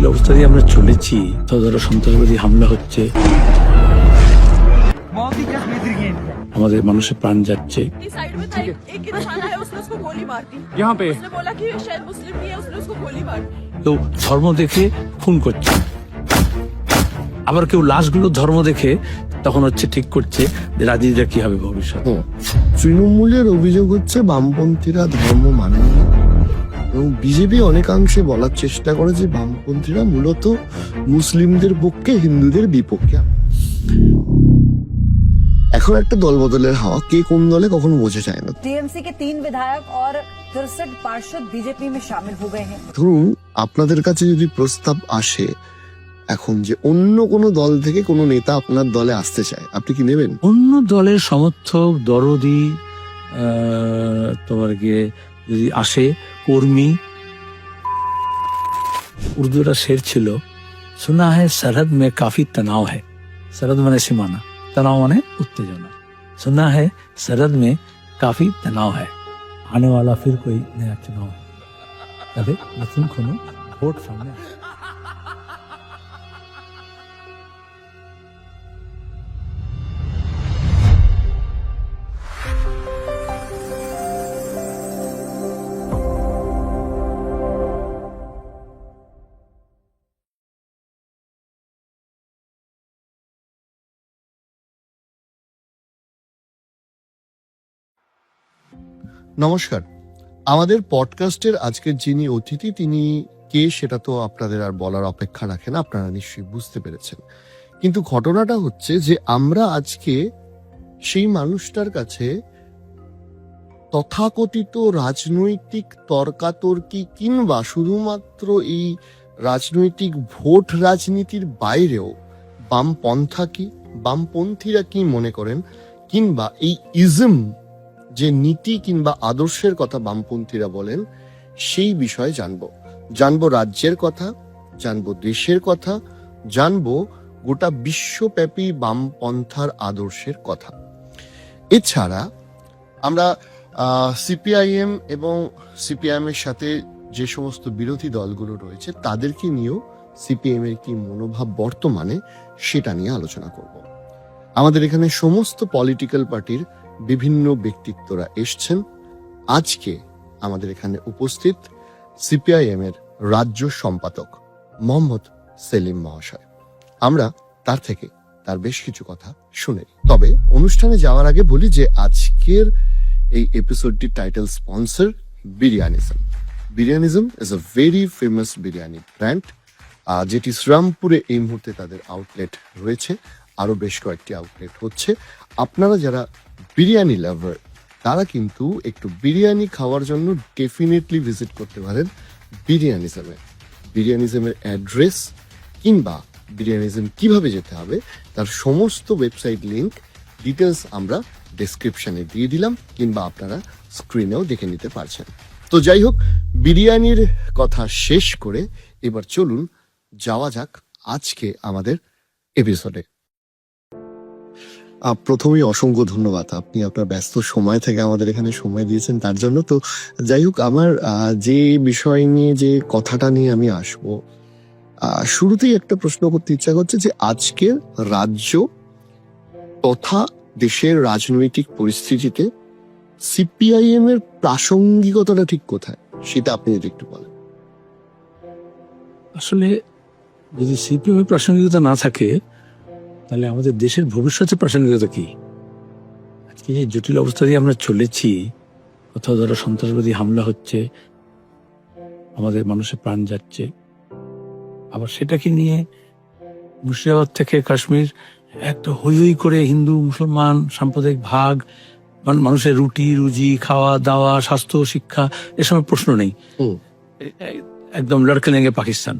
জটিল অবস্থা দিয়ে আমরা চলেছি, তো ধরো সন্ত্রাসবাদী হামলা হচ্ছে, আমাদের মানুষের প্রাণ যাচ্ছে। साइड में था एक इंसान आया, उसने उसको गोली मार दी। यहाँ पे उसने बोला कि शायद मुस्लिम नहीं है, उसने उसको गोली मार दी। কেউ ধর্ম দেখে খুন করছে, আবার কেউ লাশগুলো ধর্ম দেখে তখন হচ্ছে ঠিক করছে যে রাজনীতিটা কি হবে ভবিষ্যৎ। তৃণমূলের অভিযোগ হচ্ছে বামপন্থীরা ধর্ম মানে না, এবং বিজেপি অনেকাংশে বলার চেষ্টা করে যে বামপন্থীরা মূলত মুসলিমদের পক্ষে, হিন্দুদের বিপক্ষে। এখন একটা দল বদলের হাওয়া, কে কোন দলে কখনো বোঝা যায় না। टीएमसी के 3 विधायक और 63 पार्षद बीजेपी में शामिल हो गए हैं। ধরুন আপনাদের কাছে যদি প্রস্তাব আসে এখন যে অন্য কোনো দল থেকে কোনো নেতা আপনার দলে আসতে চায়, আপনি কি নেবেন? অন্য দলের সমর্থক, দরদি, তোমার গিয়ে যদি আসে, কর্মী। উর্দু একটা শের ছিল, শোনা হ্যায় সরহদ মে কাফি তনাও হ্যায়। সরহদ মানে সীমানা, তনাও মানে উত্তেজনা। सुना है सरहद में काफी तनाव है, आने वाला फिर कोई नया चुनाव है। अरे नसीम खोनो, वोट सामने। নমস্কার, আমাদের পডকাস্টের আজকের যিনি অতিথি তিনি কে সেটা তো আপনাদের আর বলার অপেক্ষা রাখে না, আপনারা নিশ্চয়ই বুঝতে পেরেছেন। কিন্তু ঘটনাটা হচ্ছে যে আমরা আজকে সেই মানুষটার কাছে তথাকথিত রাজনৈতিক তর্কাতর্কি কিংবা শুধুমাত্র এই রাজনৈতিক ভোট রাজনীতির বাইরেও বামপন্থা কি, বামপন্থীরা কি মনে করেন, কিংবা এই ইজম যে নীতি কিংবা আদর্শের কথা বামপন্থীরা বলেন সেই বিষয়ে জানবো রাজ্যের কথা, জানবো দেশের কথা, জানবো গোটা বিশ্বব্যাপী বামপন্থার আদর্শের কথা। এছাড়া আমরা সিপিআইএম এবং সিপিআইএম এর সাথে যে সমস্ত বিরোধী দলগুলো রয়েছে তাদেরকে নিয়েও সিপিএম এর কি মনোভাব বর্তমানে সেটা নিয়ে আলোচনা করব। আমাদের এখানে সমস্ত পলিটিক্যাল পার্টির বিভিন্ন ব্যক্তিত্বরা এসছেন। আজকে আমাদের এখানে উপস্থিত সিপিআইএম এর রাজ্য সম্পাদক মোহাম্মদ সেলিম মহাশয়। আমরা তার থেকে তার বেশ কিছু কথা শুনে নিই। তবে অনুষ্ঠানে যাওয়ার আগে বলি যে আজকের এই এপিসোডটির title sponsor Biryanism. Biryanism is a very famous biryani brand, যেটি শ্রীরামপুরে এই মুহূর্তে তাদের আউটলেট রয়েছে, আরো বেশ কয়েকটি আউটলেট হচ্ছে। আপনারা যারা বিরিয়ানি লাভার তারা কিন্তু একটু বিরিয়ানি খাওয়ার জন্য ডেফিনেটলি ভিজিট করতে পারেন বিরিয়ানিজমের অ্যাড্রেস কিংবা বিরিয়ানিজম কিভাবে যেতে হবে তার সমস্ত ওয়েবসাইট লিংক ডিটেলস আমরা ডেসক্রিপশনে দিয়ে দিলাম, কিংবা আপনারা স্ক্রিনেও দেখে নিতে পারছেন। তো যাই হোক, বিরিয়ানির কথা শেষ করে এবার চলুন যাওয়া যাক আজকে আমাদের এপিসোডে। প্রথমেই অসংখ্য ধন্যবাদ, আপনি আপনার ব্যস্ত সময় থেকে আমাদের এখানে সময় দিয়েছেন তার জন্য। তো যাই হোক, আমার যে বিষয় নিয়ে, যে কথাটা নিয়ে আমি আসব, শুরুতেই একটা প্রশ্ন করতে ইচ্ছা করছে যে আজকের রাজ্য তথা দেশের রাজনৈতিক পরিস্থিতিতে সিপিআইএম এর প্রাসঙ্গিকতাটা ঠিক কোথায় সেটা আপনি যদি একটু বলেন। আসলে যদি সিপিএম এর প্রাসঙ্গিকতা না থাকে তাহলে আমাদের দেশের ভবিষ্যতের প্রাসঙ্গিকতা কি? আজকে যে জটিল অবস্থা দিয়ে আমরা চলেছি, কোথাও ধরো সন্ত্রাসবাদী হামলা হচ্ছে, আমাদের মানুষের প্রাণ যাচ্ছে, আবার সেটাকে নিয়ে মুর্শিদাবাদ থেকে কাশ্মীর একটা হই হই করে হিন্দু মুসলমান সাম্প্রদায়িক ভাগ, মানুষের রুটি রুজি, খাওয়া দাওয়া, স্বাস্থ্য, শিক্ষা, এসব প্রশ্ন নেই, একদম লড়কে লেগে পাকিস্তান।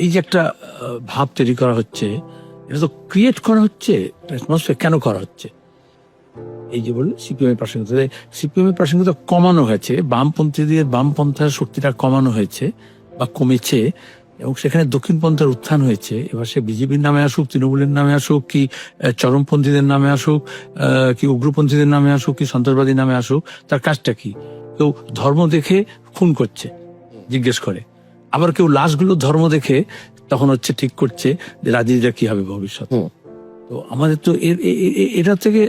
এই যে একটা ভাব তৈরি করা হচ্ছে, এটা তো ক্রিয়েট করা হচ্ছে, কেন করা হচ্ছে? এই যে বললে সিপিএম এর প্রাসঙ্গিকতা, সিপিএম এর প্রাসঙ্গিকতা কমানো হয়েছে, বামপন্থীদের বামপন্থার শক্তিটা কমানো হয়েছে বা কমেছে, এবং সেখানে দক্ষিণপন্থার উত্থান হয়েছে। এবার সে বিজেপির নামে আসুক, তৃণমূলের নামে আসুক, কি চরমপন্থীদের নামে আসুক, কি উগ্রপন্থীদের নামে আসুক, কি সন্ত্রাসবাদীর নামে আসুক, তার কাজটা কি? কেউ ধর্ম দেখে খুন করছে জিজ্ঞেস করে, আবার কেউ লাশগুলো ধর্ম দেখে তখন হচ্ছে ঠিক করছে যে রাজনীতিটা কি হবে ভবিষ্যৎ। তো আমাদের তো এটা থেকে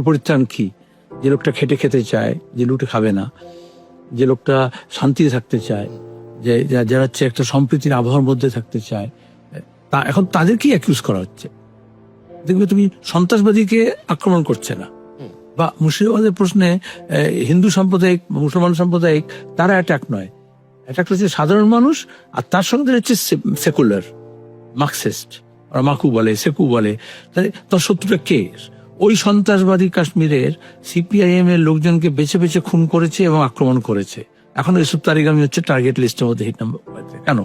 পরিত্রাণ কি? যে লোকটা খেটে খেতে চায়, যে লুটে খাবে না, যে লোকটা শান্তিতে থাকতে চায়, যে যারা হচ্ছে একটা সম্প্রীতির আবহাওয়ার মধ্যে থাকতে চায়, তা এখন তাদেরকেই অ্যাকিউজ করা হচ্ছে। দেখবে তুমি সন্ত্রাসবাদীকে আক্রমণ করছে না, বা মুর্শিদাবাদের প্রশ্নে হিন্দু সাম্প্রদায়িক মুসলমান সাম্প্রদায়িক তারা অ্যাটাক নয়, অ্যাটাক হচ্ছে সাধারণ মানুষ, আর তার সঙ্গে হচ্ছে সেকুলার মার্কসিস্ট, ওরা মাকু বলে, সেকু বলে। তাহলে তার শত্রুটা কে? ওই সন্ত্রাসবাদী কাশ্মীরের সিপিআইএম এর লোকজনকে বেছে বেছে খুন করেছে এবং আক্রমণ করেছে। এখন ইউসুফ তারিগামি হচ্ছে টার্গেট লিস্টের মধ্যে হিট নাম্বার। কেন?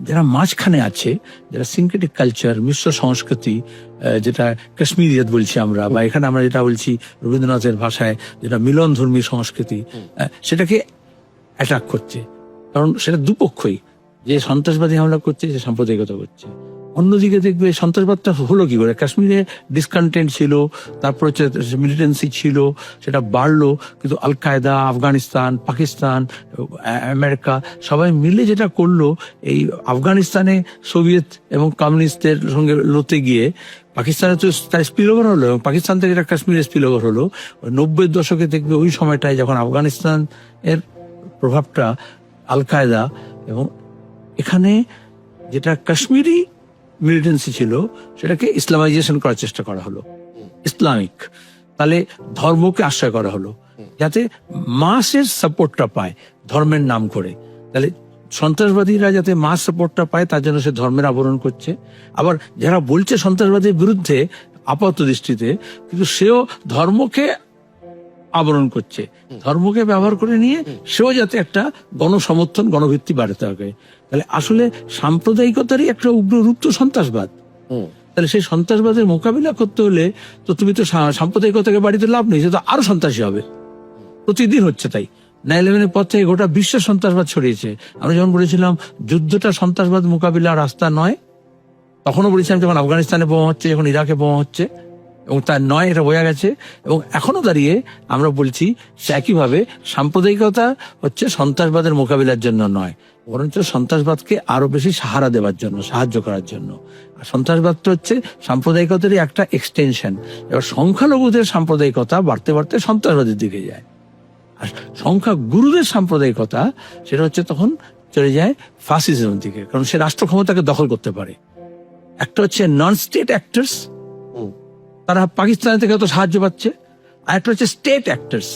যারা মাঝখানে আছে, যারা সিনথেটিক কালচার, মিশ্র সংস্কৃতি, যেটা কাশ্মীরিয়াত বলছি আমরা, বা এখানে আমরা যেটা বলছি রবীন্দ্রনাথের ভাষায় যেটা মিলন ধর্মী সংস্কৃতি, সেটাকে অ্যাটাক করছে। কারণ সেটা দুপক্ষই, যে সন্ত্রাসবাদী হামলা করছে, সে সাম্প্রদায়িকতা করছে। অন্যদিকে দেখবে সন্ত্রাসবাদটা হলো কি করে? কাশ্মীরে ডিসকন্টেন্ট ছিল, তারপর হচ্ছে মিলিটেন্সি ছিল, সেটা বাড়লো, কিন্তু আল কায়দা, আফগানিস্তান, পাকিস্তান, আমেরিকা সবাই মিলে যেটা করলো, এই আফগানিস্তানে সোভিয়েত এবং কমিউনিস্টদের সঙ্গে লড়তে গিয়ে পাকিস্তানে তো তার স্পিল ওভার হলো, এবং পাকিস্তান থেকে এটা কাশ্মীরে স্পিল ওভার হলো। 90-এর দশকে দেখবে ওই সময়টায় যখন আফগানিস্তান এর প্রভাবটা আল কায়দা এবং এখানে যেটা কাশ্মীরি মিলিটেন্সি ছিল সেটাকে ইসলামাইজেশন করার চেষ্টা করা হলো, ইসলামিক। তাহলে ধর্মকে আশ্রয় করা হলো যাতে মাসের সাপোর্টটা পায় ধর্মের নাম করে। তাহলে সন্ত্রাসবাদীরা যাতে মাস সাপোর্টটা পায় তার জন্য সে ধর্মের আবরণ করছে। আবার যারা বলছে সন্ত্রাসবাদীর বিরুদ্ধে আপাত দৃষ্টিতে, কিন্তু সেও ধর্মকে আবরণ করছে, ধর্মকে ব্যবহার করে নিয়ে সেও যাতে একটা গণসমর্থন, গণভিত্তি বাড়াতে হবে। তাহলে আসলে সাম্প্রদায়িকতারই একটা উগ্র রূপ তো সন্ত্রাসবাদ। তাহলে সেই সন্ত্রাসবাদের মোকাবিলা করতে হলে তো তুমি তো সাম্প্রদায়িকতাকে বাড়িতে লাভ নেই, সে তো আরো সন্ত্রাসী হবে। প্রতিদিন হচ্ছে তাই। 9/11-এর পর থেকে গোটা বিশ্বের সন্ত্রাসবাদ ছড়িয়েছে। আমরা যখন বলেছিলাম যুদ্ধটা সন্ত্রাসবাদ মোকাবিলার রাস্তা নয়, তখনও বলেছিলাম যখন আফগানিস্তানে বোমা হচ্ছে, যখন ইরাকে বোমা হচ্ছে, এবং তার নয় এটা বোঝা গেছে। এবং এখনো দাঁড়িয়ে আমরা বলছি একইভাবে সাম্প্রদায়িকতা হচ্ছে সন্ত্রাসবাদের মোকাবিলার জন্য নয়, বরঞ্চ সন্ত্রাসবাদকে আরো বেশি সাহারা দেওয়ার জন্য, সাহায্য করার জন্য। আর সন্ত্রাসবাদটা হচ্ছে সাম্প্রদায়িকতারই একটা এক্সটেনশন। এবার সংখ্যালঘুদের সাম্প্রদায়িকতা বাড়তে বাড়তে সন্ত্রাসবাদের দিকে যায়, আর সংখ্যা গুরুদের সাম্প্রদায়িকতা সেটা হচ্ছে তখন চলে যায় ফাসিজমের দিকে, কারণ সে রাষ্ট্র ক্ষমতাকে দখল করতে পারে। একটা হচ্ছে নন স্টেট অ্যাক্টরস, তারা পাকিস্তান থেকে তো সাহায্য পাচ্ছে, আর একটা হচ্ছে স্টেট অ্যাক্টরস।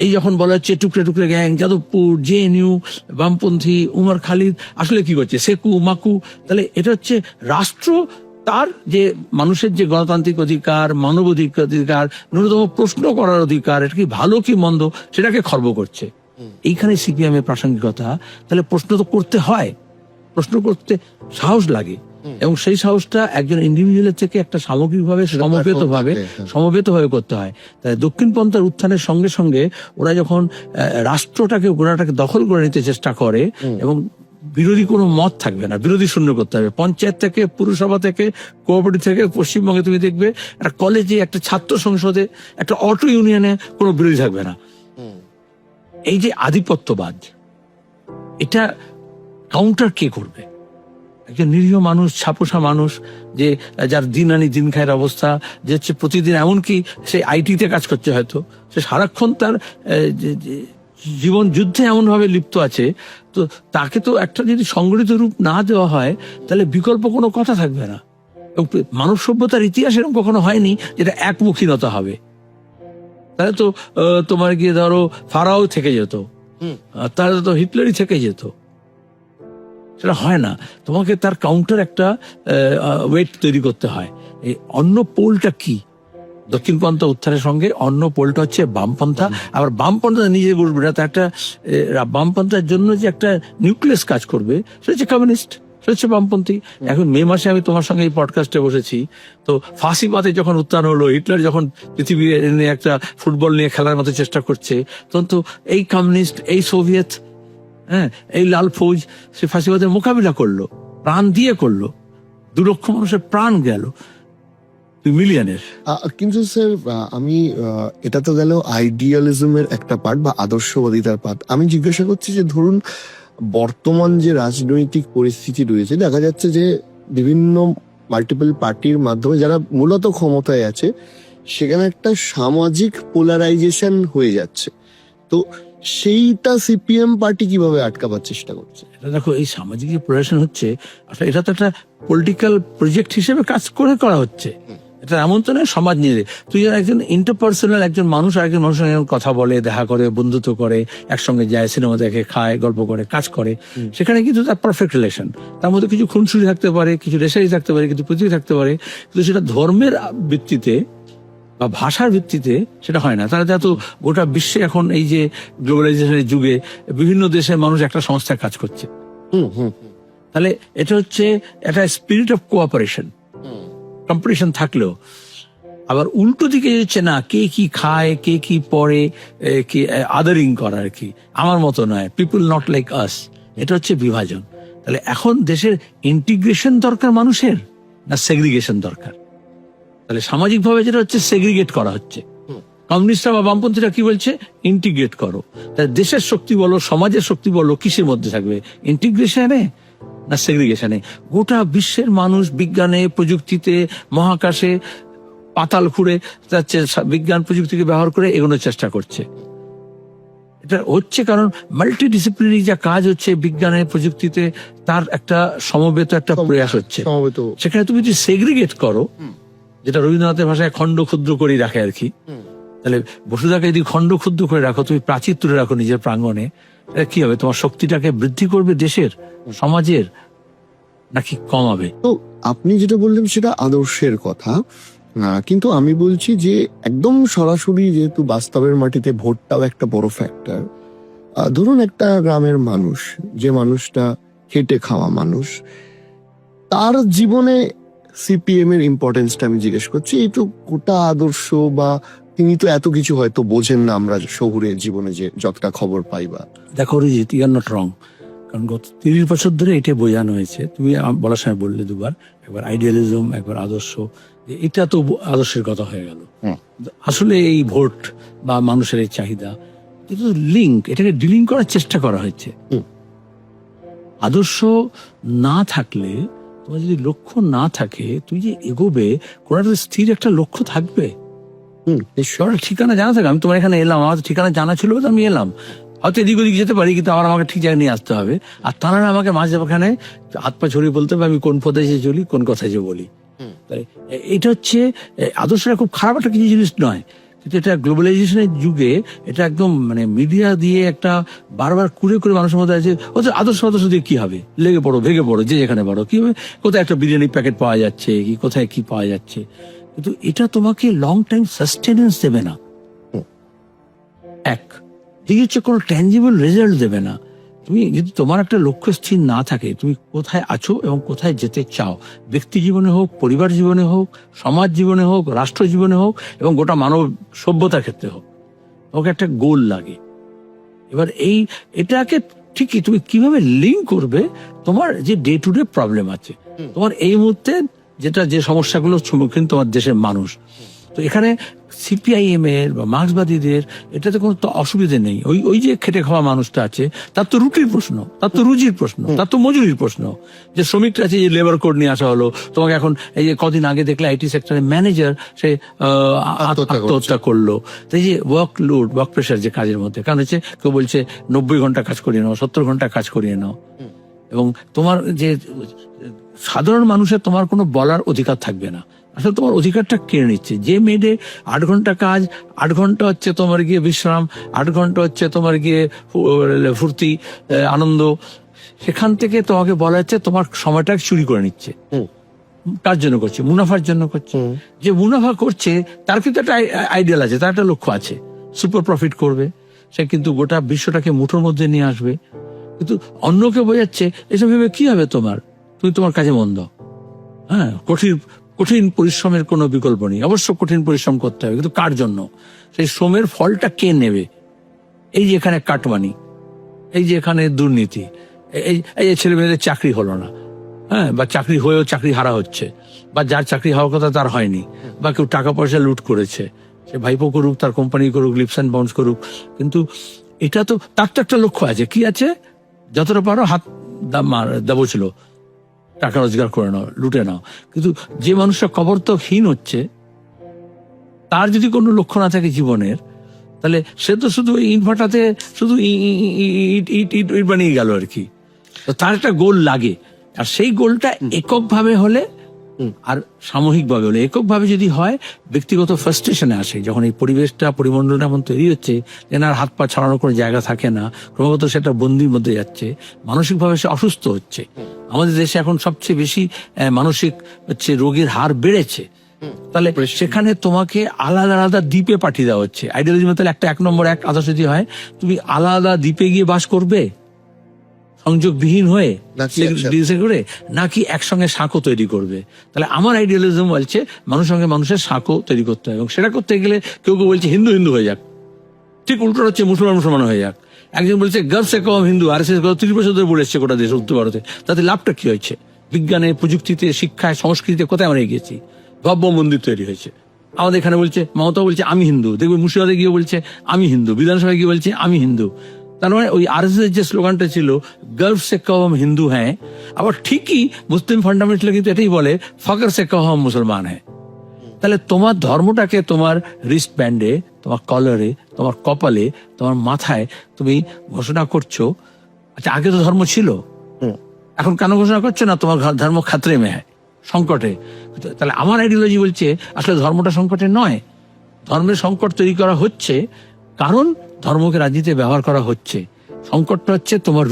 এই যখন বলা হচ্ছে টুকরে টুকরে গ্যাং, যাদবপুর, জেএনইউ, বামপন্থী, উমর খালিদ আসলে কি করছে, সেকু মাকু। তাহলে এটা হচ্ছে রাষ্ট্র তার যে মানুষের যে গণতান্ত্রিক অধিকার, মানব অধিকার, ন্যূনতম প্রশ্ন করার অধিকার, এটা কি ভালো কি মন্দ সেটাকে খর্ব করছে। এইখানে সিপিএম এর প্রাসঙ্গিকতা। তাহলে প্রশ্ন তো করতে হয়, প্রশ্ন করতে সাহস লাগে, এবং সেই সাহসটা একজন ইন্ডিভিজুয়ালের থেকে একটা সামগ্রিকভাবে সমবেতভাবে করতে হয়। তাই দক্ষিণপন্থার উত্থানের সঙ্গে সঙ্গে ওরা যখন রাষ্ট্রটাকে গোড়াটাকে দখল করে নিতে চেষ্টা করে, এবং বিরোধী কোনো মত থাকবে না, বিরোধী শূন্য করতে হবে। পঞ্চায়েত থেকে, পুরসভা থেকে, কোঅপারেটিভ থেকে, পশ্চিমবঙ্গে তুমি দেখবে একটা কলেজে, একটা ছাত্র সংসদে, একটা অটো ইউনিয়নে কোনো বিরোধী থাকবে না। এই যে আধিপত্যবাদ, এটা কাউন্টার কে করবে? একজন নিরীহ মানুষ, ছাপোষা মানুষ, যে যার দিন আনি দিন খায়ের অবস্থা, যে হচ্ছে প্রতিদিন, এমনকি সে আইটিতে কাজ করছে, হয়তো সে সারাক্ষণ তার জীবন যুদ্ধে এমন ভাবে লিপ্ত আছে, তো তাকে তো একটা যদি সংগঠিত রূপ না দেওয়া হয় তাহলে বিকল্প কোনো কথা থাকবে না। মানব সভ্যতার ইতিহাস এরকম কখনো হয়নি যেটা একমুখীনতা হবে। তাহলে তো তোমার গিয়ে ধরো ফারাও থেকে যেত, তাহলে তো হিটলারই থেকে যেত, সেটা হয় না। তোমাকে তার কাউন্টার একটা ওয়েট তৈরি করতে হয়। এই অন্য পোলটা কি? দক্ষিণপন্থা উত্থানের সঙ্গে অন্য পোলটা হচ্ছে বামপন্থা। আবার বামপন্থা নিজে বলবে না, একটা বামপন্থার জন্য যে একটা নিউক্লিয়াস কাজ করবে সেটা হচ্ছে কমিউনিস্ট, সেটা হচ্ছে বামপন্থী। এখন মে মাসে আমি তোমার সঙ্গে এই পডকাস্টে বসেছি, তো ফাঁসিবাদে যখন উত্থান হলো, হিটলার যখন পৃথিবী নিয়ে একটা ফুটবল নিয়ে খেলার মতো চেষ্টা করছে, তখন তো এই কমিউনিস্ট, এই সোভিয়েত, এই লাল ফৌজ সে ফাঁসিবাদের মোকাবিলা করলো, প্রাণ দিয়ে করলো, 2 লক্ষ মানুষের প্রাণ গেল, 2 মিলিয়নের। কিন্তু স্যার আমি এটা তো গেল আইডিয়ালিজমের একটা পার্ট বা আদর্শবাদিতার পার্ট। আমি জিজ্ঞাসা করছি যে ধরুন বর্তমান যে রাজনৈতিক পরিস্থিতি রয়েছে, দেখা যাচ্ছে যে বিভিন্ন মাল্টিপল পার্টির মাধ্যমে যারা মূলত ক্ষমতায় আছে সেখানে একটা সামাজিক পোলারাইজেশন হয়ে যাচ্ছে। তো সেইটা সিপিএম পার্টি কিভাবে আটকাবার চেষ্টা করছে? এটা দেখো, এই সামাজিক যে প্রয়াসন হচ্ছে আসলে এটা তো একটা পলিটিক্যাল প্রজেক্ট হিসেবে কাজ করা হচ্ছে। এটা এমন তো নয় সমাজ নিয়ে তুই একজন ইন্টারপার্সোনাল একজন মানুষ আর একজন মানুষের সঙ্গে কথা বলে, দেখা করে, বন্ধুত্ব করে, একসঙ্গে যায়, সিনেমা দেখে, খায়, গল্প করে, কাজ করে, সেখানে কিন্তু তার পারফেক্ট রিলেশন। তার মধ্যে কিছু খুনসুরি থাকতে পারে, কিছু রেশারি থাকতে পারে, কিছু প্রতীক থাকতে পারে, কিন্তু সেটা ধর্মের ভিত্তিতে বা ভাষার ভিত্তিতে সেটা হয় না। তারা যেহেতু গোটা বিশ্বে এখন এই যে গ্লোবালাইজেশনের যুগে বিভিন্ন দেশের মানুষ একটা সংস্থায় কাজ করছে, তাহলে এটা হচ্ছে একটা স্পিরিট অফ কোঅপারেশন। কম্পিটিশন থাকলেও আবার উল্টো দিকে হচ্ছে না, কে কি খায়, কে কি পড়ে, কি আদারিং করা আর কি, আমার মতো নয়, পিপল নট লাইক আস, এটা হচ্ছে বিভাজন। তাহলে এখন দেশের ইন্টিগ্রেশন দরকার মানুষের, না সেগ্রিগেশন দরকার? তাহলে সামাজিকভাবে যেটা হচ্ছে সেগ্রিগেট করা হচ্ছে। কমিউনিস্টরা বা বামপন্থীরা কি বলছে? ইন্টিগ্রেট করো। তাহলে দেশের শক্তি বলো, সমাজের শক্তি বলো, কিসের মধ্যে থাকবে? ইন্টিগ্রেশনে না সেগ্রিগেশনে? গোটা বিশ্বের মানুষ বিজ্ঞানে, প্রযুক্তিতে, মহাকাশে পাতাল খুঁড়ে যাচ্ছে, বিজ্ঞান প্রযুক্তিকে ব্যবহার করে এগোনোর চেষ্টা করছে। এটা হচ্ছে কারণ মাল্টি ডিসিপ্লিনারি যা কাজ হচ্ছে বিজ্ঞানের, প্রযুক্তিতে, তার একটা সমবেত একটা প্রয়াস হচ্ছে। সেখানে তুমি যদি সেগ্রিগেট করো, যেটা রবীন্দ্রনাথের ভাষায় খণ্ড ক্ষুদ্র করে রাখে আর কি, তাহলে বসুধাকে যদি খণ্ড ক্ষুদ্র করে রাখো, তুমি প্রাচীর তুলে রাখো নিজের প্রাঙ্গণে, কি হবে? তোমার শক্তিটাকে বৃদ্ধি করবে দেশের, সমাজের, নাকি কমাবে? তো আপনি যেটা বললেন সেটা আদর্শের কথা, কিন্তু আমি বলছি যে একদম সরাসরি, যেহেতু বাস্তবের মাটিতে ভোটটাও একটা বড় ফ্যাক্টর। ধরুন একটা গ্রামের মানুষ, যে মানুষটা খেটে খাওয়া মানুষ, তার জীবনে সিপিএম এর ইম্পর্টেন্সটা আমি জিজ্ঞেস করছি। এই তো গোটা আদর্শ, বা তিনি তো এত কিছু হয়তো বোঝেন না আমরা শহুরে জীবনে যে যতটা খবর পাই। বা দেখো Arijit, you are not wrong, কারণ গত 30 বছর ধরে এটা বোঝানো হয়েছে। তুমি বলার সময় বললে দুবার, একবার আইডিয়ালিজম, একবার আদর্শ, এটা তো আদর্শের কথা হয়ে গেল। আসলে এই ভোট বা মানুষের এই চাহিদা, কিন্তু লিঙ্ক, এটাকে ডিলিং করার চেষ্টা করা হচ্ছে। আদর্শ না থাকলে, তোমার যদি লক্ষ্য না থাকে, তুই যে এগোবে, কোন একটা স্থির একটা লক্ষ্য থাকবে, ঠিকানা জানা থাকে। আমি তোমার এখানে এলাম, আমার ঠিকানা জানা ছিল, আমি এলাম, হয়তো এদিক ওদিক যেতে পারি, কিন্তু আবার আমাকে ঠিক জায়গায় নিয়ে আসতে হবে। আর তারা আমাকে মাঝে ওখানে হাত পা ছড়িয়ে বলতে হবে আমি কোন পথে যে চলি, কোন কথায় যে বলি। তাই এটা হচ্ছে আদর্শটা খুব খারাপ একটা কিছু জিনিস নয়, কিন্তু এটা গ্লোবালাইজেশনের যুগে এটা একদম মানে মিডিয়া দিয়ে একটা বারবার কুড়ে করে মানুষের মধ্যে আছে, ওদের আদর্শ দিয়ে কি হবে, লেগে পড়ো, ভেঙে পড়ো, যে যেখানে পারো, কি হবে, কোথায় একটা বিরিয়ানির প্যাকেট পাওয়া যাচ্ছে, কি কোথায় কি পাওয়া যাচ্ছে, কিন্তু এটা তোমাকে লং টাইম সাস্টেনেন্স দেবে না। এক এই হচ্ছে কোনো ট্যাঞ্জিবল রেজাল্ট দেবে না। তুমি যদি তোমার একটা লক্ষ্য স্থির না থাকে, তুমি কোথায় আছো এবং কোথায় যেতে চাও, ব্যক্তি জীবনে হোক, পরিবার জীবনে হোক, সমাজ জীবনে হোক, রাষ্ট্র জীবনে হোক, এবং গোটা মানব সভ্যতার ক্ষেত্রে হোক, তোমাকে একটা গোল লাগে। এবার এটাকে ঠিকই তুমি কিভাবে লিঙ্ক করবে তোমার যে ডে টু ডে প্রবলেম আছে, তোমার এই মুহূর্তে যে সমস্যাগুলোর সম্মুখীন তোমার দেশের মানুষ। তো এখানে সিপিআইএম এর বা মার্ক্সবাদীদের এটাতে কোনো অসুবিধা নেই। ওই যে খেটে খাওয়া মানুষটা আছে, তার তো রুটির প্রশ্ন, তার তো রুজির প্রশ্ন, তার তো মজুরির প্রশ্ন। যে শ্রমিকটা আছে, যে লেবার কোড নিয়ে আসা হলো, তোমাকে এখন এই যে কদিন আগে দেখলে আইটি সেক্টরের ম্যানেজার সে আত্মহত্যা করলো। তো এই যে ওয়ার্ক প্রেশার যে কাজের মধ্যে, কারণ হচ্ছে কেউ বলছে 90 ঘন্টা কাজ করিয়ে নাও, 70 ঘন্টা কাজ করিয়ে নাও, এবং তোমার যে সাধারণ মানুষের তোমার কোনো বলার অধিকার থাকবে না। আসলে তোমার অধিকারটা কেড়ে নিচ্ছে। যে মেয়েদের 8 ঘন্টা কাজ, 8 ঘন্টা হচ্ছে তোমার গিয়ে বিশ্রাম, 8 ঘন্টা হচ্ছে তোমার গিয়ে ফুর্তি, আনন্দ, সেখান থেকে তোমাকে বলা হচ্ছে তোমার সময়টা চুরি করে নিচ্ছে। কার জন্য করছে? মুনাফার জন্য করছে। যে মুনাফা করছে তার কিন্তু একটা আইডিয়াল আছে, তার একটা লক্ষ্য আছে, সুপার প্রফিট করবে, সে কিন্তু গোটা বিশ্বটাকে মুঠোর মধ্যে নিয়ে আসবে। কিন্তু অন্যকে বোঝাচ্ছে এসব ভেবে কি হবে তোমার, তুমি তোমার কাজে মন দাও। হ্যাঁ, কঠিন পরিশ্রমের কোনো বিকল্প নেই, অবশ্য কঠিন পরিশ্রম করতে হবে, কিন্তু কার জন্য? সেই শ্রমের ফলটা কে নেবে? এই যে এখানে কাটমানি, এই যে এখানে দুর্নীতি, এই যে ছেলে মেয়েদের চাকরি হলো না, হ্যাঁ, বা চাকরি হয়েও চাকরি হারা হচ্ছে, বা যার চাকরি হওয়ার কথা তার হয়নি, বা কেউ টাকা পয়সা লুট করেছে, সে ভাইপো করুক, তার কোম্পানি করুক, লিপস অ্যান্ড বাউন্স করুক, কিন্তু এটা তো তার তো একটা লক্ষ্য আছে। কি আছে? যতটা পারো হাত দাবছিল, টাকা রোজগার করে নাও, লুটে নাও। কিন্তু যে মানুষটা কবরতকহীন হচ্ছে, তার যদি কোনো লক্ষ্য না থাকে জীবনের, তাহলে সে তো শুধু ইট ভাটাতে শুধু ইট বানিয়ে গেল আর কি। তো তার একটা গোল লাগে, আর সেই গোলটা এককভাবে হলে আর সামূহিকভাবে হলে, এককভাবে যদি হয় ব্যক্তিগত ফ্রাস্ট্রেশনে আসে, যখন এই পরিবেশটা পরিমণ্ডলটা এমন তৈরি হচ্ছে যে আর হাত পা ছাড়ানোর কোনো জায়গা থাকে না, ক্রমাগত সেটা বন্দির মধ্যে যাচ্ছে, মানসিকভাবে সে অসুস্থ হচ্ছে। আমাদের দেশে এখন সবচেয়ে বেশি মানসিক রোগীর হার বেড়েছে। তাহলে সেখানে তোমাকে আলাদা আলাদা দ্বীপে পাঠিয়ে দেওয়া হচ্ছে। আইডিয়ালজি তাহলে একটা 1 নম্বর আদর্শ যদি হয়, তুমি আলাদা দ্বীপে গিয়ে বাস করবে সংযোগবিহীন হয়ে করে, নাকি একসঙ্গে সাঁকো তৈরি করবে। তাহলে আমার আইডিয়ালিজম বলছে মানুষের সঙ্গে মানুষের সাঁকো তৈরি করতে হয়, এবং সেটা করতে গেলে কেউ কেউ বলছে হিন্দু হিন্দু হয়ে যাক, ঠিক উল্টো হচ্ছে মুসলমান হয়ে যাক। একজন বলছে গর্ভ সে কম হিন্দু, আর 30 বছর ধরে বলে এসছে গোটা দেশ উত্তর ভারতে, তাতে লাভটা কি হয়েছে? বিজ্ঞানে, প্রযুক্তিতে, শিক্ষায়, সংস্কৃতিতে কোথায় আমরা এগিয়েছি? ভব্য মন্দির তৈরি হয়েছে। আমাদের এখানে বলছে, মমতা বলছে আমি হিন্দু, দেখবে মুর্শিদাবাদে গিয়ে বলছে আমি হিন্দু, বিধানসভায় গিয়ে বলছে আমি হিন্দু। তার মানে ওই আরএসএস যে স্লোগানটা ছিল গর্ভ সে কম হিন্দু হ্যাঁ, আবার ঠিকই মুসলিম ফান্ডামেন্টাল কিন্তু এটাই বলে ফখর সে কম মুসলমান হ্যাঁ। তাহলে তোমার ধর্মটাকে তোমার রিস্ট ব্যান্ডে, তোমার কলারে, তোমার কপালে, তোমার মাথায় তুমি ঘোষণা করছো। আচ্ছা, আগে তো ধর্ম ছিল, এখন কেন ঘোষণা করছো না তোমার ধর্ম খাতরে মে হ্যায়, সংকটে? তাহলে আমার আইডিওলজি বলছে আসলে ধর্মটা সংকটে নয়, ধর্মের সংকট তৈরি করা হচ্ছে কারণ ধর্মকে রাজনীতিতে ব্যবহার করা হচ্ছে। সংকটটা হচ্ছে তোমার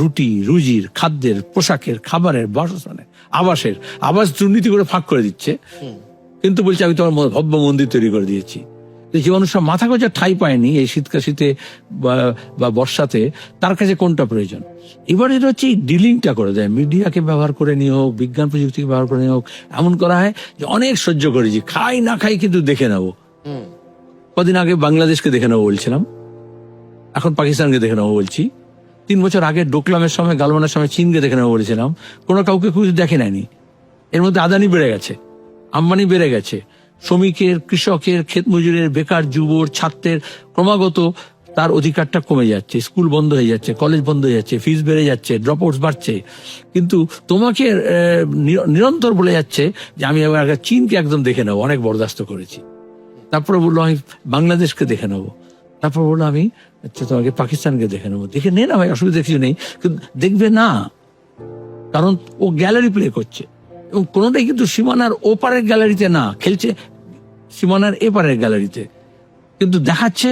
রুজির, খাদ্যের, পোশাকের, খাবারের, বাসস্থানের, আবাস দুর্নীতি করে ফাঁক করে দিচ্ছে, কিন্তু বলছে আমি তোমার ভব্য মন্দির তৈরি করে দিয়েছি। যে মানুষ সব মাথা গোঁজার ঠাঁই পায়নি এই শীতে বা বর্ষাতে, তার কাছে কোনটা প্রয়োজন? এবার এটা হচ্ছে এই ডিলিংটা করে দেয়, মিডিয়াকে ব্যবহার করে নিয়ে হোক, বিজ্ঞান প্রযুক্তিকে ব্যবহার করে নিয়ে হোক, এমন করা হয় যে অনেক সহ্য করেছি, খাই না খাই কিন্তু দেখে নেবো। কদিন আগে বাংলাদেশকে দেখে নেবো বলছিলাম, এখন পাকিস্তানকে দেখে নেবো বলছি। 3 বছর আগে ডোকলামের সময়, গালওয়ানের সময় চীনকে দেখে নেবো বলেছিলাম, কোনো কাউকে কিছু দেখে নেয়নি। এর মধ্যে আদানি বেড়ে গেছে, আম্বানি বেড়ে গেছে, শ্রমিকের, কৃষকের, ক্ষেত মজুরের, বেকার যুবর, ছাত্রের ক্রমাগত তার অধিকারটা কমে যাচ্ছে, স্কুল বন্ধ হয়ে যাচ্ছে, কলেজ বন্ধ হয়ে যাচ্ছে, ফিস বেড়ে যাচ্ছে, ড্রপ আউটস বাড়ছে। কিন্তু তোমাকে নিরন্তর বলে যাচ্ছে যে আমি এবার আগে চীনকে একদম দেখে নেবো, অনেক বরদাস্ত করেছি। তারপরে বললো আমি বাংলাদেশকে দেখে নেবো, তারপর বললো আমি তোমাকে পাকিস্তানকে দেখে নেবো। দেখে নে না ভাই, অসুবিধা কিছু নেই, কিন্তু দেখবে না, কারণ ও গ্যালারি প্লে করছে, এবং কোনোটাই কিন্তু সীমানার ওপারের গ্যালারিতে না, খেলছে সীমানার এপারের গ্যালারিতে, কিন্তু দেখাচ্ছে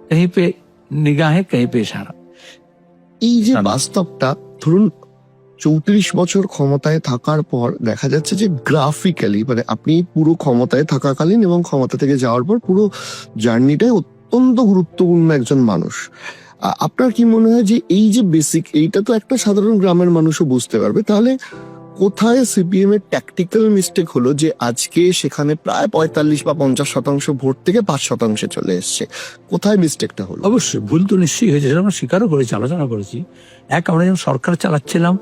কहीं पे निगाहें कहीं पे इशारा। এই যে বাস্তবটা, ধরুন 34 বছর ক্ষমতায় থাকার পর দেখা যাচ্ছে যে গ্রাফিক্যালি, মানে আপনি পুরো ক্ষমতায় থাকাকালীন এবং ক্ষমতা থেকে যাওয়ার পর পুরো জার্নিটাই অত্যন্ত গুরুত্বপূর্ণ একজন মানুষ। আপনার কি মনে হয় যে এই যে বেসিক, এইটা তো একটা সাধারণ গ্রামের মানুষও বুঝতে পারবে, তাহলে কোথায় সিপিএম এর ট্যাকটিক্যাল মিস্টেক হলো যে আজকে সেখানে প্রায় 45 বা 50% ভোট থেকে 5% চলে এসছে? কোথায় মিস্টেকটা হলো? অবশ্যই ভুল তো নিশ্চয়ই হয়েছে, সেটা আমরা স্বীকারও করেছি, আলোচনা করেছি। আমরা যখন সরকার চালাচ্ছিলাম,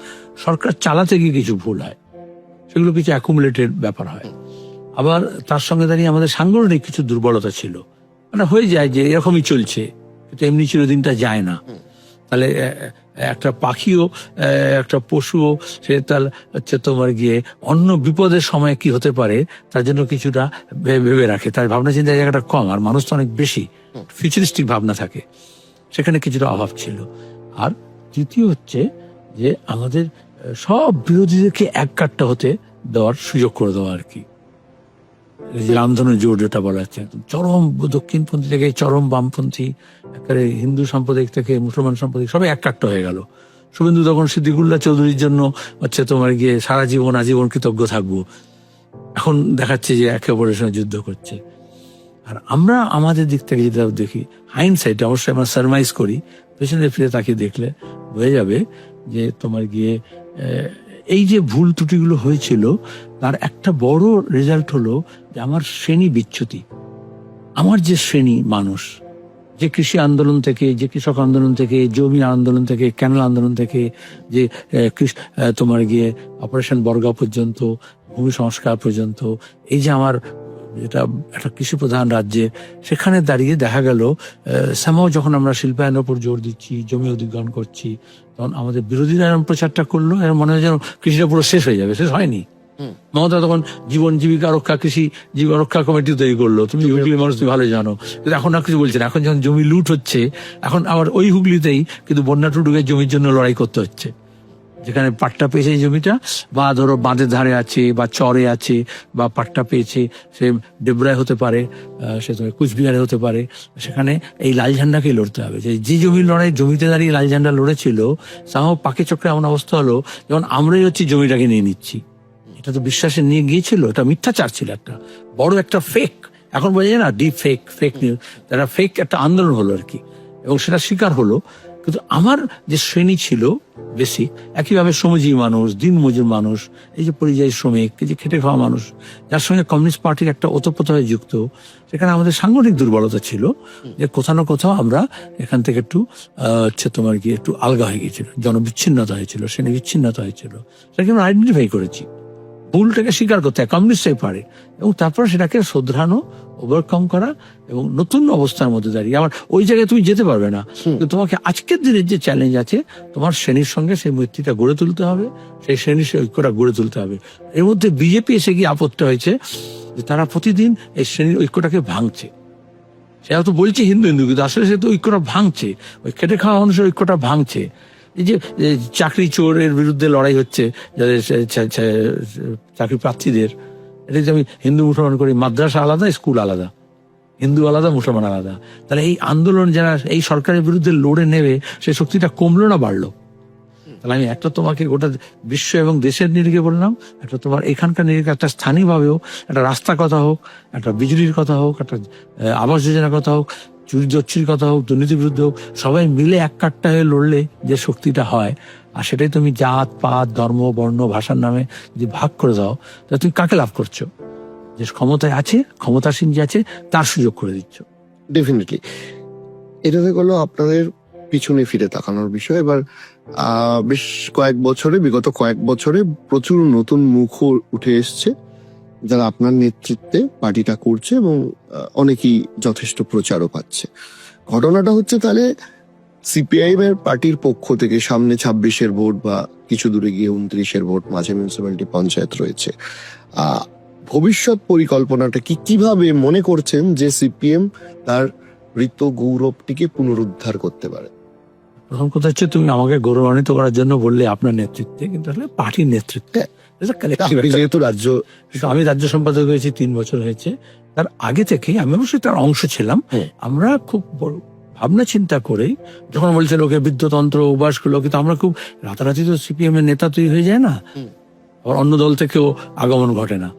সরকার চালাতে গিয়ে কিছু ভুল হয়, সেগুলো কিছু অ্যাকুমুলেটেড ব্যাপার হয়। আবার তার সঙ্গে দাঁড়িয়ে আমাদের সাংগঠনিক কিছু দুর্বলতা ছিল, মানে হয়ে যায় যে এরকমই চলছে, কিন্তু এমনি চিরদিনটা যায় না। তাহলে একটা পাখিও, একটা পশুও, সে তার হচ্ছে তোমার গিয়ে অন্য বিপদের সময় কি হতে পারে তার জন্য কিছুটা ভেবে রাখে, তার ভাবনা চিন্তার জায়গাটা কম, আর মানুষ তো অনেক বেশি ফিউচারিস্টিক ভাবনা থাকে, সেখানে কিছুটা অভাব ছিল। আর তৃতীয় হচ্ছে যে আমাদের সব বিরোধীদেরকে এক কাট্টা হতে দেওয়ার সুযোগ করে দেওয়া আর কি, রামধনু জোট যেটা বলা হচ্ছে, চরম দক্ষিণপন্থী থেকে চরম বামপন্থী, একেবারে হিন্দু সাম্প্রদায়িক থেকে মুসলমান সাম্প্রদায়িক সবাই এক কাট্টা হয়ে গেল। শুভেন্দু তখন সিদ্দিকুল্লাহ চৌধুরীর জন্য হচ্ছে তোমার গিয়ে সারা জীবন আজীবন কৃতজ্ঞ থাকবো, এখন দেখাচ্ছে যে একে অপরের সঙ্গে যুদ্ধ করছে। আর আমরা আমাদের দিক থেকে যদি দেখি, হাইন্ডসাইট অবশ্যই আমরা সারমাইজ করি, পেছনে ফিরে তাকিয়ে দেখলে হয়ে যাবে যে তোমার গিয়ে এই যে ভুল ত্রুটিগুলো হয়েছিল তার একটা বড় রেজাল্ট হলো যে আমার শ্রেণী বিচ্যুতি। আমার যে শ্রেণী মানুষ, যে কৃষি আন্দোলন থেকে, যে কৃষক আন্দোলন থেকে, জমি আন্দোলন থেকে, ক্যানেল আন্দোলন থেকে, যে তোমার গিয়ে অপারেশন বর্গা পর্যন্ত, ভূমি সংস্কার পর্যন্ত, এই যে আমার এটা একটা কৃষি প্রধান রাজ্যে, সেখানে দাঁড়িয়ে দেখা গেল সামাও যখন আমরা শিল্পায়নের উপর জোর দিচ্ছি, জমি অধিগ্রহণ করছি, তখন আমাদের বিরোধীরা এরকম প্রচারটা করলো, এর মনে হয় যেন কৃষিটা পুরো শেষ হয়ে যাবে। শেষ হয়নি। মমতা তখন জীবন জীবিকা রক্ষা, কৃষি জীবিকা রক্ষা কমিটি তৈরি করলো। তুমি হুগলি মানুষ তুমি ভালো জানো, কিন্তু এখন আর কিছু বলছে না। এখন যখন জমি লুট হচ্ছে, এখন আবার ওই হুগলিতেই কিন্তু বন্যা টুডুকে জমির জন্য লড়াই করতে হচ্ছে। যেখানে পাট্টা পেয়েছে এই জমিটা, বা ধরো বাঁধের ধারে আছে, বা চরে আছে, বা পাট্টা পেয়েছে, সে ডেবরায় হতে পারে, সে কুচবিহারে হতে পারে, সেখানে এই লাল ঝান্ডাকেই লড়তে হবে। যে জমির লড়াই, জমিতে দাঁড়িয়ে লাল ঝান্ডা লড়েছিল, সামাও পাকে চক্রে এমন অবস্থা হলো যেমন আমরাই হচ্ছে জমিটাকে নিয়ে নিচ্ছি। এটা তো বিশ্বাসে নিয়ে গিয়েছিল, এটা মিথ্যাচার ছিল, একটা বড় একটা ফেক। এখন বোঝা যায় না, ডিপ ফেক, ফেক নিউজ, তারা ফেক একটা আন্দোলন হলো আর কি, এবং সেটা স্বীকার হলো। কিন্তু আমার যে শ্রেণী ছিল বেশি, একইভাবে শ্রমজীবী মানুষ, দিনমজুর মানুষ, এই যে পরিযায়ী শ্রমিক, এই যে খেটে খাওয়া মানুষ, যার সঙ্গে কমিউনিস্ট পার্টির একটা ওতপ্রোতভাবে যুক্ত, সেখানে আমাদের সাংগঠনিক দুর্বলতা ছিল, যে কোথাও না কোথাও আমরা এখান থেকে একটু তোমার কি একটু আলগা হয়ে গিয়েছিল, জনবিচ্ছিন্নতা হয়েছিল, শ্রেণী বিচ্ছিন্নতা হয়েছিল। সেটাকে আমরা আইডেন্টিফাই করেছি, ভুলটাকে স্বীকার করতে হয়, কমিউনিস্টই পারে, এবং তারপর সেটাকে শোধরানো, ওভারকাম করা, এবং নতুন অবস্থার মধ্যে দাঁড়িয়ে আমার ওই জায়গায় তুমি যেতে পারবে না। কিন্তু তোমাকে আজকের দিনের যে চ্যালেঞ্জ আছে, তোমার শ্রেণীর সঙ্গে সেই মৈত্রীটা গড়ে তুলতে হবে, সেই শ্রেণীর সেই ঐক্যটা গড়ে তুলতে হবে। এর মধ্যে বিজেপি এসে গিয়ে আপত্তি হয়েছে যে তারা প্রতিদিন এই শ্রেণীর ঐক্যটাকে ভাঙছে। সেটা তো বলছে হিন্দু হিন্দু, কিন্তু আসলে সে তো ঐক্যটা ভাঙছে, ওই খেটে খাওয়া মানুষের ঐক্যটা ভাঙছে। এই যে চাকরি চোরের বিরুদ্ধে লড়াই হচ্ছে, যাদের চাকরি প্রার্থীদের, এটা যে আমি হিন্দু মুসলমান করি, মাদ্রাসা আলাদা, স্কুল আলাদা, হিন্দু আলাদা, মুসলমান আলাদা। তাহলে এই আন্দোলন যারা এই সরকারের বিরুদ্ধে লড়ে নেবে, সেই শক্তিটা কমলো না বাড়লো? তাহলে আমি একটা তোমাকে গোটা বিশ্ব এবং দেশের নিরিখে বললাম, একটা তোমার এখানকার নিরিখে, একটা স্থানীয়ভাবেও একটা রাস্তার কথা হোক, একটা বিজুলির কথা হোক, একটা আবাস যোজনার কথা হোক, চুরি জচ্ছির কথা হোক, দুর্নীতির বিরুদ্ধে হোক, সবাই মিলে এক কাট্টা হয়ে লড়লে যে শক্তিটা হয়, আর সেটাই তুমি জাত পাত ধর্ম বর্ণ ভাষার নামে যদি ভাগ করে দাও, তাহলে তুমি কাকে লাভ করছো? যে ক্ষমতায় আছে, ক্ষমতাসীন যে আছে, তার সুযোগ করে দিচ্ছ। ডেফিনেটলি। এটাতে গেলো আপনাদের পিছনে ফিরে তাকানোর বিষয়। এবার বেশ বিগত কয়েক বছরে প্রচুর নতুন মুখ উঠে এসছে, যারা আপনার নেতৃত্বে পার্টিটা করছে, এবং অনেকেই যথেষ্ট প্রচারও পাচ্ছে। ঘটনাটা হচ্ছে তাহলে সিপিআইএম এর পার্টির পক্ষ থেকে সামনে 26-এর ভোট, বা কিছু দূরে গিয়ে 29-এর ভোট, মাঝে মিউনিসিপ্যালিটি পঞ্চায়েত রয়েছে। ভবিষ্যৎ পরিকল্পনাটা কিভাবে মনে করছেন যে সিপিএম তার ঋত গৌরবটিকে পুনরুদ্ধার করতে পারে? প্রথম কথা হচ্ছে, তুমি আমাকে গৌরবান্বিত করার জন্য বললে আপনার নেতৃত্বে, কিন্তু আসলে পার্টির নেতৃত্বে। যেহেতু রাজ্য, আমি রাজ্য সম্পাদক হয়েছি 3 বছর হয়েছে, তার আগে থেকেই আমি অবশ্যই তার অংশ ছিলাম। আমরা খুব ভাবনা চিন্তা করে যখন বলছে লোকে বৃদ্ধতন্ত্র অভ্যাস করলো, কিন্তু আমরা খুব রাতারাতি তো সিপিএম এর নেতা তৈরি হয়ে যায় না, আবার অন্য দল থেকেও আগমন ঘটে না,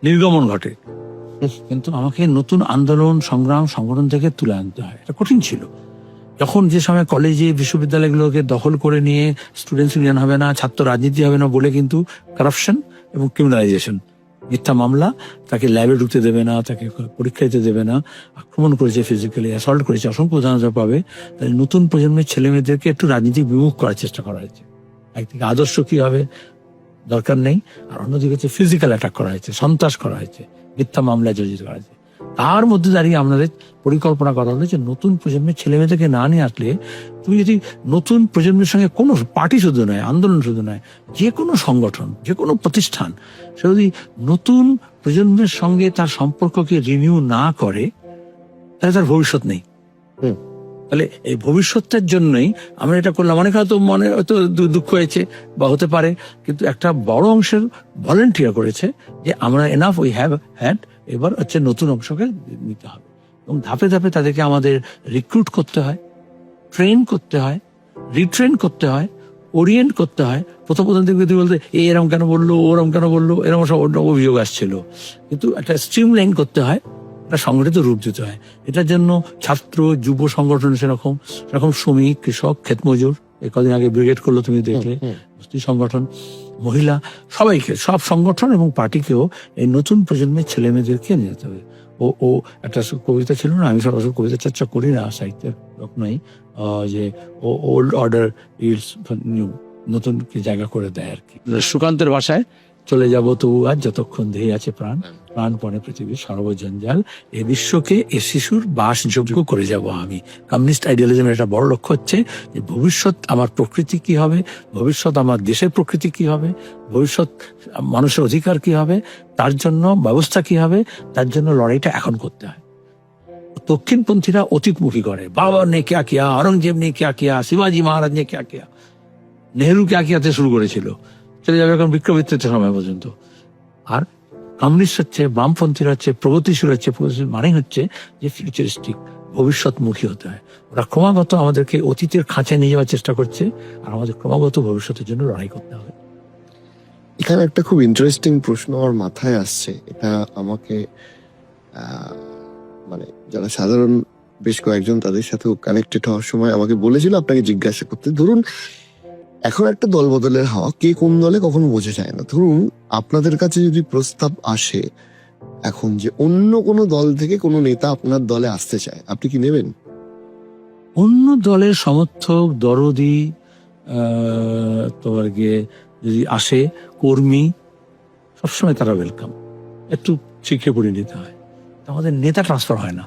নির্গমন ঘটে। কিন্তু আমাকে নতুন আন্দোলন সংগ্রাম সংগঠন থেকে তুলে আনতে হয়। এটা কঠিন ছিল। যখন যে সময় কলেজে বিশ্ববিদ্যালয়গুলোকে দখল করে নিয়ে স্টুডেন্টস ইউনিয়ন হবে না, ছাত্র রাজনীতি হবে না বলে কিন্তু কারাপশন এবং ক্রিমিনালাইজেশন, মিথ্যা মামলা, তাকে ল্যাবে ঢুকতে দেবে না, তাকে পরীক্ষা দিতে দেবে না, আক্রমণ করেছে, ফিজিক্যালি অ্যাসল্ট করেছে, অসংখ্য উদাহরণ পাবে। তাই নতুন প্রজন্মের ছেলে মেয়েদেরকে একটু রাজনীতি বিমুখ করার চেষ্টা করা হয়েছে। একদিকে আদর্শ কি হবে দরকার নেই, আর অন্যদিকে হচ্ছে ফিজিক্যাল অ্যাটাক করা হয়েছে, সন্ত্রাস করা হয়েছে, মিথ্যা মামলায় জড়িত করা হয়েছে। তার মধ্যে দাঁড়িয়ে আমাদের পরিকল্পনা করা হলো যে নতুন প্রজন্মের ছেলে মেয়েদেরকে না নিয়ে আসলে, তুমি যদি নতুন প্রজন্মের সঙ্গে কোনো পার্টি শুধু নয়, আন্দোলন শুধু নয়, যে কোনো সংগঠন, যে কোনো প্রতিষ্ঠান, সে যদি নতুন প্রজন্মের সঙ্গে তার সম্পর্ককে রিনিউ না করে, তাহলে তার ভবিষ্যৎ নেই। তাহলে এই ভবিষ্যতের জন্যই আমরা এটা করলাম। অনেক হয়তো মনে হয়তো দুঃখ হয়েছে বা হতে পারে, কিন্তু একটা বড় অংশের ভলেন্টিয়ার করেছে যে আমরা এনাফ উই হ্যাভ হ্যাড, এবার হচ্ছে নতুন অংশকে নিতে হবে, এবং ধাপে ধাপে তাদেরকে আমাদের রিক্রুট করতে হয়, ট্রেন করতে হয়, রিট্রেন করতে হয়, ওরিয়েন্ট করতে হয়। প্রথম দেখবে তুমি বলতে এরম কেন বললো, ওরম কেন বললো, এরকম সব অভিযোগ আসছিল, কিন্তু একটা স্ট্রিম লাইন করতে হয়, একটা সংগঠিত রূপ দিতে হয়। এটার জন্য ছাত্র যুব সংগঠন সেরকম শ্রমিক, কৃষক, ক্ষেতমজুর, এই কদিন আগে ব্রিগেড করলো তুমি দেখলে, বস্তি সংগঠন, মহিলা, সবাইকে, সব সংগঠন এবং পার্টিকেও এই নতুন প্রজন্মের ছেলে মেয়েদেরকে নিয়ে যেতে হবে। ও একটা কবিতা ছিল না, আমি সরাসরি কবিতা চর্চা করি না, সাহিত্যের লোক নই, যে ওল্ড অর্ডার ইজ নিউ, নতুন কি জায়গা করে দেয় আর কি। সুকান্তের ভাষায় চলে যাব তবু আজ যতক্ষণ দেহে আছে প্রাণ, প্রাণপণে পৃথিবীর সর্বজঞ্জাল, এ বিশ্বকে এ শিশুর বাসযোগ্য করে যাব আমি। কমিউনিস্ট আইডিয়ালিজমের একটা বড় লক্ষ্য হচ্ছে যে ভবিষ্যৎ আমার প্রকৃতি কি হবে, ভবিষ্যৎ আমার দেশের প্রকৃতি কি হবে, ভবিষ্যৎ মানুষের অধিকার কি হবে, তার জন্য ব্যবস্থা কি হবে, তার জন্য লড়াইটা এখন করতে হয়। দক্ষিণপন্থীরা অতীতমুখী করে, বাবা নে ক্যা কিয়া, औरंगजेब ने क्या किया, শিবাজি মহারাজ ने क्या किया, নেহরু ক্যা কিয়াতে শুরু করেছিল, চলে যাবে এখন বিক্রমিত্রের সময় পর্যন্ত। আর কমিউনিস্ট হচ্ছে, বামপন্থীরা হচ্ছে, প্রগতিশীল হচ্ছে, প্রগতিশীল মানে হচ্ছে যে ফিউচারিস্টিক, ভবিষ্যৎমুখী হতে হয়। ওরা ক্রমাগত আমাদেরকে অতীতের খাঁচায় নিয়ে যাওয়ার চেষ্টা করছে, আর আমাদের ক্রমাগত ভবিষ্যতের জন্য লড়াই করতে হবে। এখানে একটা খুব ইন্টারেস্টিং প্রশ্ন আমার মাথায় আসছে, এটা আমাকে মানে যারা সাধারণ বেশ কয়েকজন তাদের সাথেও কানেক্টেড হওয়ার সময় আমাকে বলেছিল আপনাকে জিজ্ঞাসা করতে। ধরুন এখন একটা দল বদলের হাওয়া, কে কোন দলে কখনো বোঝা যায় না। ধরুন আপনাদের কাছে যদি প্রস্তাব আসে এখন যে অন্য কোনো দল থেকে কোনো নেতা আপনার দলে আসতে চায়, আপনি কি নেবেন? অন্য দলের সমর্থক, দরদি, তোমার গিয়ে যদি আসে কর্মী, সবসময় তারা ওয়েলকাম। একটু শিখে পড়ে নিতে হয়, আমাদের নেতা ট্রান্সফার হয় না,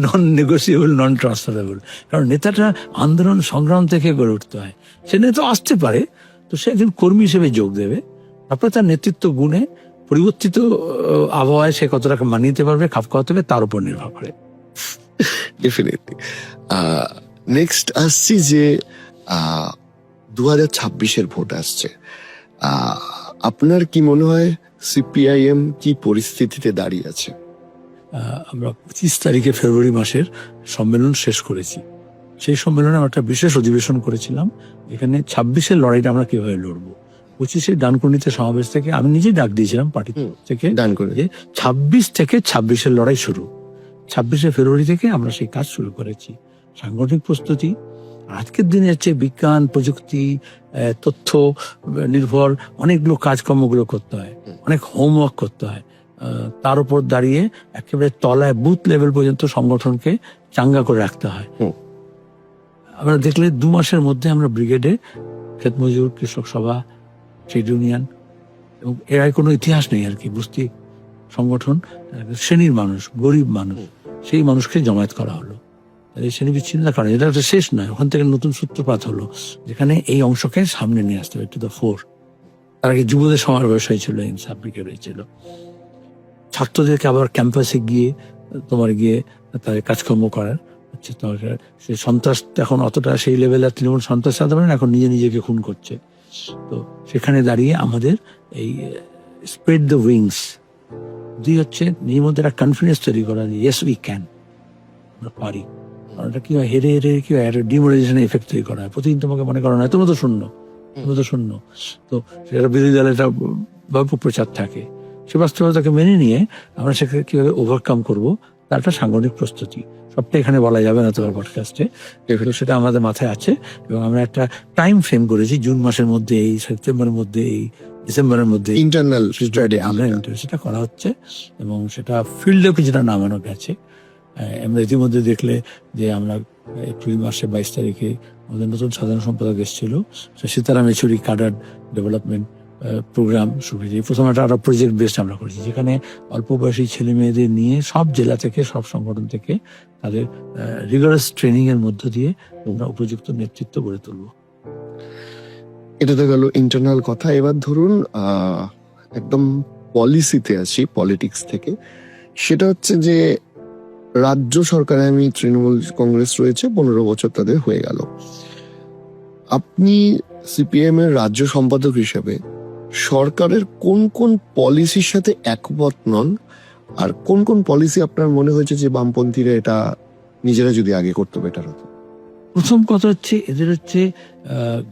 নন নেগোসিয়েবল, নন ট্রান্সফারেবল। কারণ নেতাটা আন্দোলন সংগ্রাম থেকে গড়ে উঠতে হয়। সে নেতা আসতে পারে, তো সে একজন কর্মী হিসেবে যোগ দেবে, তারপরে তার নেতৃত্ব গুণে পরিবর্তিত আবহাওয়ায় সে কতটা মানিয়ে নিতে পারবে, খাপ খাওয়াতে হবে, তার উপর নির্ভর করে। ডেফিনেটলি। নেক্সট আসছি যে 2026-এর ভোট আসছে, আপনার কি মনে হয় সিপিআইএম কি পরিস্থিতিতে দাঁড়িয়ে আছে? আমরা 25 তারিখে ফেব্রুয়ারি মাসের সম্মেলন শেষ করেছি। সেই সম্মেলনে আমরা একটা বিশেষ অধিবেশন করেছিলাম, এখানে 26-এর লড়াইটা আমরা কিভাবে লড়বো। 25-এর ডানকুনিতে সমাবেশ থেকে আমি নিজেই ডাক দিয়েছিলাম পার্টি থেকে, ডান করে যে 26 থেকে 26-এর লড়াই শুরু। 26শে ফেব্রুয়ারি থেকে আমরা সেই কাজ শুরু করেছি। সাংগঠনিক প্রস্তুতি আজকের দিনে হচ্ছে বিজ্ঞান, প্রযুক্তি, তথ্য নির্ভর অনেকগুলো কাজকর্মগুলো করতে হয়, অনেক হোমওয়ার্ক করতে হয়। তার উপর দাঁড়িয়ে একেবারে তলায় বুথ লেভেল পর্যন্ত সংগঠনকে চাঙ্গা করে রাখতে হয়। আমরা দেখলে 2 মাসের মধ্যে আমরা ব্রিগেডে ক্ষেত মজুর, কৃষক সভা, ট্রেড ইউনিয়ন, এবং এর কোনো ইতিহাস নেই আর কি, বুঝতে সংগঠন শ্রেণীর মানুষ, গরিব মানুষ, সেই মানুষকে জমায়েত করা হলো। এই শ্রেণী বিচ্ছিন্নতার কারণে এটা একটা শেষ নয়, ওখান থেকে নতুন সূত্রপাত হলো, যেখানে এই অংশকে সামনে নিয়ে আসতে হবে, টু দ্য ফোর। তার আগে যুবদের সমাবেশ হয়েছিল, ইনসাফ ব্রিগেড হয়েছিল। ছাত্রদেরকে আবার ক্যাম্পাসে গিয়ে তাদের কাজকর্ম করার হচ্ছে। সে সন্ত্রাস এখন অতটা সেই লেভেলে তৃণমূল সন্ত্রাস সাধারণ এখন নিজেকে খুন করছে। তো সেখানে দাঁড়িয়ে আমাদের এই স্প্রেড দ্য উইংস, হচ্ছে নিজের মধ্যে একটা কনফিডেন্স তৈরি করা, ইয়েস উই ক্যান, আমরা পারি। ওটা কি হয়, হেরে কি হয়, একটা ডিমোরাইজেশন এফেক্ট তৈরি করা হয়। প্রতিদিন তোমাকে মনে করা হয় তুমি তো শূন্য। তো সেটা বিরোধী দলের একটা ব্যাপক প্রচার থাকে। সে বাস্তবতাকে মেনে নিয়ে আমরা সেখানে কিভাবে ওভারকাম করবো, তার একটা সাংগঠনিক প্রস্তুতি। সবটা এখানে বলা যাবে না তোমার পডকাস্টে, সেটা আমাদের মাথায় আছে। এবং আমরা একটা টাইম ফ্রেম করেছি, জুন মাসের মধ্যে, এই সেপ্টেম্বরের মধ্যে, এই ডিসেম্বরের মধ্যে ইন্টারনাল আমরা সেটা করা হচ্ছে। এবং সেটা ফিল্ডে যেটা নামানো গেছে। আমরা ইতিমধ্যে দেখলে যে আমরা এপ্রিল মাসে 22 তারিখে আমাদের নতুন সাধারণ সম্পাদক এসেছিল, Sitaram Yechury cadre development programme শুরু হয়েছে। প্রথম একটা প্রজেক্ট বেসড আমরা করেছি, যেখানে অল্প বয়সী ছেলে মেয়েদের নিয়ে সব জেলা থেকে, সব সংগঠন থেকে তাদের রিগারাস ট্রেনিং এর মধ্য দিয়ে আমরা উপযুক্ত নেতৃত্ব গড়ে তুলব। এটা তো গেল ইন্টারনাল কথা। এবার ধরুন একদম পলিসিতে আছি, পলিটিক্স থেকে। সেটা হচ্ছে যে রাজ্য সরকারে আমি তৃণমূল কংগ্রেস রয়েছে, 15 বছর তাদের হয়ে গেল। আপনি সিপিএম এর রাজ্য সম্পাদক হিসেবে সরকারের কোন কোন পলিসির সাথে একমত নন, আর কোন কোন পলিসি আপনার মনে হয়েছে যে বামপন্থীরা এটা নিজেরা যদি আগে করতে বেটার হতো? প্রথম কথা হচ্ছে এদের হচ্ছে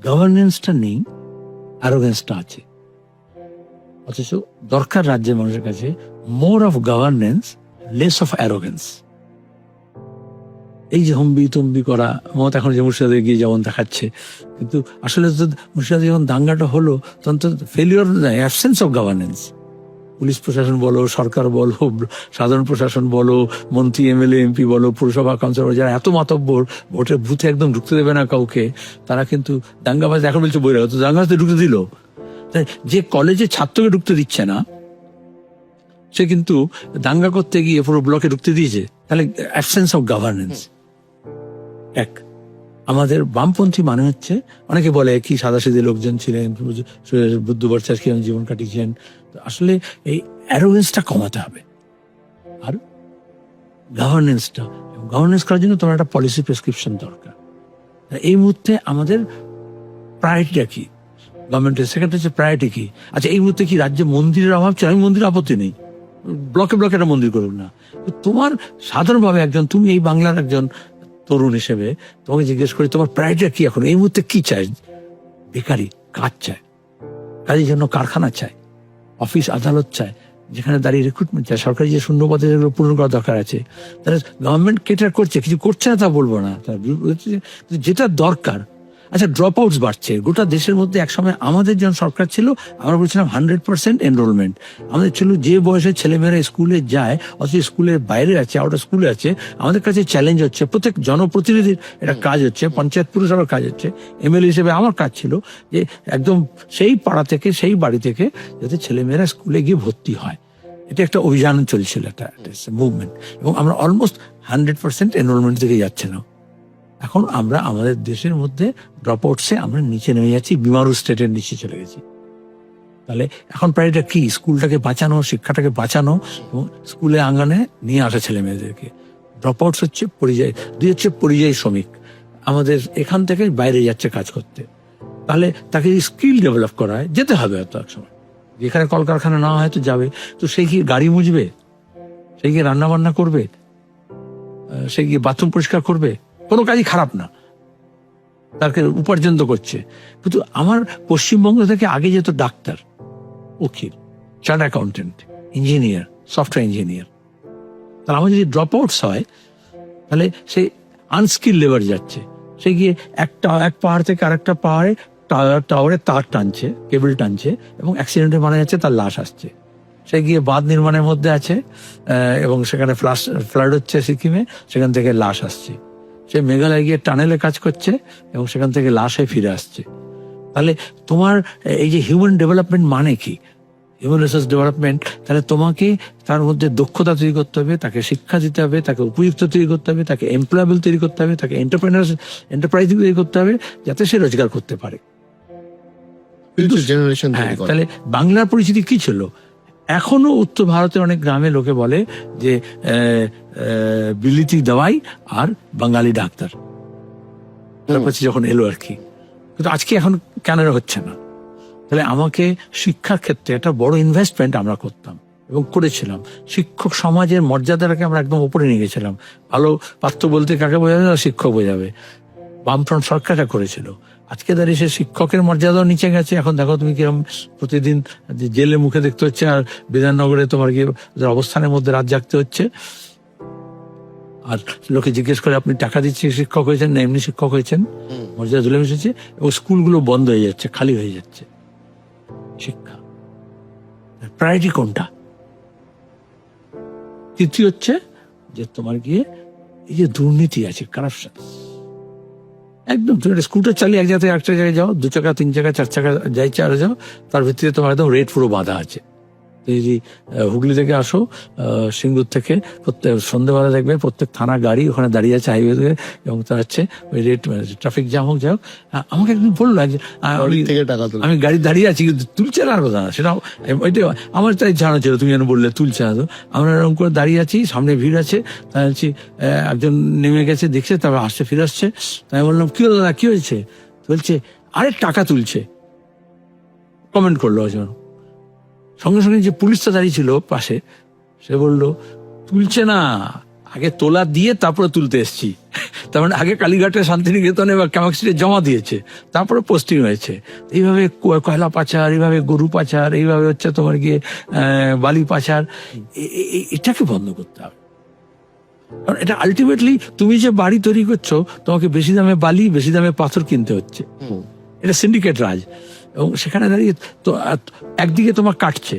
গভর্নেন্সটা নেই, অ্যারোগেন্সটা আছে। অথচ দরকার রাজ্যের মানুষের কাছে more of governance, less of arrogance. এই যে হম্বি তম্বি করা, মত এখন যে মুর্শিদাবাদে গিয়ে যেমন দেখাচ্ছে, কিন্তু আসলে তো মুর্শিদাবাদে যখন দাঙ্গাটা হলো তখন তো failure, absence of governance. Police প্রশাসন বলো, সরকার বলো, সাধারণ প্রশাসন বলো, মন্ত্রী, এমএলএ, এমপি বলো, পুরসভা কাউন্সিলর, যারা এত মাতব্বর, ভোটের বুথে একদম ঢুকতে দেবে না কাউকে, তারা কিন্তু দাঙ্গাবাজ এখন বলছে বৈরাগ, তো দাঙ্গাবাজে ঢুকতে দিল। তাই যে কলেজে ছাত্রকে ঢুকতে দিচ্ছে না, সে কিন্তু দাঙ্গা করতে গিয়ে পুরো ব্লকে ঢুকতে দিয়েছে। তাহলে অ্যাবসেন্স অফ গভর্নেন্স। এক, আমাদের বামপন্থী মানে হচ্ছে, অনেকে বলে কি সাদাসিধে লোকজন ছিলেন, বুদ্ধ বর্ষার কিরম জীবন কাটিয়েছেন। আসলে এই অ্যারোগেন্সটা কমাতে হবে। আর গভর্নেন্স করার জন্য তোমার একটা পলিসি প্রেসক্রিপশন দরকার। এই মুহূর্তে আমাদের প্রায়োরিটিটা কি? গভর্নমেন্টের সেকেন্ড হচ্ছে প্রায়োরিটি কি? আচ্ছা, এই মুহূর্তে কি রাজ্যে মন্দিরের অভাব ছিল? আমি মন্দির আপত্তি নেই, ব্লকে ব্লকে একটা মন্দির করুন না। তোমার সাধারণভাবে একজন, তুমি এই বাংলার একজন তরুণ হিসেবে তোমাকে জিজ্ঞেস করি তোমার প্রায়োরিটিটা কি এখন? এই মুহূর্তে কি চাই? বেকারি, কাজ চায়, কাজের জন্য কারখানা চায়, অফিস আদালত চায়, যেখানে দাঁড়িয়ে রিক্রুটমেন্ট চায়, সরকারি যে শূন্য পদে যেগুলো পূরণ করা দরকার আছে। তাহলে গভর্নমেন্ট কেটার করছে, কিছু করছে না তা বলবো না, যেটা দরকার। আচ্ছা, ড্রপ আউটস বাড়ছে গোটা দেশের মধ্যে। একসময় আমাদের যখন সরকার ছিল আমরা বলছিলাম 100% এনরোলমেন্ট। আমাদের ছিল যে বয়সে ছেলেমেয়েরা স্কুলে যায়, অথচ স্কুলের বাইরে আছে, আউটার স্কুলে আছে। আমাদের কাছে চ্যালেঞ্জ হচ্ছে, প্রত্যেক জনপ্রতিনিধির এটা কাজ হচ্ছে, পঞ্চায়েত পুরসভার কাজ হচ্ছে, এমএলএ হিসেবে আমার কাজ ছিল যে একদম সেই পাড়া থেকে, সেই বাড়ি থেকে যাতে ছেলেমেয়েরা স্কুলে গিয়ে ভর্তি হয়। এটা একটা অভিযান চলছিল, একটা মুভমেন্ট। এবং আমরা অলমোস্ট 100% এনরোলমেন্ট থেকে যাচ্ছে না। এখন আমরা আমাদের দেশের মধ্যে ড্রপ আউটসে আমরা নিচে নেমে যাচ্ছি, বিমারু স্টেটের নিচে চলে গেছি। তাহলে এখন প্রায়টা কি? স্কুলটাকে বাঁচানো, শিক্ষাটাকে বাঁচানো এবং স্কুলে আঙ্গনে নিয়ে আসা ছেলে মেয়েদেরকে। ড্রপ আউটস হচ্ছে পরিযায়ী, দুই হচ্ছে পরিযায়ী শ্রমিক, আমাদের এখান থেকে বাইরে যাচ্ছে কাজ করতে। তাহলে তাকে স্কিল ডেভেলপ করা হয়, যেতে হবে হয়তো এক সময়, যেখানে কলকারখানা না হয় তো যাবে। তো সে কি গাড়ি মুছবে? সে কি রান্না বান্না করবে? সে কি বাথরুম পরিষ্কার করবে? কোনো কাজই খারাপ না, তাকে উপার্জন তো করছে। কিন্তু আমার পশ্চিমবঙ্গ থেকে আগে যেত ডাক্তার, উকিল, chartered accountant, engineer, software engineer. তাহলে আমার যদি ড্রপ আউটস হয় তাহলে সে আনস্কিল লেবার যাচ্ছে। সে গিয়ে এক পাহাড় থেকে আরেকটা পাহাড়ে টাওয়ারে তার টানছে, কেবল টানছে, এবং অ্যাক্সিডেন্টে মারা যাচ্ছে, তার লাশ আসছে। সে গিয়ে বাঁধ নির্মাণের মধ্যে আছে এবং সেখানে ফ্লাড হচ্ছে সিকিমে, সেখান থেকে লাশ আসছে। সে মেঘালয় গিয়ে টানেলে কাজ করছে এবং সেখান থেকে লাশ হয়ে ফিরে আসছে। তাহলে তোমার এই যে হিউম্যান ডেভেলপমেন্ট মানে কি? হিউম্যান রিসোর্স ডেভেলপমেন্ট, তাহলে তোমাকে তার মধ্যে দক্ষতা তৈরি করতে হবে, তাকে শিক্ষা দিতে হবে, তাকে উপযুক্ত তৈরি করতে হবে, তাকে এমপ্লয়েবল তৈরি করতে হবে, তাকে এন্টারপ্রাইজ তৈরি করতে হবে, যাতে সে রোজগার করতে পারে। জেনারেশন। তাহলে বাংলার পরিস্থিতি কি ছিল? এখনো উত্তর ভারতের অনেক গ্রামে লোকে বলে যে বিলিতি দাওয়াই আর বাঙালি ডাক্তার যখন এলো আর কি। কিন্তু আজকে এখন কেন হচ্ছে না? তাহলে আমাকে শিক্ষার ক্ষেত্রে একটা বড় ইনভেস্টমেন্ট আমরা করতাম এবং করেছিলাম। শিক্ষক সমাজের মর্যাদাটাকে আমরা একদম উপরে নিয়ে গেছিলাম। ভালো পাত্র বলতে কাকে বোঝাবে? শিক্ষক বোঝাবে। বামফ্রন্ট সরকারটা করেছিল। আজকে দাঁড়িয়ে সে শিক্ষকের মর্যাদাও নিচে গেছে। এখন দেখো তুমি কিরকম প্রতিদিন জেলের মুখে দেখতে হচ্ছে, আর বিধাননগরে তোমার গিয়ে অবস্থানের মধ্যে রাত জাগতে হচ্ছে। আর লোকে জিজ্ঞেস করে আপনি টাকা দিচ্ছি শিক্ষক হয়েছেন না এমনি শিক্ষক হয়েছেন? মর্যাদা ধুলে মিশেছে এবং স্কুলগুলো বন্ধ হয়ে যাচ্ছে, খালি হয়ে যাচ্ছে। শিক্ষা প্রায়োরিটি কোনটা? তৃতীয় হচ্ছে যে তোমার গিয়ে এই যে দুর্নীতি আছে, কারাপশন। একদম তুমি স্কুটার চালিয়ে এক জায়গা থেকে একটা জায়গায় যাও, 2 চাকা 3 চাকা 4 চাকা যাই চারে যাও, তার ভিত্তিতে তোমার একদম রেট পুরো বাঁধা আছে। যদি হুগলি থেকে আসো, সিঙ্গুর থেকে, প্রত্যেক সন্ধ্যেবেলা দেখবে প্রত্যেক থানা গাড়ি ওখানে দাঁড়িয়ে আছে হাইওয়ে থেকে, এবং তার হচ্ছে ওই রেট, ট্রাফিক জ্যাম হোক যাই হোক। আমাকে একদিন বললো আমি গাড়ি দাঁড়িয়ে আছি কিন্তু তুলছে না, আর কথা না সেটা ওইটাই আমার তাই জানা ছিল। তুমি যেন বললে তুলছে না, তো আমরা এরকম করে দাঁড়িয়ে আছি, সামনে ভিড় আছে, তাই বলছি একজন নেমে গেছে, দেখছে, তারপর আসছে, ফিরে আসছে। তাই বললাম কি হলো দাদা, কি হয়েছে? বলছে আরে টাকা তুলছে। কমেন্ট করলো সঙ্গে সঙ্গে যে পুলিশটা দাঁড়িয়ে ছিল পাশে, সে বললো তুলছে না, আগে তোলা দিয়ে তারপরে তুলতে এসছি। তার মানে আগে কালীঘাটে, শান্তিনিকেতনে বা কামাক্ষীতে জমা দিয়েছে, তারপরে পোস্টিং হয়েছে। এইভাবে কয়লা পাচার, এইভাবে গরু পাচার, এইভাবে হচ্ছে তোমার গিয়ে বালি পাচার, এটাকে বন্ধ করতে হবে। কারণ এটা আলটিমেটলি তুমি যে বাড়ি তৈরি করছো, তোমাকে বেশি দামে বালি, বেশি দামে পাথর কিনতে হচ্ছে। এটা সিন্ডিকেট রাজ। এবং সেখানে দাঁড়িয়ে তো একদিকে তোমার কাটছে,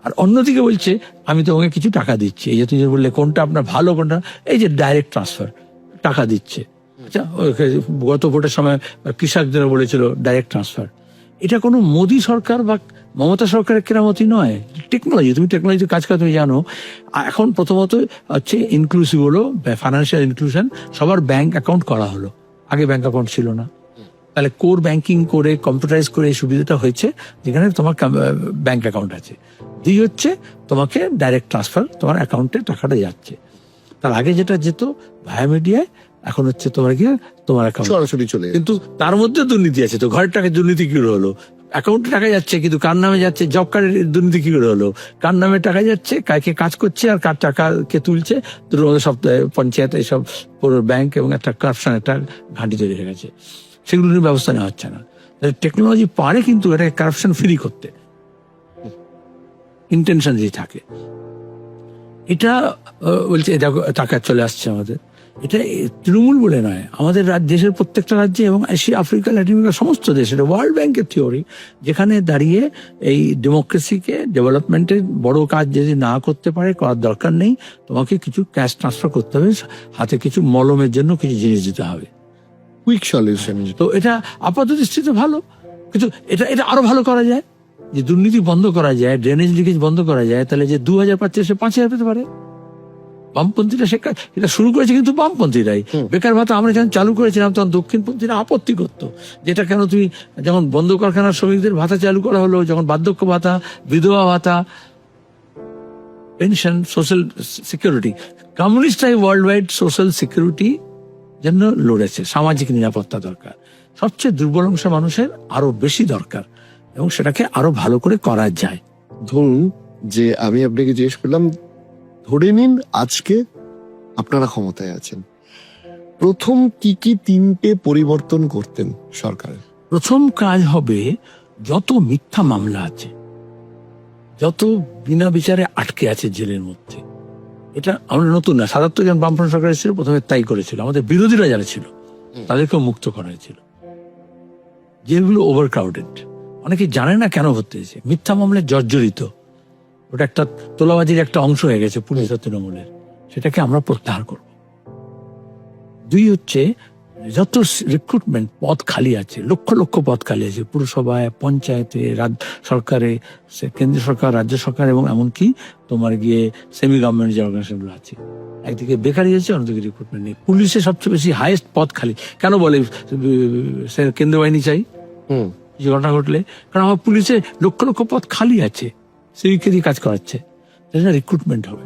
আর অন্যদিকে বলছে আমি তোমাকে কিছু টাকা দিচ্ছি। এই যে তুমি বললে কোনটা আপনার ভালো, কোনটা, এই যে ডাইরেক্ট ট্রান্সফার টাকা দিচ্ছে। আচ্ছা, গত ভোটের সময় কৃষকদের বলেছিল ডাইরেক্ট ট্রান্সফার। এটা কোনো মোদী সরকার বা মমতা সরকারের কেরামতি নয়, টেকনোলজি। তুমি টেকনোলজির কাজ তুমি জানো। এখন প্রথমত হচ্ছে ইনক্লুসিভ হলো, ফাইন্যান্সিয়াল ইনক্লুশন, সবার ব্যাংক অ্যাকাউন্ট করা হলো, আগে ব্যাংক অ্যাকাউন্ট ছিল না। তাহলে কোর ব্যাংকিং করে কম্পিউটারাইজ করে এই সুবিধাটা হয়েছে, যেখানে তোমার ব্যাংক অ্যাকাউন্ট আছে। দুই হচ্ছে তোমাকে ডাইরেক্ট ট্রান্সফার, তোমার অ্যাকাউন্টে টাকাটা যাচ্ছে। তার আগে যেটা যেত ভায়া মিডিয়ায়, এখন হচ্ছে তোমার গিয়ে তোমার অ্যাকাউন্ট সরাসরি চলে যায়। কিন্তু তার মধ্যে দুর্নীতি আছে। তো ঘরের টাকায় দুর্নীতি কি করে হলো? অ্যাকাউন্টে টাকা যাচ্ছে কিন্তু কার নামে যাচ্ছে? জব কার্ডের দুর্নীতি কি করে হলো? কার নামে টাকা যাচ্ছে, কাকে কাজ করছে, আর কার টাকা কে তুলছে, দুটোর মধ্যে সব পঞ্চায়েত এইসব পুরো ব্যাংক এবং একটা কারাপশন, একটা ঘাঁটি তৈরি হয়ে গেছে। সেগুলো নিয়ে ব্যবস্থা নেওয়া হচ্ছে না। টেকনোলজি পারে কিন্তু এটাকে কারাপশন ফ্রি করতে, ইন্টেনশন যদি থাকে। এটা বলছে দেখো টাকা চলে আসছে আমাদের। এটা তৃণমূল বলে নয়, আমাদের দেশের প্রত্যেকটা রাজ্যে এবং এশিয়া, আফ্রিকা, ল্যাটিন আমেরিকা সমস্ত দেশে, এটা ওয়ার্ল্ড ব্যাংকের থিওরি, যেখানে দাঁড়িয়ে এই ডেমোক্রেসিকে, ডেভেলপমেন্টের বড় কাজ যদি না করতে পারে, করার দরকার নেই, তোমাকে কিছু ক্যাশ ট্রান্সফার করতে হবে, হাতে কিছু মলমের জন্য কিছু জিনিস দিতে হবে, কুইক সলিউশন। তো এটা আপাত দৃষ্টিতে ভালো, কিন্তু এটা এটা আরো ভালো করা যায়। যে দুর্নীতি বন্ধ করা যায়, ড্রেনেজ লিকেজ বন্ধ করা যায়, তাহলে যে 2000 পাচ্ছে সে 5000 পেতে পারে। বামপন্থীরা এটা শুরু করেছে কিন্তু বামপন্থীরাই। বেকার ভাতা আমরা যখন চালু করেছিলাম তখন দক্ষিণপন্থীরা আপত্তি করতো, যেটা কেন তুমি, যখন বন্ধ কারখানার শ্রমিকদের ভাতা চালু করা হলো, যখন বার্ধক্য ভাতা, বিধবা ভাতা, পেনশন, সোশ্যাল সিকিউরিটি, কমিউনিস্টরাই ওয়ার্ল্ড ওয়াইড সোশ্যাল সিকিউরিটি জন্য লড়েছে। সামাজিক নিরাপত্তা দরকার, সবচেয়ে দুর্বল অংশ মানুষের আরো বেশি দরকার, এবং সেটাকে আরো ভালো করে করা যায়। ধরুন যে আমি আপনাকে জিজ্ঞেস করলাম, ধরে নিন আজকে আপনারা ক্ষমতায় আছেন, প্রথম কি কি 3টে পরিবর্তন করতেন সরকারের? প্রথম কাজ হবে, যত মিথ্যা মামলা আছে, যত বিনা বিচারে আটকে আছে জেলের মধ্যে, এটা আমরা নতুন না, ৭৭ জন বামফ্রন্ট সরকার ছিল, প্রথমে তাই করেছিল। আমাদের বিরোধীরা যারা ছিল তাদেরকেও মুক্ত করা হয়েছিল। যেগুলো ওভার ক্রাউডেড, অনেকে জানে না কেন ভর্তি হয়েছে, মিথ্যা মামলায় জর্জরিত, ওটা একটা তোলাবাজির একটা অংশ হয়ে গেছে পুলিশ আর তৃণমূলের, সেটাকে আমরা প্রত্যাহার করব। দুই হচ্ছে, যত রিক্রুটমেন্ট পদ খালি আছে, লক্ষ লক্ষ পদ খালি আছে, পুরসভায়, পঞ্চায়েতে, সরকারে, কেন্দ্রীয় সরকার, রাজ্য সরকার, এবং এমনকি তোমার গিয়ে সেমি গভর্নমেন্ট যে অর্গানাইজেশনগুলো আছে, একদিকে বেকারি আছে, অন্যদিকে রিক্রুটমেন্ট নেই। পুলিশে সবচেয়ে বেশি হাইয়েস্ট পদ খালি কেন বলে কেন্দ্র বাহিনী চাই যে ঘটনা ঘটলে, কারণ আমার পুলিশে লক্ষ লক্ষ পদ খালি আছে, সিভিককে দিয়ে কাজ করাচ্ছে, রিক্রুটমেন্ট হবে,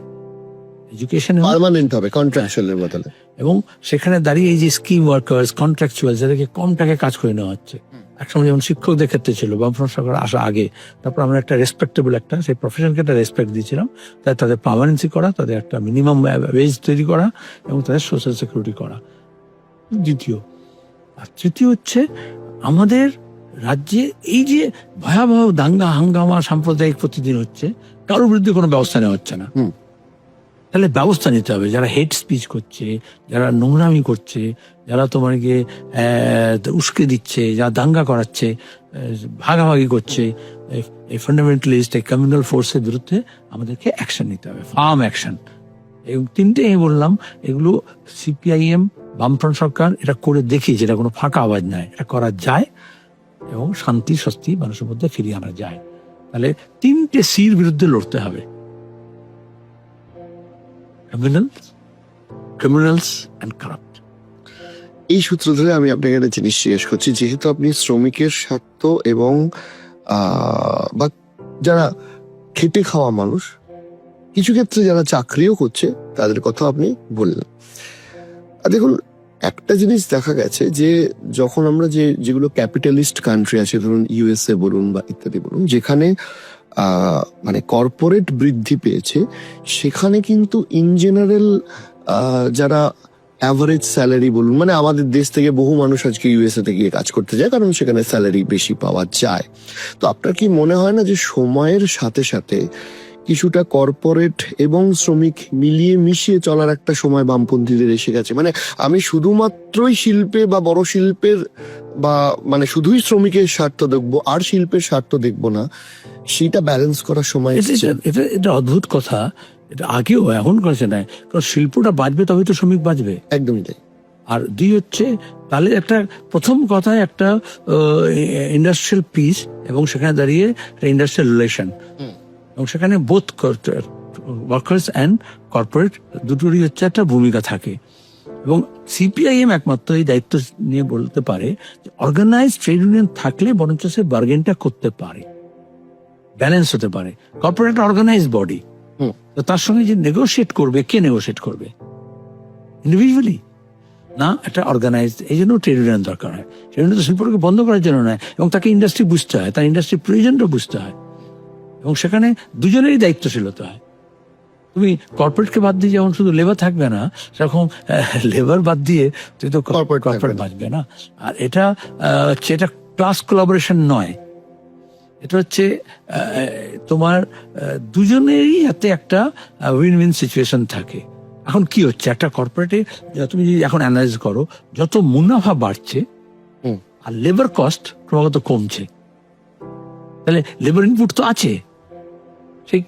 এডুকেশন পার্মানেন্ট হবে, কন্ট্রাকচুয়ালের বদলে। এবং সেখানে দাঁড়িয়ে এই যে স্কিম ওয়ার্কার্স, কন্ট্রাকচুয়াল, যাদেরকে কম টাকায় কাজ করে নেওয়া হচ্ছে, একসময় যেমন শিক্ষকদের ক্ষেত্রে ছিল বামফ্রন্ট সরকার আসা আগে, তারপর আমরা একটা রেসপেক্টেবল একটা সেই প্রফেশনকে একটা রেসপেক্ট দিয়েছিলাম, তাদের পার্মানেন্সি করা, তাদের একটা মিনিমাম ওয়েজ তৈরি করা, এবং তাদের সোশ্যাল সিকিউরিটি করা, দ্বিতীয়। আর তৃতীয় হচ্ছে, আমাদের রাজ্যে এই যে ভয়াবহ দাঙ্গা হাঙ্গামা সাম্প্রদায়িক প্রতিদিন হচ্ছে, কারোর বিরুদ্ধে কোনো ব্যবস্থা নেওয়া হচ্ছে না। তাহলে ব্যবস্থা নিতে হবে, যারা হেট স্পিচ করছে, যারা নোংরামি করছে, যারা তোমার গিয়ে উস্কে দিচ্ছে, যারা দাঙ্গা করাচ্ছে, ভাগাভাগি করছে, এই ফান্ডামেন্টালিস্ট, এই কমিউনাল ফোর্সের বিরুদ্ধে আমাদেরকে অ্যাকশন নিতে হবে, ফার্ম অ্যাকশন। এবং তিনটে বললাম, এগুলো সিপিআইএম, বামফ্রন্ট সরকার এটা করে দেখিয়েছে, এটা কোনো ফাঁকা আওয়াজ নয়, এটা করা যায় এবং শান্তি স্বস্তি মানুষের মধ্যে ফিরিয়ে আনা যায়। তাহলে 3টে সির বিরুদ্ধে লড়তে হবে, criminals and corrupt. এই সূত্র ধরে আমি আপনাকে একটা জিনিস জিজ্ঞেস করছি, যেহেতু আপনি শ্রমিকের স্বার্থ এবং বা যারা খেটে খাওয়া মানুষ, কিছু ক্ষেত্রে যারা চাকরিও করছে তাদের কথা আপনি বললেন। আর দেখুন, একটা জিনিস দেখা গেছে যে যখন আমরা যেগুলো ক্যাপিটালিস্ট কান্ট্রি আছে, ধরুন ইউএসএ বলুন বা ইত্যাদি বলুন, যেখানে মানে কর্পোরেট বৃদ্ধি পেয়েছে, সেখানে কিন্তু ইন জেনারেল যারা অ্যাভারেজ স্যালারি বলুন, মানে আমাদের দেশ থেকে বহু মানুষ আজকে ইউএসএ তে গিয়ে কাজ করতে যায়, কারণ সেখানে স্যালারি বেশি পাওয়া যায়। তো আপনার কি মনে হয় না যে সময়ের সাথে সাথে কিছুটা কর্পোরেট এবং শ্রমিক মিলিয়ে মিশিয়ে চলার একটা সময় বামপন্থীদের এসে গেছে? মানে আমি শুধুমাত্রই শিল্পে বা বড় শিল্পের বা মানে শুধুই শ্রমিকের স্বার্থ দেখবো আর শিল্পের স্বার্থ দেখবো না, সেটা ব্যালেন্স করার সময় এসেছে। এটা অদ্ভুত কথা, এটা আগেও এখন করেছে না, কারণ শিল্পটা বাঁচবে তবে তো শ্রমিক বাঁচবে। একদমই তাই। আর দুই হচ্ছে তাহলে একটা প্রথম কথায় একটা ইন্ডাস্ট্রিয়াল পিস, এবং সেখানে দাঁড়িয়ে ইন্ডাস্ট্রিয়াল রিলেশন, এবং সেখানে বোথ ওয়ার্কার্স অ্যান্ড কর্পোরেট দুটোরই হচ্ছে একটা ভূমিকা থাকে। এবং সিপিআইএম একমাত্র এই দায়িত্ব নিয়ে বলতে পারে যে অর্গানাইজ ট্রেড ইউনিয়ন থাকলে বরঞ্চ সে বার্গেনটা করতে পারে, ব্যালেন্স হতে পারে। কর্পোরেট অর্গানাইজ বডি, তো তার সঙ্গে যে নেগোশিয়েট করবে, কে নেগোশিয়েট করবে? ইন্ডিভিজুয়ালি না, একটা অর্গানাইজ। এই জন্য ট্রেড ইউনিয়ন দরকার হয়। ট্রেড ইউনিয়ন তো শিল্পটাকে বন্ধ করার জন্য নয়, এবং তাকে ইন্ডাস্ট্রি বুঝতে হয়, তার ইন্ডাস্ট্রির প্রয়োজনটা বুঝতে হয়, এবং সেখানে দুজনেরই দায়িত্বশীলতা হয়। তুমি কর্পোরেটকে বাদ দিয়ে যেমন শুধু লেবার থাকবে না, সেরকম লেবার বাদ দিয়ে তুই তো Corporate থাকবে কর্পোরেট না। বাঁচবে না। আর এটা হচ্ছে এটা ক্লাস কোলাবোরেশন নয়, এটা হচ্ছে তোমার দুজনেরই হাতে একটা উইন উইন সিচুয়েশন থাকে। এখন কি হচ্ছে, একটা কর্পোরেটে তুমি যদি এখন অ্যানালাইজ করো, যত মুনাফা বাড়ছে আর লেবার কস্ট ক্রমাগত কমছে, তাহলে লেবার ইনপুট তো আছে, ঠিক?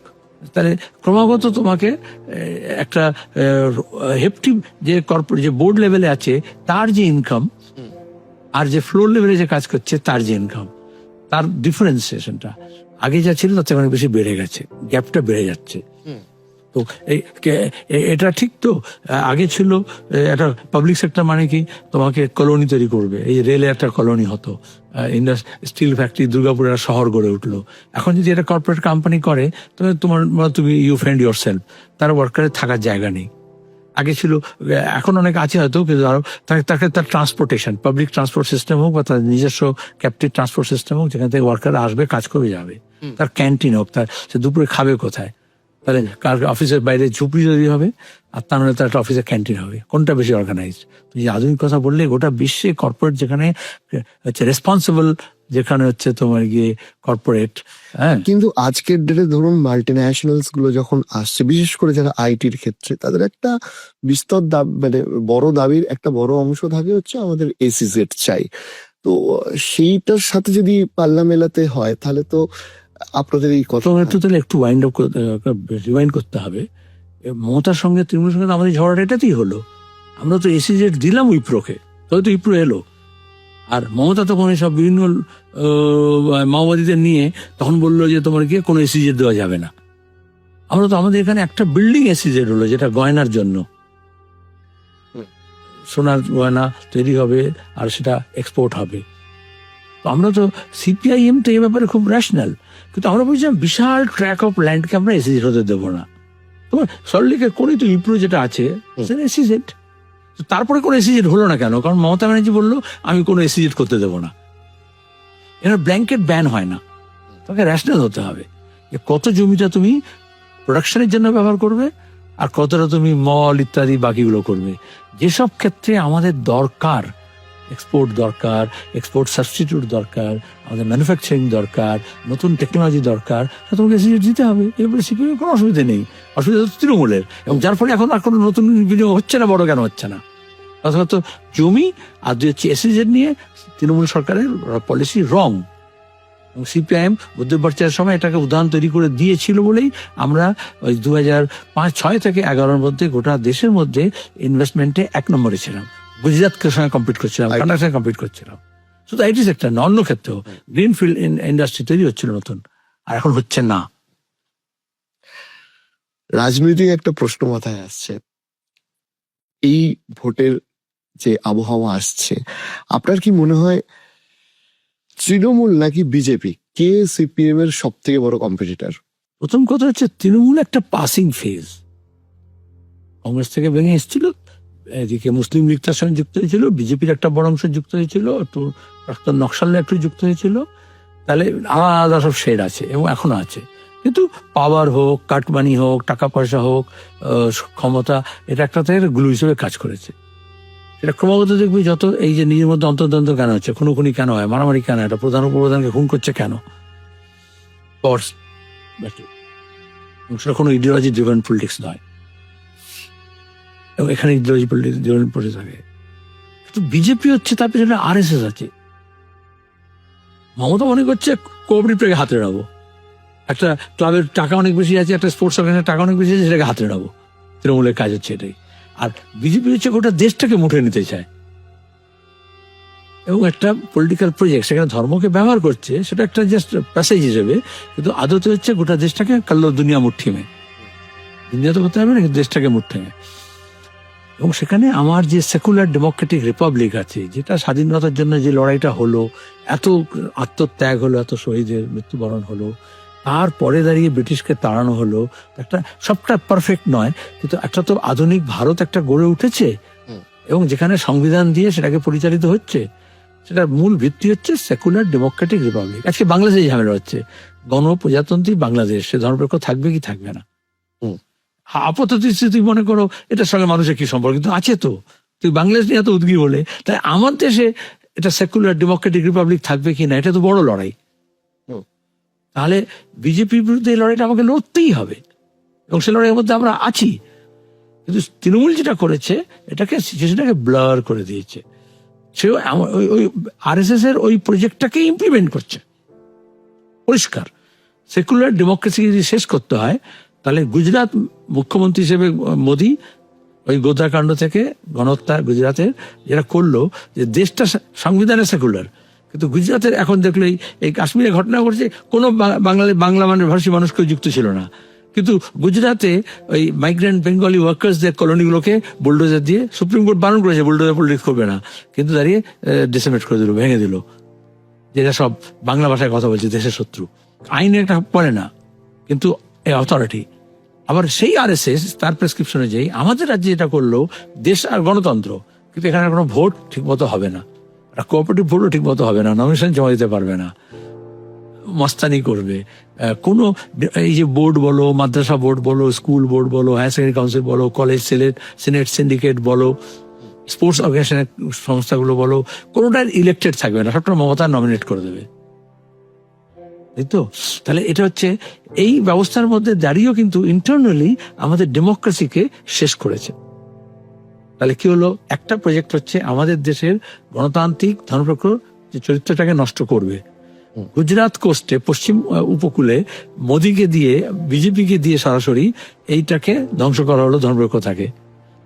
তাহলে ক্রমাগত তোমাকে একটা হেপটি যে কর্পোরেট যে বোর্ড লেভেলে আছে তার যে ইনকাম, আর যে ফ্লোর লেভেলে যে কাজ করছে তার যে ইনকাম, তার ডিফারেন্সিয়েশনটা আগে যা ছিল তার থেকে অনেক বেশি বেড়ে গেছে, গ্যাপটা বেড়ে যাচ্ছে। তো এটা ঠিক তো। আগে ছিল একটা পাবলিক সেক্টর মানে কি, তোমাকে কলোনি তৈরি করবে, এই রেলে একটা কলোনি হতো, স্টিল ফ্যাক্টরি, দুর্গাপুরের একটা শহর গড়ে উঠলো। এখন যদি এটা কর্পোরেট কোম্পানি করে, তবে তুমি ইউ ফেন্ড ইউর সেলফ, তার ওয়ার্কারের থাকার জায়গা নেই। আগে ছিল, এখন অনেক আছে হয়তো, কিন্তু আরো তাকে তার ট্রান্সপোর্টেশন, পাবলিক ট্রান্সপোর্ট সিস্টেম হোক বা তার নিজস্ব ক্যাপটিভ ট্রান্সপোর্ট সিস্টেম হোক, যেখান থেকে ওয়ার্কার আসবে, কাজ করে যাবে, তার ক্যান্টিন হোক, তার সে দুপুরে খাবে কোথায়, তাহলে কার অফিসের বাইরে ঝুপড়ি তৈরি হবে, আর তার মানে তার একটা অফিসের ক্যান্টিন হবে। কোনটা বেশি অর্গানাইজড? তুমি আধুনিক কথা বললে গোটা বিশ্বে কর্পোরেট যেখানে হচ্ছে রেসপন্সিবল, যেখানে হচ্ছে তোমার গিয়ে কর্পোরেট, হ্যাঁ। কিন্তু আজকের ডেটে ধরুন মাল্টিন্যাশনালস গুলো যখন আসছে, বিশেষ করে যারা আইটির ক্ষেত্রে, তাদের একটা বিস্তর মানে বড় দাবির একটা বড় অংশ থাকে হচ্ছে আমাদের এসিজেড চাই। তো সেইটার সাথে যদি পাল্লা মেলাতে হয়, তাহলে তো আপনাদের এই কথা একটু তাহলে একটু রিওয়াইন্ড করতে হবে। মমতার সঙ্গে তৃণমূলের সঙ্গে আমাদের ঝগড়াটা এটাতেই হলো। আমরা তো এসিজেড দিলাম উইপ্রোকে, তবে তো উইপ্রো এলো। আর মমতা তখন সব বিভিন্ন মাওবাদীদের নিয়ে তখন বললো যে তোমার গিয়ে কোনো এসিজেড দেওয়া যাবে না। আমরা তো আমাদের এখানে একটা বিল্ডিং এসিজেড হলো, যেটা গয়নার জন্য, সোনার গয়না তৈরি হবে আর সেটা এক্সপোর্ট হবে। তো আমরা তো সিপিআইএম তো এই ব্যাপারে খুব রেশনাল, কিন্তু আমরা বলছিলাম বিশাল ট্র্যাক অফ ল্যান্ডকে আমরা এসিজেড হতে দেবো না। তোমার সল্টলেকের কোনই তো ইপ্রো যেটা আছে সেটা এসিজেড। তারপরে কোনো এসিজেড হলো না কেন? কারণ মমতা ব্যানার্জি বললো আমি কোনো এসিজেড করতে দেবো না। এর ব্ল্যাঙ্কেট ব্যান হয় না, তোমাকে রেশনাল হতে হবে যে কত জমিটা তুমি প্রোডাকশনের জন্য ব্যবহার করবে আর কতটা তুমি মল ইত্যাদি বাকিগুলো করবে। যেসব ক্ষেত্রে আমাদের দরকার, এক্সপোর্ট দরকার, এক্সপোর্ট সাবস্টিটিউট দরকার, আমাদের ম্যানুফ্যাকচারিং দরকার, নতুন টেকনোলজি দরকার, তোমাকে এসিজেড দিতে হবে। এরপরে সিপিএম কোনো অসুবিধা নেই, অসুবিধা হচ্ছে তৃণমূলের, এবং যার ফলে এখন আর কোনো নতুন বিনিয়োগ হচ্ছে না, বড় কেন হচ্ছে না। অথবা জমি আর দুই হচ্ছে এসিজেড নিয়ে তৃণমূল সরকারের পলিসি রং। এবং সিপিআইএম বুদ্ধবার্চার সময় এটাকে উদাহরণ তৈরি করে দিয়েছিল বলেই আমরা ওই 2005-06 থেকে 11-র মধ্যে গোটা দেশের মধ্যে ইনভেস্টমেন্টে 1 নম্বরে ছিলাম। গুজরাটকে সঙ্গে কম্পিট করছিলাম, কর্ণাটকের সঙ্গে কম্পিট করছিলাম। শুধু আইটি সেক্টর না, অন্য ক্ষেত্রেও গ্রিনফিল্ড ইন্ডাস্ট্রি তৈরি হচ্ছিল নতুন, আর এখন হচ্ছে না। রাজনৈতিক একটা প্রশ্ন মাথায় আসছে, এই ভোটের যে আবহাওয়া আসছে, আপনার কি মনে হয় তৃণমূল নাকি বিজেপি, কে সিপিএম এর সব থেকে বড় কম্পিটিটর? প্রথম কথা হচ্ছে তৃণমূল একটা পাসিং ফেজ, কংগ্রেস থেকে ভেঙে এসেছিল, এদিকে মুসলিম লীগ তার সঙ্গে যুক্ত হয়েছিল, বিজেপির একটা বড় অংশ যুক্ত হয়েছিল, একটু প্রাক্তন নকশালে একটু যুক্ত হয়েছিল, তাহলে আলাদা আলাদা সব শেড আছে এবং এখনো আছে। কিন্তু পাওয়ার হোক, কাটমানি হোক, টাকা পয়সা হোক, ক্ষমতা, এটা একটা থেকে গ্লু হিসেবে কাজ করেছে। এটা ক্রমাগত দেখবি, যত এই যে নিজের মধ্যে অন্তর্দ্বন্দ্ব কেন হচ্ছে, খুনোখুনি কেন হয়, মারামারি কেন, এটা প্রধান উপপ্রধানকে খুন করছে কেন, সেটা কোনো ইডিওলজি ড্রিভেন পলিটিক্স নয়, এবং এখানে ইডিওলজি ড্রিভেন পলিটিক্স থাকে। কিন্তু বিজেপি হচ্ছে, তার পেছনে আরএসএস আছে। মমতা মনে করছে কোঅপারেটিভটাকে হাতে রাখবো, একটা ক্লাবের টাকা অনেক বেশি আছে, একটা স্পোর্টস অর্গানাইজেশনের টাকা অনেক বেশি আছে, সেটাকে হাতে রাখবো। তৃণমূলের কাজ হচ্ছে এটাই। আর বিজেপি হচ্ছে গোটা দেশটাকে মুঠে নিতে চায় এবং একটা পলিটিক্যাল প্রজেক্ট সেখানে ধর্মকে ব্যবহার করছে, সেটা একটা জাস্ট প্যাসেজ হিসেবে, কিন্তু আদতে হচ্ছে গোটা দেশটাকে কাল্লো দুনিয়া মুঠি মে, দুনিয়া তো করতে হবে না, কিন্তু দেশটাকে মুঠি মে। এবং সেখানে আমার যে সেকুলার ডেমোক্রেটিক রিপাবলিক আছে, যেটা স্বাধীনতার জন্য যে লড়াইটা হলো, এত আত্মত্যাগ হলো, এত শহীদের মৃত্যুবরণ হলো, তারপরে দাঁড়িয়ে ব্রিটিশকে তাড়ানো হলো, একটা সবটা পারফেক্ট নয়, কিন্তু একটা তো আধুনিক ভারত একটা গড়ে উঠেছে এবং যেখানে সংবিধান দিয়ে সেটাকে পরিচালিত হচ্ছে, সেটার মূল ভিত্তি হচ্ছে সেকুলার ডেমোক্রেটিক রিপাবলিক। আজকে বাংলাদেশে ঝামেলা হচ্ছে, গণপ্রজাতন্ত্রী বাংলাদেশ, সে ধর্মনিরপেক্ষ থাকবে কি থাকবে না। আপাতত তুই মনে করো এটার সঙ্গে মানুষের কি সম্পর্ক, কিন্তু আছে তো, তুই বাংলাদেশ নিয়ে এত উদ্গ্রী বলে, তাই আমার দেশে এটা সেকুলার ডেমোক্রেটিক রিপাবলিক থাকবে কি না, এটা তো বড় লড়াই। তাহলে বিজেপির বিরুদ্ধে এই লড়াইটা আমাকে লড়তেই হবে এবং সে লড়াইয়ের মধ্যে আমরা আছি। কিন্তু তৃণমূল যেটা করেছে, এটাকে সিচুয়েশনটাকে ব্লার করে দিয়েছে। সেও ওই আরএসএস এর ওই প্রজেক্টটাকে ইমপ্লিমেন্ট করছে পরিষ্কার। সেকুলার ডেমোক্রেসি যদি শেষ করতে হয়, তাহলে গুজরাট মুখ্যমন্ত্রী হিসেবে মোদি ওই গোদ্রাকাণ্ড থেকে গণহত্যা গুজরাতের যেটা করলো, যে দেশটা সংবিধানে সেকুলার, কিন্তু গুজরাতের এখন দেখলো এই কাশ্মীরে ঘটনা ঘটছে, কোনো বাংলা ভাষী মানুষ কেউ যুক্ত ছিল না, কিন্তু গুজরাতে ওই মাইগ্রেন্ট বেঙ্গলি ওয়ার্কার্সদের কলোনিগুলোকে বুলডোজার দিয়ে, সুপ্রিম কোর্ট বারণ করেছে বুলডোজার পলিটিক্স করবে না, কিন্তু দাঁড়িয়ে ডিসেমেট করে দিল, ভেঙে দিল, যেটা সব বাংলা ভাষায় কথা বলছে, দেশের শত্রু, আইনে একটা পড়ে না, কিন্তু এই অথরিটি। আবার সেই আরএসএস তার প্রেসক্রিপশন অনুযায়ী আমাদের রাজ্যে এটা করলো, দেশ আর গণতন্ত্র, কিন্তু এখানে কোনো ভোট ঠিক মতো হবে না, কোঅপারেটিভ ভোটও ঠিক মতো হবে না, নমিনেশন জমা দিতে পারবে না, মস্তানি করবে, কোনো এই যে বোর্ড বলো, মাদ্রাসা বোর্ড বলো, স্কুল বোর্ড বলো, হায়ার সেকেন্ডারি কাউন্সিল বলো, কলেজ সিনেট সিন্ডিকেট বলো, স্পোর্টস অর্গানাইজেশনের সংস্থাগুলো বলো, কোনোটার ইলেক্টেড থাকবে না, সবটা মমতা নমিনেট করে দেবে, তাই তো? তাহলে এটা হচ্ছে এই ব্যবস্থার মধ্যে দাঁড়িয়েও কিন্তু ইন্টারনালি আমাদের ডেমোক্রেসিকে শেষ করেছে। তাহলে কি হলো, একটা প্রজেক্ট হচ্ছে আমাদের দেশের গণতান্ত্রিক ধর্মনিরপেক্ষ যে চরিত্রটাকে নষ্ট করবে। গুজরাট কোস্টে পশ্চিম উপকূলে মোদিকে দিয়ে, বিজেপিকে দিয়ে সরাসরি এইটাকে ধ্বংস করা হলো ধর্মনিরপেক্ষতাকে।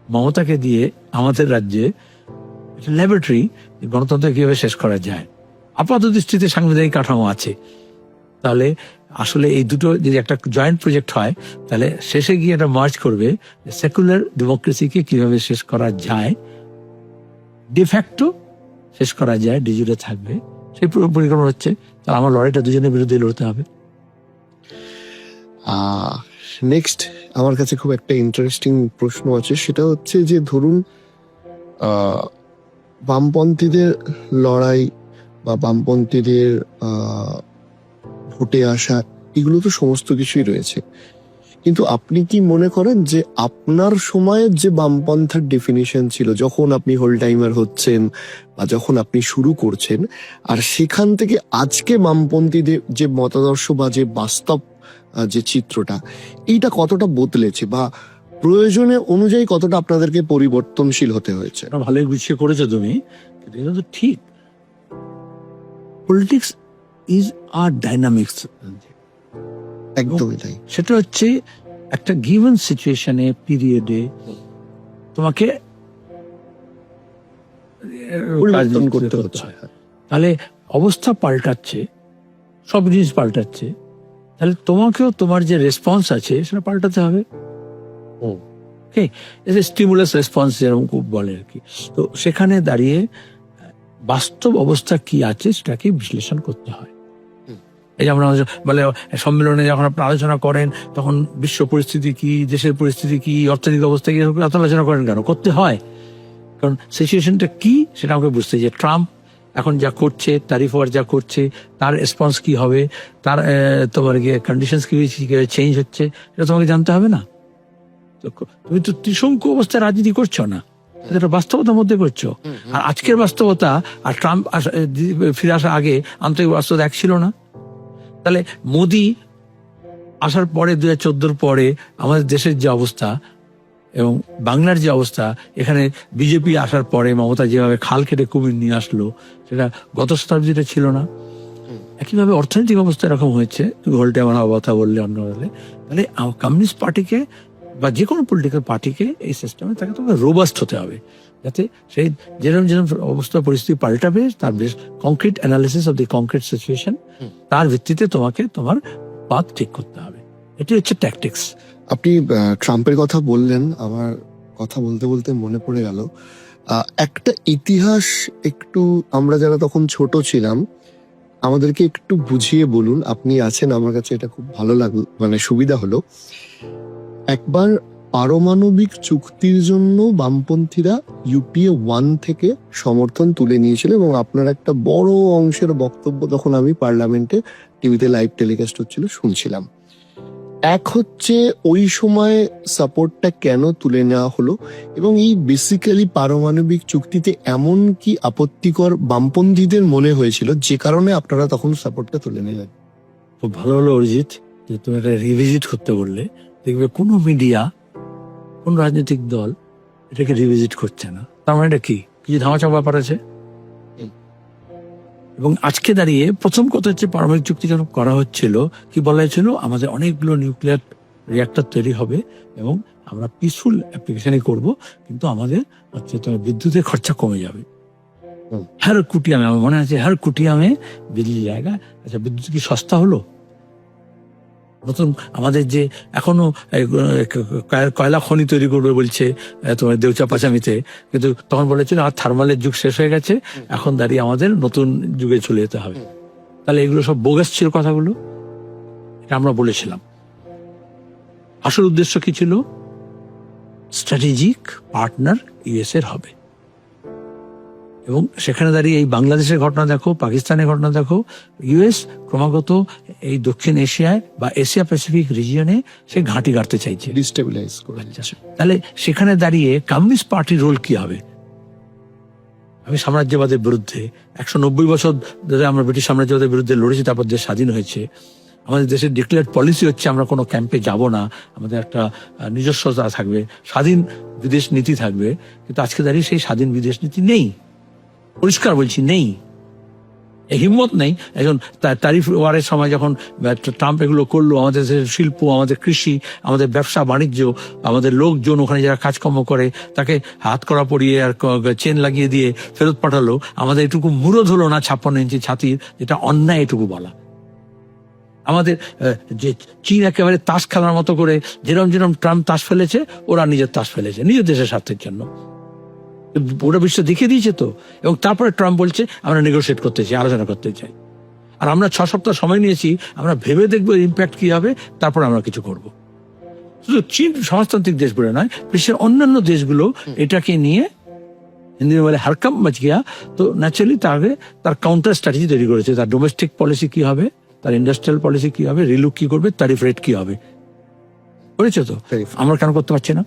মমতাকে দিয়ে আমাদের রাজ্যে ল্যাবরেটরি গণতন্ত্র কিভাবে শেষ করা যায়। আপাত দৃষ্টিতে সাংবিধানিক কাঠামো আছে, তাহলে আসলে এই দুটো যদি একটা জয়েন্ট প্রজেক্ট হয়, তাহলে শেষে গিয়ে এটা মার্জ করবে সেকুলার ডেমোক্রেসিকে কিভাবে শেষ করা যায়, ডিফ্যাক্টো শেষ করা যায়, ডিজুরে থাকবে, সেই পরিকল্পনা হচ্ছে। তাহলে আমার লড়াইটা দুজনের বিরুদ্ধে লড়তে হবে। নেক্সট আমার কাছে খুব একটা ইন্টারেস্টিং প্রশ্ন আছে, সেটা হচ্ছে যে ধরুন বামপন্থীদের লড়াই বা বামপন্থীদের ভোটে আসা, এগুলো তো সমস্ত কিছুই রয়েছে, কিন্তু আপনি কি মনে করেন যে আপনার সময়ের যে বামপন্থার ডেফিনিশন ছিল, যখন আপনি হোল টাইমার হচ্ছেন বা যখন আপনি শুরু করছেন, আর সেখান থেকে আজকে বামপন্থীদের যে মতাদর্শ বা যে বাস্তব যে চিত্রটা, এইটা কতটা বদলেছে বা প্রয়োজনে অনুযায়ী কতটা আপনাদেরকে পরিবর্তনশীল হতে হয়েছে? ভালোই গুছিয়ে করেছো তুমি, এটা তো ঠিক। পলিটিক্স ইজ আর ডাইনামিক্স, একদমই তাই। সেটা হচ্ছে একটা গিভেন সিচুয়েশনে, পিরিয়ডে তোমাকে পরিবর্তন করতে হচ্ছে। তাহলে অবস্থা পাল্টাচ্ছে, সব জিনিস পাল্টাচ্ছে, তাহলে তোমাকেও তোমার যে রেসপন্স আছে সেটা পাল্টাতে হবে। স্টিমুলাস রেসপন্স যেরকম বলে আর কি। তো সেখানে দাঁড়িয়ে বাস্তব অবস্থা কি আছে সেটাকে বিশ্লেষণ করতে হয়। এই যেমন বলে সম্মেলনে যখন আপনি আলোচনা করেন, তখন বিশ্ব পরিস্থিতি কি, দেশের পরিস্থিতি কি, অর্থনৈতিক অবস্থা কি, এত আলোচনা করেন কেন? করতে হয়, কারণ সিচুয়েশনটা কি সেটা আমাকে বুঝতে। যে ট্রাম্প এখন যা করছে, তারিফ ওয়ার যা করছে, তার রেসপন্স কি হবে, তার তোমার গিয়ে কন্ডিশন কিভাবে চেঞ্জ হচ্ছে, এটা তোমাকে জানতে হবে না? তুমি তো ত্রিশঙ্কু অবস্থায় রাজনীতি করছো না, এটা বাস্তবতার মধ্যে করছো। আর আজকের বাস্তবতা আর ট্রাম্প ফিরে আসার আগে আন্তরিক বাস্তবতা এক ছিল না। তাহলে মোদি আসার পরে 2014 পরে আমাদের দেশের যে অবস্থা এবং বাংলার যে অবস্থা, এখানে বিজেপি আসার পরে মমতা যেভাবে খাল কেটে কুমির নিয়ে আসলো, সেটা গত শতাব্দীতে ছিল না। একইভাবে অর্থনৈতিক অবস্থা এরকম হয়েছে, তুমি হোল্টে আমার কথা বললে, অন্য বললে। তাহলে কমিউনিস্ট পার্টিকে বা যে কোনো পলিটিক্যাল পার্টিকে এই সিস্টেমে তাকে তোমাকে রোবাস্ট হতে হবে, যাতে সেই যেরকম যেরকম অবস্থা পরিস্থিতি পাল্টাবে তার বেশ concrete analysis of the concrete situation, তার ভিত্তিতে তোমাকে তোমার পাথ ঠিক করতে হবে। এটি হচ্ছে ট্যাকটিক্স। আপনি ট্রাম্পের কথা বললেন, আমার কথা বলতে বলতে মনে পড়ে গেল একটা ইতিহাস। একটু আমরা যারা তখন ছোট ছিলাম আমাদেরকে একটু বুঝিয়ে বলুন, আপনি আছেন, আমার কাছে এটা খুব ভালো লাগলো, মানে সুবিধা হলো। একবার পারমাণবিক চুক্তির জন্য বামপন্থীরা ইউপিএ 1 থেকে সমর্থন তুলে নিয়েছিল এবং আপনার একটা বড় অংশের বক্তব্য তখন আমি পার্লামেন্টে টিভিতে লাইভ টেলিকাস্ট হচ্ছিল শুনছিলাম। এক হচ্ছে ওই সময় সাপোর্টটা কেন তুলে নেওয়া হলো, এবং এই বেসিক্যালি পারমাণবিক চুক্তিতে এমন কি আপত্তিকর বামপন্থীদের মনে হয়েছিল যে কারণে আপনারা তখন সাপোর্টটা তুলে নিলেন? খুব ভালো হলো অরিজিৎ যে তুমি এটা রিভিজিট করতে বললে। দেখবে কোনো মিডিয়া, কোন রাজনৈতিক দল এটাকে রিভিজিট করছে না, তার মানে এটা কি কিছু ধামাচাপা ব্যাপার আছে। এবং আজকে দাঁড়িয়ে প্রথম কথা হচ্ছে পারমাণবিক চুক্তি যখন করা হচ্ছিল কি বলা হয়েছিল, আমাদের অনেকগুলো নিউক্লিয়ার রিঅ্যাক্টর তৈরি হবে এবং আমরা পিসফুল অ্যাপ্লিকেশনই করব, কিন্তু আমাদের হচ্ছে তোমার বিদ্যুতের খরচা কমে যাবে। হার কুটিয়ামে, আমার মনে আছে হার কুটিয়ামে বিজলি জায়গা। আচ্ছা, বিদ্যুৎ কি সস্তা হলো? নতুন আমাদের যে এখনো কয়লা খনি তৈরি করবে বলছে তোমার দেউচা পাচামিতে, কিন্তু তখন বলেছিল আর থার্মালের যুগ শেষ হয়ে গেছে, এখন দাঁড়িয়ে আমাদের নতুন যুগে চলে যেতে হবে। তাহলে এগুলো সব বোগাস ছিল কথাগুলো, এটা আমরা বলেছিলাম। আসল উদ্দেশ্য কি ছিল? স্ট্র্যাটেজিক পার্টনার ইউএস এর হবে। এবং সেখানে দাঁড়িয়ে এই বাংলাদেশের ঘটনা দেখো, পাকিস্তানের ঘটনা দেখো, ইউএস ক্রমাগত এই দক্ষিণ এশিয়ায় বা এশিয়া প্যাসিফিক রিজিয়নে সে ঘাঁটি গাড়তে চাইছে, ডিস্টেবিলাইজ করে। তাহলে সেখানে দাঁড়িয়ে কমিউনিস্ট পার্টির রোল কি হবে? আমি সাম্রাজ্যবাদের বিরুদ্ধে 190 বছর ধরে আমরা ব্রিটিশ সাম্রাজ্যবাদের বিরুদ্ধে লড়েছি, তারপর দেশ স্বাধীন হয়েছে। আমাদের দেশের ডিক্লেয়ার্ড পলিসি হচ্ছে আমরা কোনো ক্যাম্পে যাব না, আমাদের একটা নিজস্বতা থাকবে, স্বাধীন বিদেশ নীতি থাকবে। কিন্তু আজকে দাঁড়িয়ে সেই স্বাধীন বিদেশ নীতি নেই, পরিষ্কার বলছি নেই। এই হিম্মত নেই। এখন তারিফ ওয়ারের সময় যখন ট্রাম্প এগুলো করলো, আমাদের শিল্প, আমাদের কৃষি, আমাদের ব্যবসা বাণিজ্য, আমাদের লোকজন ওখানে যারা কাজকর্ম করে তাকে হাত করা পরিয়ে আর চেন লাগিয়ে দিয়ে ফেরত পাঠালো, আমাদের এটুকু মুরদ হলো না 56 ইঞ্চি ছাতির, যেটা অন্যায় এটুকু বলা। আমাদের যে চীন একেবারে তাস খেলার মতো করে যেরকম যেরকম ট্রাম্প তাস ফেলেছে, ওরা নিজের তাস ফেলেছে নিজের দেশের স্বার্থের জন্য। ওরা বিশ্ব দেখিয়ে দিয়েছে তো। এবং তারপরে ট্রাম্প বলছে আমরা নেগোসিয়েট করতে চাই, আলোচনা করতে চাই। আর আমরা 6 সপ্তাহ সময় নিয়েছি, আমরা ভেবে দেখবো ইম্প্যাক্ট কি হবে, তারপর আমরা কিছু করব। শুধু চীন সমাজতান্ত্রিক দেশ বলে নয়, বিশ্বের অন্যান্য দেশগুলো এটাকে নিয়ে হিন্দি বলে হারকাম মাচ গিয়া, তো ন্যাচারালি তার কাউন্টার স্ট্র্যাটেজি তৈরি করেছে। তার ডোমেস্টিক পলিসি কি হবে, তার ইন্ডাস্ট্রিয়াল পলিসি কি হবে, রিলুক কি করবে, তারিফ রেট কি হবে, করেছে তো। আমরা কেন করতে পারছি না?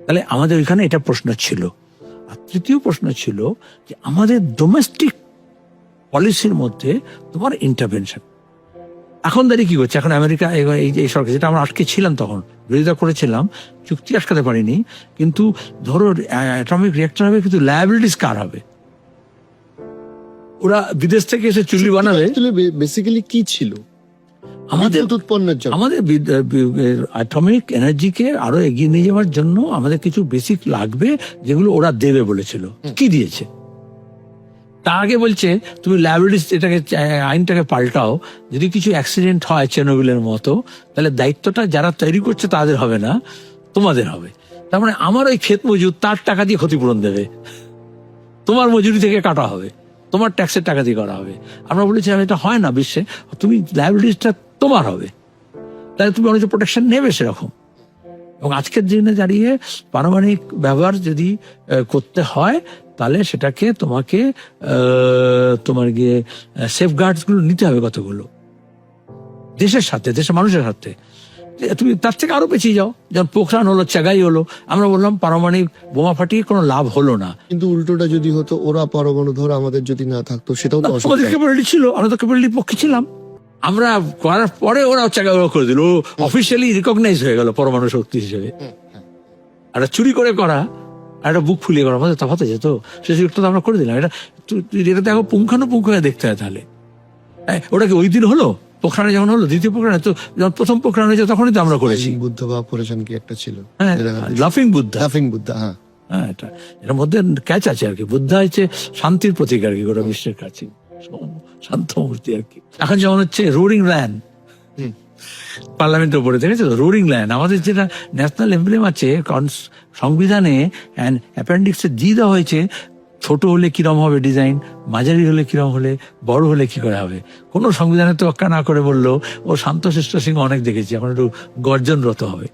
তাহলে আমাদের ওইখানে এটা প্রশ্ন ছিল। আর তৃতীয় প্রশ্ন ছিল যে আমাদের ডোমেস্টিক পলিসির মধ্যে তোমার ইন্টারভেনশন। এখন দাঁড়িয়ে কি করছে, এখন আমেরিকা এই সরকার, যেটা আমরা আটকে ছিলাম তখন বিরোধিতা করেছিলাম, চুক্তি আটকাতে পারিনি, কিন্তু ধরো অ্যাটমিক রিঅ্যাক্টর হবে, কিন্তু লায়াবিলিটিস কার হবে? ওরা বিদেশ থেকে এসে চুল্লি বানাবে। বেসিক্যালি কি ছিল আমাদের উৎপন্নের জন্য, আমাদের অ্যাটমিক এনার্জিকে আরো এগিয়ে নিয়ে যাওয়ার জন্য আমাদের কিছু বেসিক লাগবে, যেগুলো ওরা দেবে বলেছিল। কি দিয়েছে? তার আগে বলছে তুমি লায়াবিলিটিস এটাকে আইনটাকে পাল্টাও, যদি কিছু অ্যাক্সিডেন্ট হয় চেরনোবিলের মতো, তাহলে দায়িত্বটা যারা তৈরি করছে তাদের হবে না, তোমাদের হবে। তার মানে আমার ওই ক্ষেত মজুর তার টাকা দিয়ে ক্ষতিপূরণ দেবে, তোমার মজুরি থেকে কাটা হবে, তোমার ট্যাক্সের টাকা দিয়ে করা হবে। আমরা বলেছিলাম এটা হয় না বিশ্বে, তুমি লায়াবিলিটিসটা তোমার হবে, তাহলে তুমি অনেক প্রোটেকশন নেবে সেরকম। এবং আজকের দিনে দাঁড়িয়ে পারমাণবিক ব্যবহার যদি করতে হয়, তাহলে সেটাকে তোমাকে তোমার গিয়ে সেফগার্ডস গুলো নিতে হবে, কতগুলো দেশের সাথে, দেশের মানুষের সাথে। তুমি তার থেকে আরো পেছিয়ে যাও, যেমন পোখরান হলো, চাগাই হলো, আমরা বললাম পারমাণবিক বোমা ফাটিয়ে কোনো লাভ হলো না। কিন্তু উল্টোটা যদি হতো, ওরা পরমাণু ধর আমাদের যদি না থাকতো, সেটাও তো আমাদের ক্যাপাবিলিটি ছিল, আমরা তো ক্যাপাবিলিটির পক্ষে ছিলাম। আমরা করার পরে ওরা চাগাই করে দিল, অফিসিয়ালি রিকগনাইজ হয়ে গেল পরমাণু শক্তি হিসেবে। একটা চুরি করে করা আর একটা বুক ফুলিয়ে করা আমাদের তফাৎ আছে তো, সে সুযোগটা আমরা করে দিলাম। এটা দেখো পুঙ্খানুপুঙ্খ দেখতে হয়। তাহলে ওটা কি ওই দিন হলো? পোখরানে যখন হলো, দ্বিতীয় পোখরানে তো যখন প্রথম পোখরান হয়েছে তখনই তো আমরা করেছি। বুদ্ধ বা অপারেশন কি একটা ছিল, হ্যাঁ, লাফিং বুদ্ধা। লাফিং বুদ্ধা, হ্যাঁ। হ্যাঁ, এটার মধ্যে ক্যাচ আছে আর কি। বুদ্ধা হচ্ছে শান্তির প্রতীক আর কি, গোটা বিশ্বের কাছে শান্ত মূর্তি আর কি। এখন যেমন হচ্ছে রোরিং লায়ন পার্লামেন্টের উপরে, দেখেছো তো রোরিং লায়ন। আমাদের যেটা ন্যাশনাল এমব্লেম আছে সংবিধানে অ্যাপেন্ডিক্সে দিয়ে দেওয়া হয়েছে, ছোট হলে কিরম হবে ডিজাইন, মাঝারি হলে কিরম হলে, বড় হলে কি করে হবে। কোনো সংবিধানে তোয়াক্কা না করে বললো ও শান্তশিষ্ট সিংহ অনেক দেখেছি, এখন একটু গর্জনরত হবে।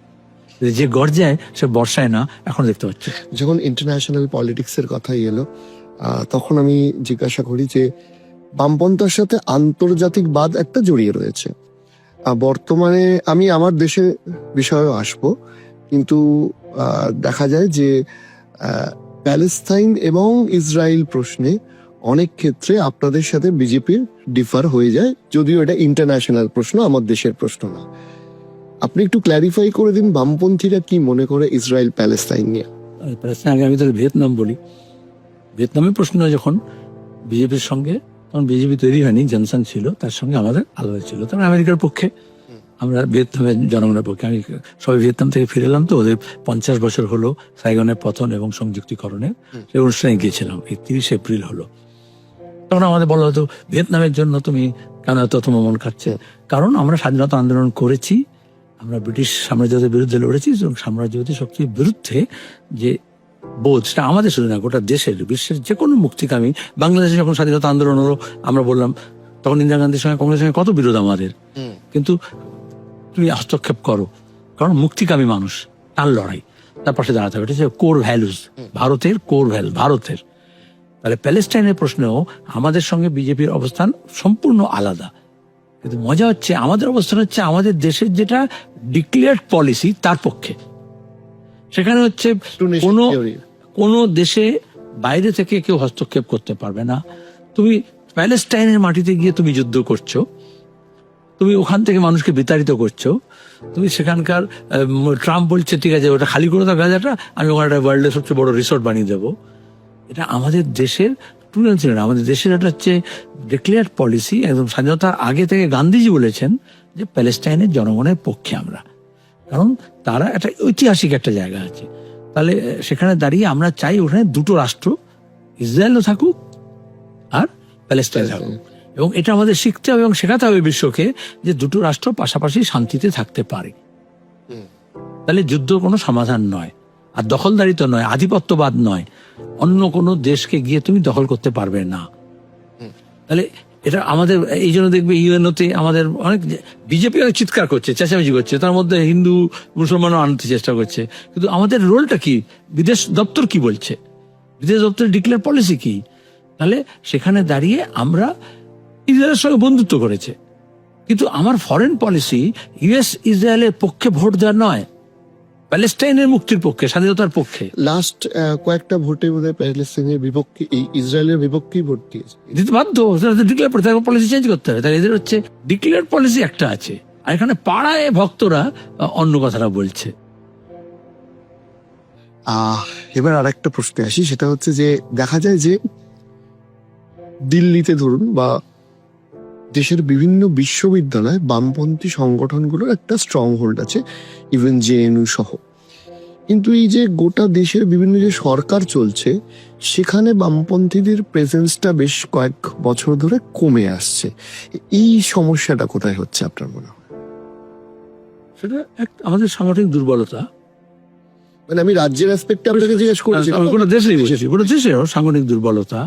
যে গর্জায় সে বর্ষায় না, এখন দেখতে পাচ্ছি। যখন ইন্টারন্যাশনাল পলিটিক্সের কথাই এলো, তখন আমি জিজ্ঞাসা করি যে বামপন্থার সাথে আন্তর্জাতিকবাদ একটা জড়িয়ে রয়েছে। বর্তমানে আমি আমার দেশের বিষয়েও আসবো, কিন্তু দেখা যায় যে প্যালেস্তাইন এবং ইসরায়েল প্রশ্নে অনেক ক্ষেত্রে আপনাদের সাথে বিজেপির ডিফার হয়ে যায়, যদিও এটা ইন্টারন্যাশনাল প্রশ্ন, আমার দেশের প্রশ্ন না। আপনি একটু ক্ল্যারিফাই করে দিন, বামপন্থীরা কি মনে করে ইসরায়েল প্যালেস্তাইন নিয়ে? প্যালেস্তাইন আগে আমি তাকে ভিয়েতনাম বলি। ভিয়েতনামের প্রশ্ন যখন বিজেপির সঙ্গে, তখন বিজেপি তৈরি হয়নি, জনসন ছিল, তার সঙ্গে আমাদের আলাদা ছিল। তখন আমেরিকার পক্ষে, আমরা ভিয়েতনামের জনগণের পক্ষে। আমি সবাই ভিয়েতনাম থেকে ফিরে এলাম, তো ওদের 50 বছর হলো সাইগনের পতন এবং সংযুক্তিকরণের, সেই অনুষ্ঠানে গিয়েছিলাম। এই 30 এপ্রিল হলো। তখন আমাদের বলা হতো ভিয়েতনামের জন্য তুমি কেন এত তোমার মন খাচ্ছে? কারণ আমরা স্বাধীনতা আন্দোলন করেছি, আমরা ব্রিটিশ সাম্রাজ্যের বিরুদ্ধে লড়েছি, এবং সাম্রাজ্যবাদী শক্তির বিরুদ্ধে যে বোধ, সেটা আমাদের শুধু না, গোটা দেশের, বিশ্বের যে কোনো মুক্তিকামী। বাংলাদেশে যখন স্বাধীনতা আন্দোলন হলো, আমরা বললাম, তখন ইন্দিরা গান্ধীর সঙ্গে কংগ্রেসের সঙ্গে কত বিরোধ আমাদের, কিন্তু তুমি হস্তক্ষেপ করো, কারণ মুক্তিকামী মানুষ, তার লড়াই, তার পাশে দাঁড়াতে হবে। এটা হচ্ছে কোর ভ্যালুজ, ভারতের কোর ভ্যালু, ভারতের। তাহলে প্যালেস্টাইনের প্রশ্নেও আমাদের সঙ্গে বিজেপির অবস্থান সম্পূর্ণ আলাদা। কিন্তু মজা হচ্ছে আমাদের অবস্থান হচ্ছে আমাদের দেশের যেটা ডিক্লেয়ার্ড পলিসি তার পক্ষে। সেখানে হচ্ছে কোনো দেশে বাইরে থেকে কেউ হস্তক্ষেপ করতে পারবে না। তুমি প্যালেস্টাইনের মাটিতে গিয়ে তুমি যুদ্ধ করছো, তুমি ওখান থেকে মানুষকে বিতাড়িত করছো, তুমি সেখানকার ট্রাম্প বলছে ঠিক আছে ওটা খালি করে দাও গাজাটা, আমি ওখানে ওয়ার্ল্ডের সবচেয়ে বড় রিসোর্ট বানিয়ে দেবো। এটা আমাদের দেশের টুলেন্স ছিল না, আমাদের দেশের এটা হচ্ছে ডিক্লেয়ার্ড পলিসি। একদম স্বাধীনতার আগে থেকে গান্ধীজি বলেছেন যে প্যালেস্টাইনের জনগণের পক্ষে আমরা, কারণ তারা একটা ঐতিহাসিক একটা জায়গা আছে। তাহলে সেখানে দাঁড়িয়ে আমরা চাই ওখানে দুটো রাষ্ট্র, ইসরায়েলও থাকুক আর প্যালেস্টাইন থাকুক, এবং এটা আমাদের শিখতে হবে এবং শেখাতে হবে বিশ্বকে যে দুটো রাষ্ট্র পাশাপাশি শান্তিতে থাকতে পারে। তাহলে যুদ্ধ কোনো সমাধান নয়, আর দখলদারিত্ব নয়, আধিপত্যবাদ নয়, অন্য কোনো দেশকে গিয়ে তুমি দখল করতে পারবে না। তাহলে এটা আমাদের, এই জন্য দেখবে ইউএনওতে আমাদের অনেক বিজেপি অনেক চিৎকার করছে, চেঁচামেচি করছে, তার মধ্যে হিন্দু মুসলমানও আনতে চেষ্টা করছে, কিন্তু আমাদের রোলটা কি? বিদেশ দপ্তর কি বলছে? বিদেশ দপ্তরের ডিক্লেয়ার পলিসি কি? তাহলে সেখানে দাঁড়িয়ে আমরা ইসরায়েলের সঙ্গে বন্ধুত্ব করেছে, কিন্তু আমার ফরেন পলিসি ইউএস ইসরায়েলের পক্ষে ভোট দেওয়া নয়, প্যালেস্টাইনের মুক্তির পক্ষে, স্বাধীনতার পক্ষে। লাস্ট কয়েকটা ভোটে বোধহয় প্যালেস্তাইনের বিপক্ষে, এই ইসরায়েলের বিপক্ষেই ভোট দিয়েছে, দিতে বাধ্য, ডিক্লেয়ার করতে হবে, পলিসি চেঞ্জ করতে হবে। তাহলে এদের হচ্ছে ডিক্লেয়ার পলিসি একটা আছে, আর এখানে পাড়ায় ভক্তরা অন্য কথাটা বলছে। এবার আর একটা প্রশ্নে আসি, সেটা হচ্ছে যে দেখা যায় যে দিল্লিতে ধরুন বা দেশের বিভিন্ন বিশ্ববিদ্যালয়ে বামপন্থী সংগঠনগুলোর একটা স্ট্রং হোল্ড আছে, ইভেন জেএনইউ সহ। কিন্তু এই যে গোটা দেশের বিভিন্ন যে সরকার চলছে, সেখানে বামপন্থীদের প্রেজেন্সটা বেশ কয়েক বছর ধরে কমে আসছে। এই সমস্যাটা কোথায় হচ্ছে আপনার মনে হয়? সেটা আমাদের সাংগঠনিক দুর্বলতা। মানে আমি রাজ্যের অ্যাসপেক্টে আপনাকে জিজ্ঞেস করেছি, গোটা দেশেই বসেছি, গোটা দেশেও সাংগঠনিক দুর্বলতা।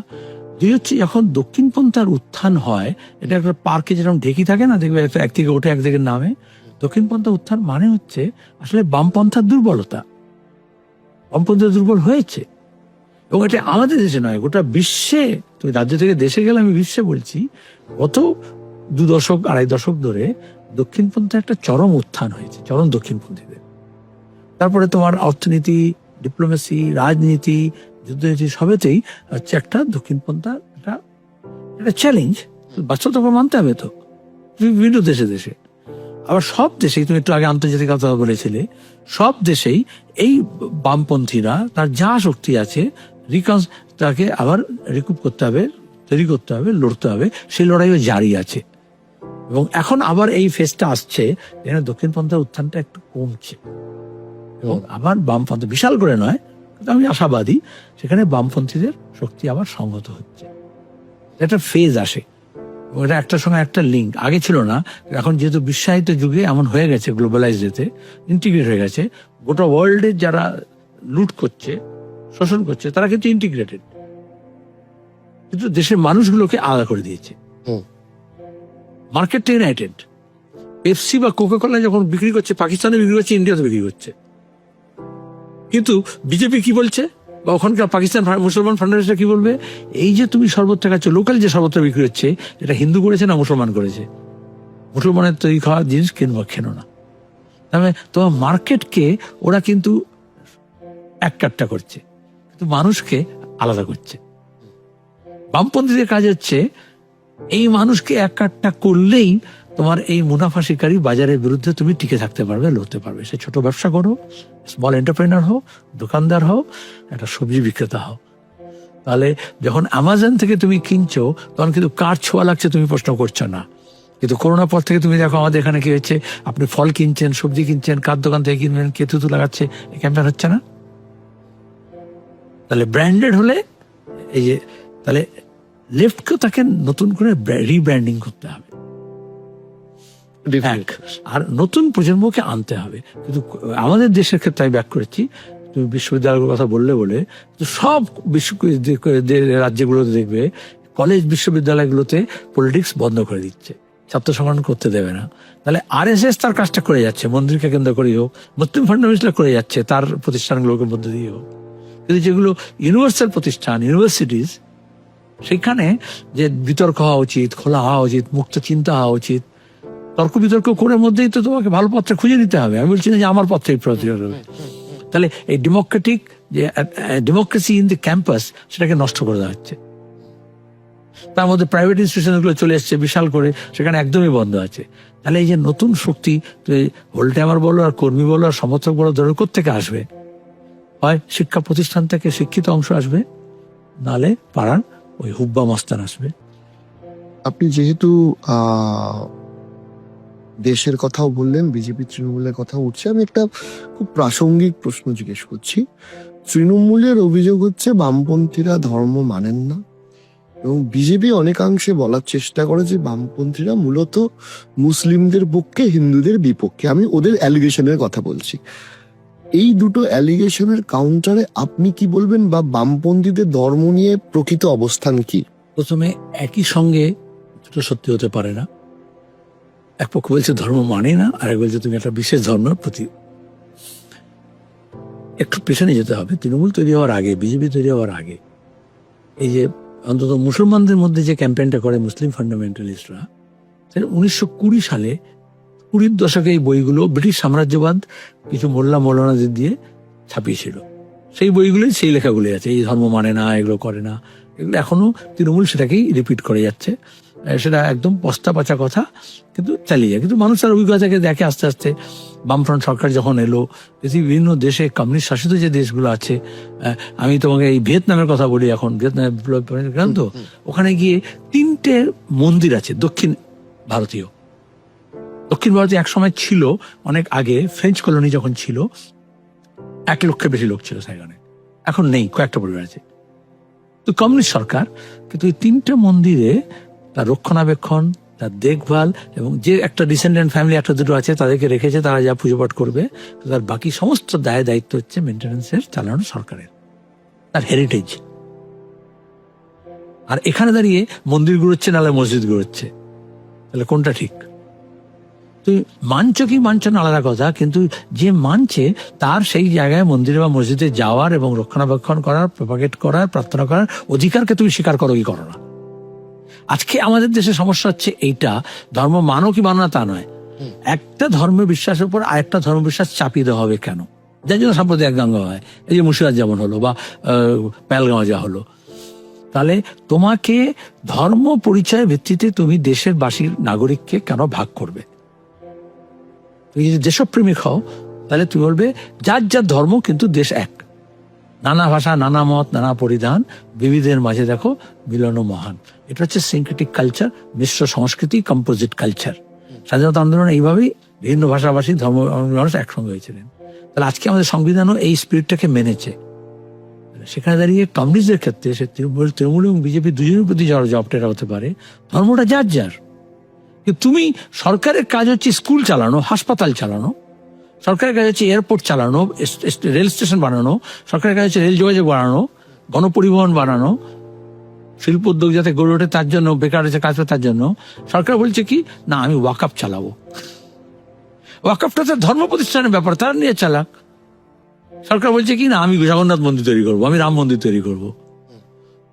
যে হচ্ছে এখন দক্ষিণপন্থার উত্থান হয়, এটা একটা পার্কে যেরকম ঢেকি থাকে না, দেখবে এক থেকে ওঠে এক দিকে নামে, দক্ষিণপন্থা উত্থান মানে হচ্ছে আসলে বামপন্থার দুর্বলতা। বামপন্থা দুর্বল হয়েছে, এবং এটা আমাদের দেশে নয়, গোটা বিশ্বে। তুমি রাজ্য থেকে দেশে গেলে, আমি বিশ্বে বলছি, গত 2 দশক 2.5 দশক ধরে দক্ষিণপন্থা একটা চরম উত্থান হয়েছে, চরম দক্ষিণপন্থীদের। তারপরে তোমার অর্থনীতি, ডিপ্লোমেসি, রাজনীতি, যুদ্ধনীতি, সবেতেই হচ্ছে একটা দক্ষিণপন্থা একটা চ্যালেঞ্জ। বাস্তবতা মানতে হবে তো বিভিন্ন দেশে দেশে। আবার সব দেশেই, তুমি একটু আগে আন্তর্জাতিক কথা বলেছিলে, সব দেশেই এই বামপন্থীরা তার যা শক্তি আছে তাকে আবার রিকুপ করতে হবে, তৈরি করতে হবে, লড়তে হবে, সেই লড়াইও জারি আছে। এবং এখন আবার এই ফেজটা আসছে যেখানে দক্ষিণপন্থার উত্থানটা একটু কমছে এবং আবার বামপন্থী বিশাল করে নয়, কিন্তু আমি আশাবাদী সেখানে বামপন্থীদের শক্তি আবার সংহত হচ্ছে, একটা ফেজ আসে। ওটা একটার সঙ্গে একটা লিঙ্ক আগে ছিল না, এখন যেহেতু বিশ্বায়িত যুগে এমন হয়ে গেছে, গ্লোবালাইজ যেতে ইন্টিগ্রেট হয়ে গেছে, গোটা ওয়ার্ল্ডের যারা লুট করছে শোষণ করছে তারা কিন্তু ইন্টিগ্রেটেড, কিন্তু দেশের মানুষগুলোকে আলাদা করে দিয়েছে। মার্কেটটা ইউনাইটেড। পেপসি বা কোকাকোলা যখন বিক্রি করছে পাকিস্তানে বিক্রি করছে, ইন্ডিয়াতে বিক্রি করছে, কিন্তু বিজেপি কি বলছে বা ওখানকার পাকিস্তান মুসলমান ফাউন্ডেশন কি বলবে, এই যে তুমি শরবতটা খাচ্ছ লোকাল যে শরবতটা বিক্রি হচ্ছে এটা হিন্দু করেছে না মুসলমান করেছে, মুসলমানের তৈরি খাওয়ার জিনিস কিনবো কেনো না। তবে তোমার মার্কেটকে ওরা কিন্তু এক কাট্টা করছে, কিন্তু মানুষকে আলাদা করছে। বামপন্থীদের কাজ হচ্ছে এই মানুষকে এক কাট্টা করলেই তোমার এই মুনাফা শিকারী বাজারের বিরুদ্ধে তুমি টিকে থাকতে পারবে, লড়তে পারবে। সে ছোট ব্যবসা করো, স্মল এন্টারপ্রেনার হও, দোকানদার হও, একটা সবজি বিক্রেতা হও। তাহলে যখন অ্যামাজন থেকে তুমি কিনছো তখন কিন্তু কার ছোঁয়া লাগছে তুমি প্রশ্ন করছো না, কিন্তু করোনার পর থেকে তুমি দেখো আমাদের এখানে কি হচ্ছে, আপনি ফল কিনছেন, সবজি কিনছেন, কার দোকান থেকে কিনবেন, কে থুতু লাগাচ্ছে, এই ক্যাম্পেইন হচ্ছে না। তাহলে ব্র্যান্ডেড হলে এই যে, তাহলে লেফটকেও তাকে নতুন করে রিব্র্যান্ডিং করতে হবে আর নতুন প্রজন্মকে আনতে হবে। কিন্তু আমাদের দেশের ক্ষেত্রে আমি ব্যাক করেছি, তুমি বিশ্ববিদ্যালয়ের কথা বললে বলে সব রাজ্যগুলোতে দেখবে কলেজ বিশ্ববিদ্যালয়গুলোতে পলিটিক্স বন্ধ করে দিচ্ছে, ছাত্র সংগঠন করতে দেবে না। তাহলে আরএসএস তার কাজটা করে যাচ্ছে, মন্দিরকে কেন্দ্র করেই হোক, মুসলিম ফান্ডামেন্টালিস্টরা করে যাচ্ছে তার প্রতিষ্ঠানগুলোকে মধ্যে দিয়ে হোক। কিন্তু যেগুলো ইউনিভার্সাল প্রতিষ্ঠান, ইউনিভার্সিটিজ, সেখানে যে বিতর্ক হওয়া উচিত, খোলা হওয়া উচিত, মুক্ত চিন্তা হওয়া উচিত, তর্ক বিতর্ক করে মধ্যেই তো তোমাকে ভালো পত্রে খুঁজে নিতে হবে। আমি বলছি না যে আমার পত্রে প্রতিরোধ হবে। তাহলে এই ডেমোক্রেটিক যে ডেমোক্রেসি ইন দি ক্যাম্পাস সেটাকে নষ্ট করে দেওয়া হচ্ছে। তার মধ্যে প্রাইভেট ইনস্টিটিউশনগুলো চলে এসছে বিশাল করে, সেখানে একদমই বন্ধ আছে। তাহলে এই যে নতুন শক্তি, হোলটাইমার বলো আর কর্মী বলো আর সমর্থক বলো, ধরো কোত্থেকে আসবে? হয় শিক্ষা প্রতিষ্ঠান থেকে শিক্ষিত অংশ আসবে, নালে পাড়ার ওই হুব্বা মস্তান আসবে। আপনি যেহেতু দেশের কথাও বললেন, বিজেপি তৃণমূলের কথা উঠছে, আমি একটা খুব প্রাসঙ্গিক প্রশ্ন জিজ্ঞেস করছি। তৃণমূলের অভিযোগ হচ্ছে বামপন্থীরা ধর্ম মানেন না, এবং বিজেপি অনেকাংশে বলার চেষ্টা করে যে বামপন্থীরা মূলত মুসলিমদের পক্ষে, হিন্দুদের বিপক্ষে। আমি ওদের অ্যালিগেশনের কথা বলছি। এই দুটো অ্যালিগেশনের কাউন্টারে আপনি কি বলবেন, বা বামপন্থীদের ধর্ম নিয়ে প্রকৃত অবস্থান কি? প্রথমে একই সঙ্গে দুটো সত্যি হতে পারে না। এক পক্ষ বলছে ধর্ম মানে না, আর এক বলছে তুমি একটা বিশেষ ধর্মের প্রতি। একটু পেছনে যেতে হবে, তৃণমূল তৈরি হওয়ার আগে, বিজেপি তৈরি হওয়ার আগে, এই যে অন্তত মুসলমানদের মধ্যে যে ক্যাম্পেইনটা করে মুসলিম ফান্ডামেন্টালিস্টরা, 1920 সালে 20 দশকে এই বইগুলো ব্রিটিশ সাম্রাজ্যবাদ কিছু মোল্লা মৌলানাদের দিয়ে ছাপিয়েছিল। সেই বইগুলোই সেই লেখাগুলি আছে, এই ধর্ম মানে না, এগুলো করে না, এগুলো এখনো তৃণমূল সেটাকেই রিপিট করে যাচ্ছে। সেটা একদম পস্তা পচা কথা, কিন্তু চালিয়ে যায়। কিন্তু মানুষ তার অভিজ্ঞতাকে দেখে আস্তে আস্তে। বামফ্রন্ট সরকার যখন এলো, পৃথিবীর বিভিন্ন দেশে কমিউনিস্ট শাসিত যে দেশগুলো আছে, আমি তোমাকে এই ভিয়েতনামের কথা বলি, এখন ভিয়েতনামের বিপ্লব তো ওখানে গিয়ে 3টে মন্দির আছে দক্ষিণ ভারতীয়। দক্ষিণ ভারতে এক সময় ছিল, অনেক আগে ফ্রেঞ্চ কলোনি যখন ছিল, 1 লক্ষের বেশি লোক ছিল সাইগনে, এখন নেই, কয়েকটা পরিবার আছে। তো কমিউনিস্ট সরকার, কিন্তু এই 3টে মন্দিরে তার রক্ষণাবেক্ষণ, তার দেখভাল, এবং যে একটা ডিসেন্ডেন্ট ফ্যামিলি একটা দুটো আছে তাদেরকে রেখেছে, তারা যা পুজো পাঠ করবে, তার বাকি সমস্ত দায় দায়িত্ব হচ্ছে মেনটেন্যান্সের, চালানো সরকারের, তার হেরিটেজ। আর এখানে দাঁড়িয়ে মন্দির গুড়োচ্ছে, নাহলে মসজিদ গুড়োচ্ছে, তাহলে কোনটা ঠিক? তুমি মানছো কি মানছো না আলাদা কথা, কিন্তু যে মানছে তার সেই জায়গায় মন্দিরে বা মসজিদে যাওয়ার এবং রক্ষণাবেক্ষণ করার, প্রপাগেট করার, প্রার্থনা করার অধিকারকে তুমি স্বীকার করো কি করো না। আজকে আমাদের দেশে সমস্যা হচ্ছে এইটা, ধর্ম মানো কি মানো না তা নয়, একটা ধর্মের বিশ্বাসের উপর আরেকটা ধর্ম বিশ্বাস চাপিয়ে দেওয়া হবে কেন? যার জন্য সাম্প্রদায়িক দাঙ্গা হয়, এই যে মুর্শিদাবাদ যেমন হলো বা পেহেলগাঁও যা হলো। তাহলে তোমাকে ধর্ম পরিচয়ের ভিত্তিতে তুমি দেশের বাসীর নাগরিককে কেন ভাগ করবে? তুমি যদি দেশপ্রেমিক হও, তাহলে তুমি বলবে যার যার ধর্ম, কিন্তু দেশ এক। নানা ভাষা, নানা মত, নানা পরিধান, বিবিধের মাঝে দেখো মিলন মহান। এটা হচ্ছে সিনক্রেটিক কালচার, মিশ্র সংস্কৃতি, কম্পোজিট কালচার। স্বাধীনতা আন্দোলন এইভাবেই ভিন্ন ভাষাভাষী ধর্ম মানুষ একসঙ্গে হয়েছিলেন। তাহলে আজকে আমাদের সংবিধানও এই স্পিরিটটাকে মেনেছে। সেখানে দাঁড়িয়ে কমিউনিস্টদের ক্ষেত্রে সে তৃণমূল এবং বিজেপি দুজনের প্রতি জবাবটা হতে পারে, ধর্মটা যার যার। কিন্তু তুমি, সরকারের কাজ হচ্ছে স্কুল চালানো, হাসপাতাল চালানো, সরকারের কাজ হচ্ছে এয়ারপোর্ট চালানো, রেল স্টেশন বানানো, সরকারের কাজ হচ্ছে রেল যোগাযোগ বাড়ানো, গণপরিবহন বানানো, শিল্প উদ্যোগ যাতে গড়ে ওঠে তার জন্য, বেকার যে কাজ তার জন্য। সরকার বলছে কি না, আমি ওয়াকআপ চালাবো। ওয়াকআপটা তো ধর্ম প্রতিষ্ঠানের ব্যাপার, তারা নিয়ে চালাক। সরকার বলছে কি না, আমি জগন্নাথ মন্দির তৈরি করবো, আমি রাম মন্দির তৈরি করব।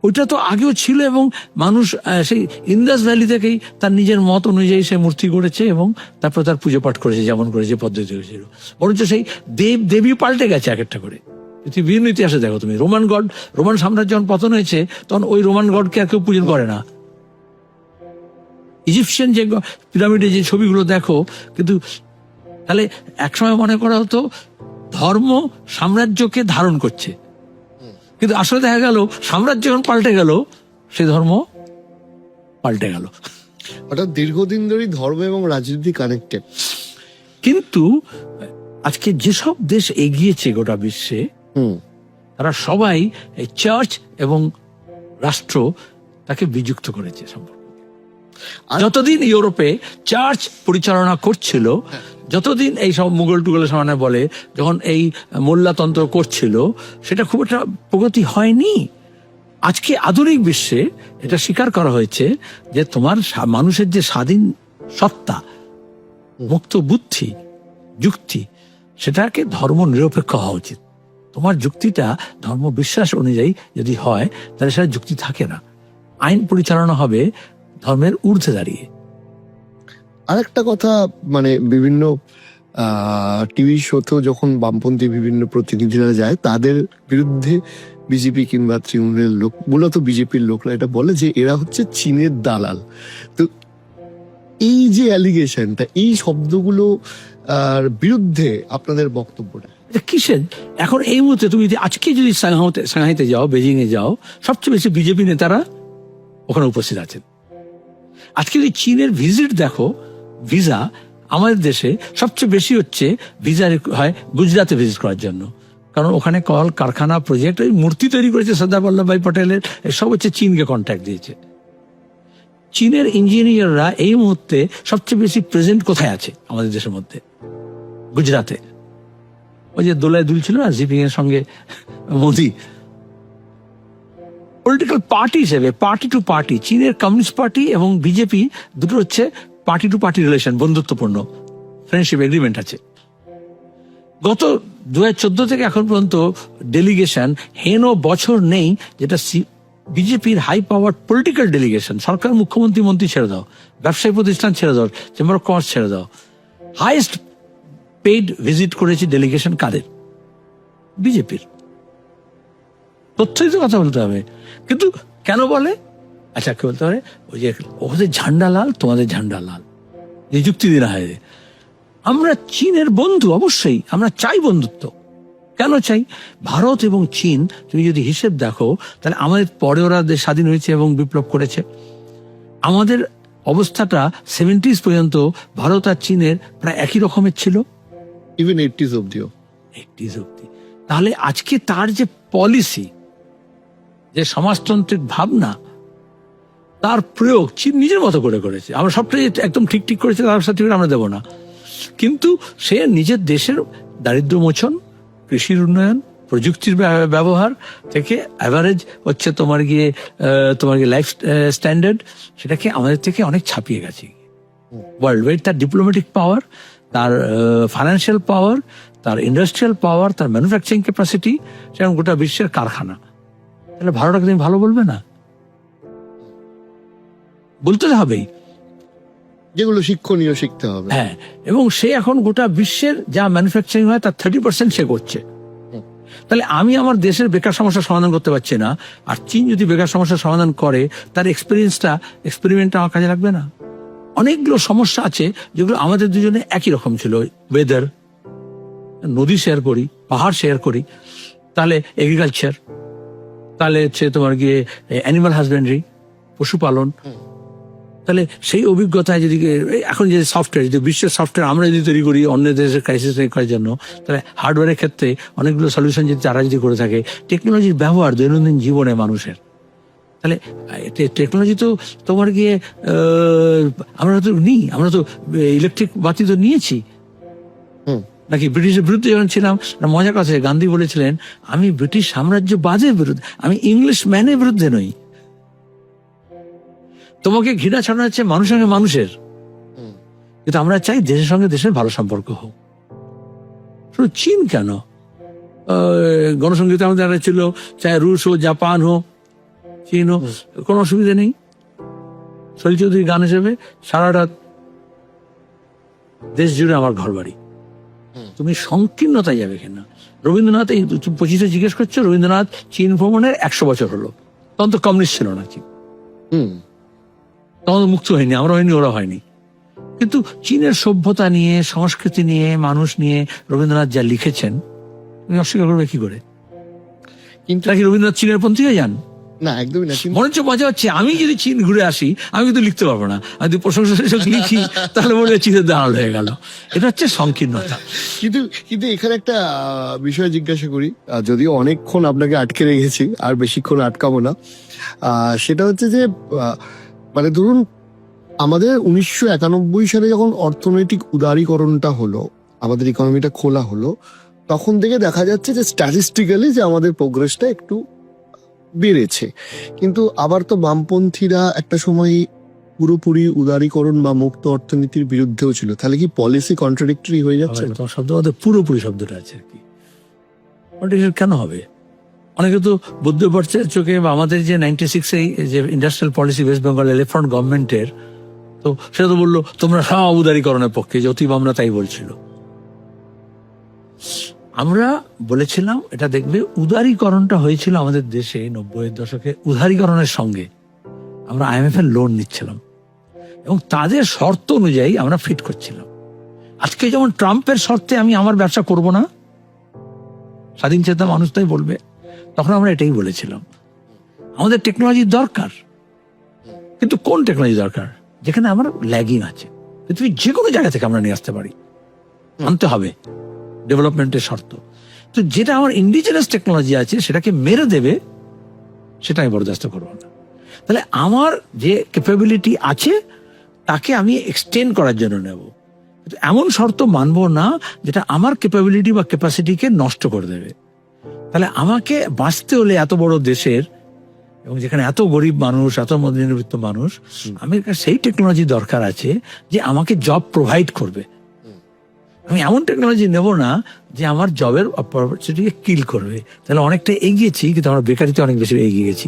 ওইটা তো আগেও ছিল এবং মানুষ সেই ইন্দাস ভ্যালি থেকেই তার নিজের মত অনুযায়ী সে মূর্তি গড়েছে এবং তারপর তার পুজো পাঠ করেছে, যেমন করেছে পদ্ধতি হয়েছিল। বরঞ্চ সেই দেবী পাল্টে গেছে এক একটা করে। বিভিন্ন ইতিহাসে দেখো তুমি, রোমান সাম্রাজ্য যখন পতন হয়েছে তখন ওই রোমান গডকে আর কেউ পূজন করে না। ইজিপশিয়ান যে পিরামিডে যে ছবিগুলো দেখো, কিন্তু তাহলে একসময় মনে করা হতো ধর্ম সাম্রাজ্যকে ধারণ করছে, কিন্তু আসলে দেখা গেল সাম্রাজ্য যখন পাল্টে গেল, সে ধর্ম পাল্টে গেল। অর্থাৎ দীর্ঘদিন ধরেই ধর্ম এবং রাজনীতি কানেক্টেড। কিন্তু আজকে যেসব দেশ এগিয়েছে গোটা বিশ্বে, তারা সবাই এই চার্চ এবং রাষ্ট্র তাকে বিযুক্ত করেছে সম্পর্ক। যতদিন ইউরোপে চার্চ পরিচালনা করছিল, যতদিন এই সব মুঘল টুগলের সমানে বলে, যখন এই মোল্লাতন্ত্র করছিল, সেটা খুব একটা প্রগতি হয়নি। আজকে আধুনিক বিশ্বে এটা স্বীকার করা হয়েছে যে তোমার মানুষের যে স্বাধীন সত্তা, মুক্ত বুদ্ধি, যুক্তি, সেটাকে ধর্ম নিরপেক্ষ হওয়া উচিত। তোমার যুক্তিটা ধর্ম বিশ্বাস অনুযায়ী যদি হয়, তাহলে সেটা যুক্তি থাকে না। আইন পরিচালনা হবে ধর্মের ঊর্ধ্বে দাঁড়িয়ে। আরেকটা কথা, মানে বিভিন্ন টিভি শোতেও যখন বামপন্থী বিভিন্ন প্রতিনিধিরা যায়, তাদের বিরুদ্ধে বিজেপি কিংবা তৃণমূলের লোক, মূলত বিজেপির লোকরা এটা বলে যে এরা হচ্ছে চীনের দালাল। তো এই যে অ্যালিগেশনটা, এই শব্দগুলো বিরুদ্ধে আপনাদের বক্তব্যটা কিসের? এখন এই মুহূর্তে তুমি আজকে যদি সাংহাইতে যাও, বেজিং এ যাও, সবচেয়ে বেশি বিজেপি নেতারা ওখানে উপস্থিত আছেন। আজকে যদি চীনের ভিজিট দেখো, ভিসা আমাদের দেশে সবচেয়ে বেশি হচ্ছে ভিসা হয় গুজরাটে ভিজিট করার জন্য, কারণ ওখানে কল কারখানা প্রজেক্ট, ওই মূর্তি তৈরি করেছে সর্দার বল্লভভাই পটেলের, সব হচ্ছে চীনকে কন্ট্যাক্ট দিয়েছে। চীনের ইঞ্জিনিয়াররা এই মুহূর্তে সবচেয়ে বেশি প্রেজেন্ট কোথায় আছে আমাদের দেশের মধ্যে? গুজরাটে। ওই যে দোলায় দুলছিল না জিপিং এর সঙ্গে মোদি, পলিটিক্যাল পার্টি হিসেবে, পার্টি টু পার্টি, চীনের কমিউনিস্ট পার্টি এবং বিজেপি দুটো হচ্ছে পার্টি টু পার্টি রিলেশন, বন্ধুত্বপূর্ণ ফ্রেন্ডশিপ এগ্রিমেন্ট আছে। গত 2014 থেকে এখন পর্যন্ত ডেলিগেশন হেনো বছর নেই যেটা বিজেপির হাই পাওয়ার পলিটিক্যাল ডেলিগেশন, সরকার, মুখ্যমন্ত্রী, মন্ত্রী ছেড়ে দাও, ব্যবসায়ী প্রতিষ্ঠান ছেড়ে দাও, চেম্বার অফ কমার্স ছেড়ে দাও, হাইয়েস্ট পেইড ভিজিট করেছে ডেলিগেশন কাদের? বিজেপির। তথ্যই তো কথা বলতে হবে। কিন্তু কেন বলে? আচ্ছা, কে বলতে পারে ওই যে ওদের ঝান্ডা লাল, তোমাদের ঝান্ডা লাল, এই যুক্তি দিন হয়। আমরা চীনের বন্ধু, অবশ্যই আমরা চাই বন্ধুত্ব। কেন চাই? ভারত এবং চীন তুমি যদি হিসেব দেখো, তাহলে আমাদের পরে ওরা দেশ স্বাধীন হয়েছে এবং বিপ্লব করেছে। আমাদের অবস্থাটা 70s পর্যন্ত ভারত আর চীনের প্রায় একই রকমের ছিল, ইভেন 80s অব্দিও। তাহলে আজকে তার যে পলিসি, যে সমাজতান্ত্রিক ভাবনা, তার প্রয়োগ চীন নিজের মতো করে করেছে। আমরা সবটাই একদম ঠিক ঠিক করেছে, তার সার্টিফিকেট আমরা দেবো না। কিন্তু সে নিজের দেশের দারিদ্র্য মোচন, কৃষির উন্নয়ন, প্রযুক্তির ব্যবহার থেকে অ্যাভারেজ হচ্ছে তোমার গিয়ে লাইফ স্ট্যান্ডার্ড, সেটাকে আমাদের থেকে অনেক ছাপিয়ে গেছে ওয়ার্ল্ড ওয়াইড। তার ডিপ্লোম্যাটিক পাওয়ার, তার ফাইন্যান্সিয়াল পাওয়ার, তার ইন্ডাস্ট্রিয়াল পাওয়ার, তার ম্যানুফ্যাকচারিং ক্যাপাসিটি, সেরকম গোটা বিশ্বের কারখানা। তাহলে ভারতকে তুমি ভালো বলবে না? বলতে হবেই, যেগুলো শিক্ষণীয় শিখতে হবে। হ্যাঁ, এবং সে এখন গোটা বিশ্বের যা ম্যানুফ্যাকচারিং হয় তার 30% সে করছে। তাহলে আমি আমার দেশের বেকার সমস্যার সমাধান করতে পারছি না, আর চীন যদি বেকার সমস্যার সমাধান করে, তার এক্সপেরিমেন্টটা আমার কাজে লাগবে না? অনেকগুলো সমস্যা আছে যেগুলো আমাদের দুজনে একই রকম ছিল। ওয়েদার, নদী শেয়ার করি, পাহাড় শেয়ার করি, তাহলে এগ্রিকালচার, তাহলে হচ্ছে তোমার গিয়ে অ্যানিমাল হাজবেন্ডারি, পশুপালন। তাহলে সেই অভিজ্ঞতায় যদি এখন যে সফটওয়্যার, যদি বিশ্বের সফটওয়্যার আমরা যদি তৈরি করি অন্য দেশের ক্রাইসিস করার জন্য, তাহলে হার্ডওয়্যারের ক্ষেত্রে অনেকগুলো সলিউশন যদি তারা যদি করে থাকে, টেকনোলজির ব্যবহার দৈনন্দিন জীবনে মানুষের, তাহলে টেকনোলজি তো তোমার গিয়ে আমরা তো নিই, আমরা তো ইলেকট্রিক বাতি তো নিয়েছি নাকি? ব্রিটিশের বিরুদ্ধে যখন ছিলাম, মজা কথা, গান্ধী বলেছিলেন আমি ব্রিটিশ সাম্রাজ্যবাদের বিরুদ্ধে, আমি ইংলিশ ম্যানের বিরুদ্ধে নই। তোমাকে ঘৃণা ছড়ানো হচ্ছে মানুষের সঙ্গে মানুষের, কিন্তু আমরা চাই দেশের সঙ্গে দেশের ভালো সম্পর্ক হোক। শুধু চীন কেন, গণসংগীত আমাদের ছিল, চাই রুশ হোক, জাপান হোক, চীন হোক, কোনো অসুবিধা নেই। সলিল চৌধুরী গান হিসেবে সারা রাত দেশ জুড়ে আমার ঘর বাড়ি, তুমি সংকীর্ণতায় যাবে কিনা। রবীন্দ্রনাথ, এই 25-এ জিজ্ঞেস করছো, রবীন্দ্রনাথ চীন ভ্রমণের 100 বছর হলো, তখন তো কমিউনিস্ট ছিল না চীন, তখন মুক্ত হয়নি, আমরা হয়নি, ওরা হয়নি। কিন্তু চীনের সভ্যতা নিয়ে, সংস্কৃতি নিয়ে, মানুষ নিয়ে রবীন্দ্রনাথ যা লিখেছেন, তুমি অস্বীকার করবে কি করে? কিন্তু নাকি রবীন্দ্রনাথ চীনের পন্থী হয়ে যান? না, একদমই না। মনে হচ্ছে মজা হচ্ছে, আমি যদি চীন ঘুরে আসি আমি কিন্তু লিখতে পারবো না, আমি যদি প্রশংসা লিখি তাহলে মনে হয় চীনের দালাল হয়ে গেল। এটা হচ্ছে সংকীর্ণতা। কিন্তু কিন্তু এখানে একটা বিষয় জিজ্ঞাসা করি, যদিও অনেকক্ষণ আপনাকে আটকে রেখেছি, আর বেশিক্ষণ আটকাবো না। সেটা হচ্ছে যে মানে ধরুন আমাদের 1991 সালে যখন অর্থনৈতিক উদারীকরণটা হলো, আমাদের ইকোনমিটা খোলা হলো, তখন থেকে দেখা যাচ্ছে যে স্ট্যাটিস্টিক্যালি যে আমাদের প্রোগ্রেসটা একটু বেড়েছে। কিন্তু আবার তো বামপন্থীরা একটা সময় পুরোপুরি উদারীকরণ বা মুক্ত অর্থনীতির বিরুদ্ধেও ছিল। তাহলে কি পলিসি কন্ট্রাডিক্টরি হয়ে যাচ্ছে না? তোমার শব্দ মধ্যে পুরোপুরি শব্দটা আছে আর কি। কন্ট্রাডিক্টরি কেন হবে? অনেকে তো বুদ্ধ পড়ছে চোখে, বা আমাদের যে 96-এ যে industrial policy West Bengal left গভর্নমেন্টের, তো সেটা তো বললো তোমরা সব উদারীকরণের পক্ষে, যে অতীব আমরা তাই বলছিল। আমরা বলেছিলাম এটা দেখবে, উদারীকরণটা হয়েছিল আমাদের দেশে 90-এর দশকে উদারীকরণের সঙ্গে। আমরা IMF এর লোন নিচ্ছিলাম এবং তাদের শর্ত অনুযায়ী আমরা ফিট করছিলাম। আজকে যেমন ট্রাম্পের শর্তে আমি আমার ব্যবসা করব না, স্বাধীন চেতা মানুষ তাই বলবে, তখন আমরা এটাই বলেছিলাম। আমাদের টেকনোলজি দরকার, কিন্তু কোন টেকনোলজি দরকার? যেখানে আমার ল্যাগিং আছে, পৃথিবীর যে কোনো জায়গা থেকে আমরা নিয়ে আসতে পারি, আনতে হবে, ডেভেলপমেন্টের শর্ত। তো যেটা আমার ইন্ডিজিনাস টেকনোলজি আছে সেটাকে মেরে দেবে, সেটা আমি বরদাস্ত করবো না। তাহলে আমার যে ক্যাপাবিলিটি আছে তাকে আমি এক্সটেন্ড করার জন্য নেব, কিন্তু এমন শর্ত মানবো না যেটা আমার ক্যাপাবিলিটি বা ক্যাপাসিটিকে নষ্ট করে দেবে। তাহলে আমাকে বাঁচতে হলে এত বড় দেশের, এবং যেখানে এত গরিব মানুষ, এত মধ্যবিত্ত মানুষ, আমি সেই টেকনোলজি দরকার আছে যে আমাকে জব প্রোভাইড করবে। আমি এমন টেকনোলজি নেব না যে আমার জবের অপরচুনিটিকে কিল করবে। তাহলে অনেকটা এগিয়েছি, কিন্তু আমরা বেকারিতে অনেক বেশি এগিয়ে গেছি।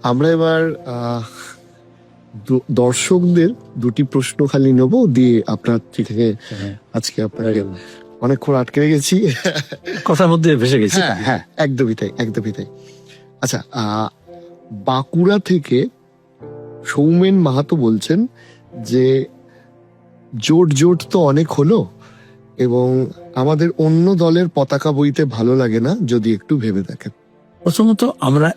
আমরা এবার দর্শকদের দুটি প্রশ্ন খালি নেব, দিয়ে আপনার থেকে আজকে আপনাকে অনেকক্ষণ আটকে রেখেছি, কথার মধ্যে ভেসে গেছি। হ্যাঁ, একদমই তাই, একদমই তাই। আচ্ছা, বাঁকুড়া থেকে সৌমেন মাহাতো বলছেন যে জোট তো অনেক হলো, এবং আমাদের অন্য দলের পতাকা বইতে ভালো লাগে না, যদি একটু ভেবে দেখেন। প্রথমত আমরা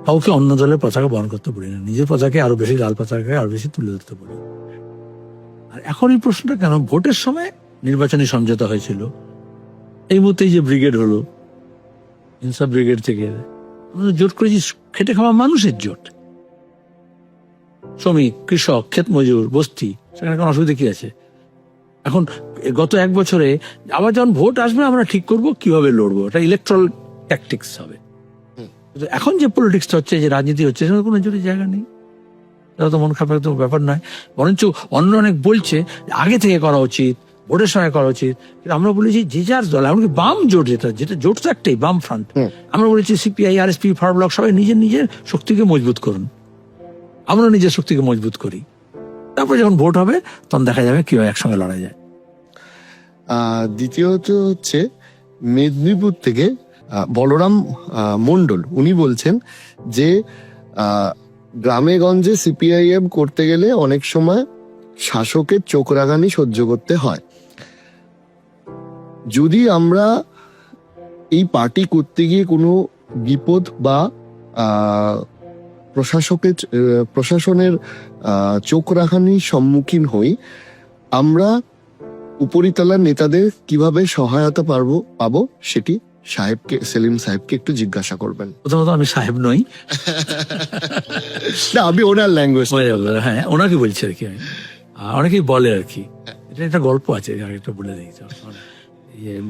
কাউকে অন্য দলের পতাকা বহন করতে বলি না, নিজের পতাকাকে আরো বেশি, লাল পতাকাকে আরো বেশি তুলে ধরতে বলি। আর এখন এই প্রশ্নটা কেন? ভোটের সময় নির্বাচনী সমঝোতা হয়েছিল, এই মুহূর্তে যে ব্রিগেড হলো, ইনসাফ ব্রিগেড থেকে আমরা জোট করেছি, খেটে খাওয়া মানুষের জোট, শ্রমিক, কৃষক, ক্ষেত মজুর, বস্তি, সেখানে কোনো অসুবিধা কি আছে? এখন গত 1 বছরে আবার যখন ভোট আসবে আমরা ঠিক করব কিভাবে লড়বো, এটা ইলেকট্রাল ট্যাকটিক্স হবে। এখন যে পলিটিক্সটা হচ্ছে, যে রাজনীতি হচ্ছে, সেখানে কোনো জোরের জায়গা নেই। এটা তো মন খারাপের তো ব্যাপার নয়, বরঞ্চ অন্য অনেক বলছে আগে থেকে করা উচিত, ভোটের সময় করা উচিত। কিন্তু আমরা বলেছি যে যার দল, এমনকি বাম জোট, যেটা জোট তো একটাই, বাম ফ্রন্ট, আমরা বলেছি CPI, RSP, ফরওয়ার্ড ব্লক সবাই নিজের নিজের শক্তিকে মজবুত করুন, আমরা নিজের শক্তিকে মজবুত করি। তারপরে যখন ভোট হবে তখন দেখা যাবে কিভাবে একসঙ্গে লড়া যায়। দ্বিতীয়ত হচ্ছে মেদিনীপুর থেকে বলরাম মন্ডল, উনি বলছেন যে গ্রামে গঞ্জে CPIM করতে গেলে অনেক সময় শাসকের চোখ রাগানি সহ্য করতে হয়। যদি আমরা এই পার্টি করতে গিয়ে কোনো বিপদ বা প্রশাসনের চোখ রাখানির সম্মুখীন হই, আমরা উপরিতলার নেতাদের কিভাবে সহায়তা পাবো সেটি সেলিম সাহেবকে একটু জিজ্ঞাসা করবেন। প্রথমত আমি সাহেব নই, না, আমি ওনার ল্যাঙ্গুয়েজ। হ্যাঁ ওনাকে বলছি আর কি। আমি অনেকেই বলে আর কি, এটা একটা গল্প আছে, একটা বলে দিই।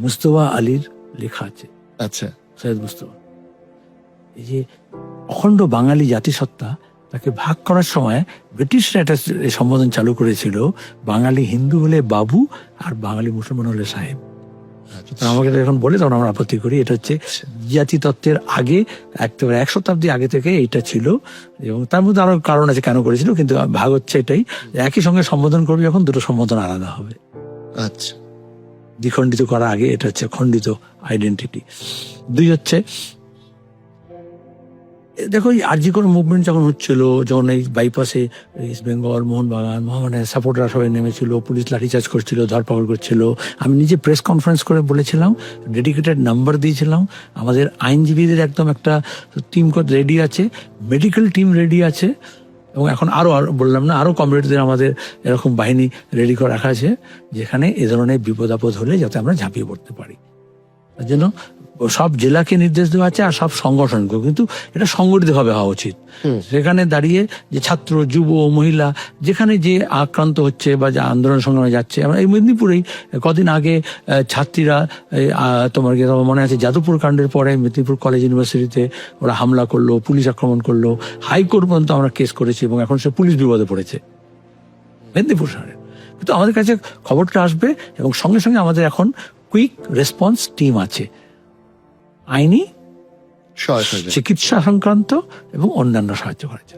মুস্তফা আলীর লেখা আছে, আচ্ছা, সৈয়দ মুস্তফা, এই যে অখণ্ড বাঙালি জাতিসত্তা, তাকে ভাগ করার সময় ব্রিটিশরা একটা সম্বোধন চালু করেছিল, বাঙালি হিন্দু হলে বাবু আর বাঙালি মুসলমান হলে সাহেব। আমাকে যখন বলে তখন আমরা আপত্তি করি, এটা হচ্ছে জাতি তত্ত্বের আগে, একেবারে 1 শতাব্দী আগে থেকে এইটা ছিল, এবং তার মধ্যে আরো কারণ আছে কেন করেছিল, কিন্তু ভাগ হচ্ছে এটাই, একই সঙ্গে সম্বোধন করবে যখন দুটো সম্বোধন আলাদা হবে। আচ্ছা, দ্বিখণ্ডিত করার আগে এটা হচ্ছে খণ্ডিত আইডেন্টিটি। 2 হচ্ছে, দেখো এই আরজিকর মুভমেন্ট যখন হচ্ছিল, যখন এই বাইপাসে ইস্ট বেঙ্গল, মোহনবাগানের সাপোর্টাররা সবাই নেমেছিল, পুলিশ লাঠিচার্জ করছিল, ধরপাকড় করছিল, আমি নিজে প্রেস কনফারেন্স করে বলেছিলাম, ডেডিকেটেড নাম্বার দিয়েছিলাম, আমাদের আইনজীবীদের একদম একটা টিম রেডি আছে, মেডিকেল টিম রেডি আছে, এবং এখন আরো বললাম না, আরো কমরেডদের আমাদের এরকম বাহিনী রেডি করে রাখা আছে, যেখানে এ ধরনের বিপদ আপদ হলে যাতে আমরা ঝাঁপিয়ে পড়তে পারি। তার জন্য সব জেলাকে নির্দেশ দেওয়া আছে, আর সব সংগঠনকে, কিন্তু এটা সংগঠিতভাবে হওয়া উচিত। সেখানে দাঁড়িয়ে যে ছাত্র, যুব, মহিলা, যেখানে যে আক্রান্ত হচ্ছে বা যে আন্দোলন সংগ্রামে যাচ্ছে, আমরা এই মেদিনীপুরেই কদিন আগে ছাত্রীরা, তোমার মনে আছে যাদবপুর কাণ্ডের পরে মেদিনীপুর কলেজ ইউনিভার্সিটিতে ওরা হামলা করলো, পুলিশ আক্রমণ করলো, হাইকোর্ট পর্যন্ত আমরা কেস করেছি, এবং এখন সে পুলিশ বিপদে পড়েছে মেদিনীপুর শহরে। কিন্তু আমাদের কাছে খবরটা আসবে, এবং সঙ্গে সঙ্গে আমাদের এখন কুইক রেসপন্স টিম আছে, আইনি, চিকিৎসা সংক্রান্ত এবং অন্যান্য সাহায্য করেছে।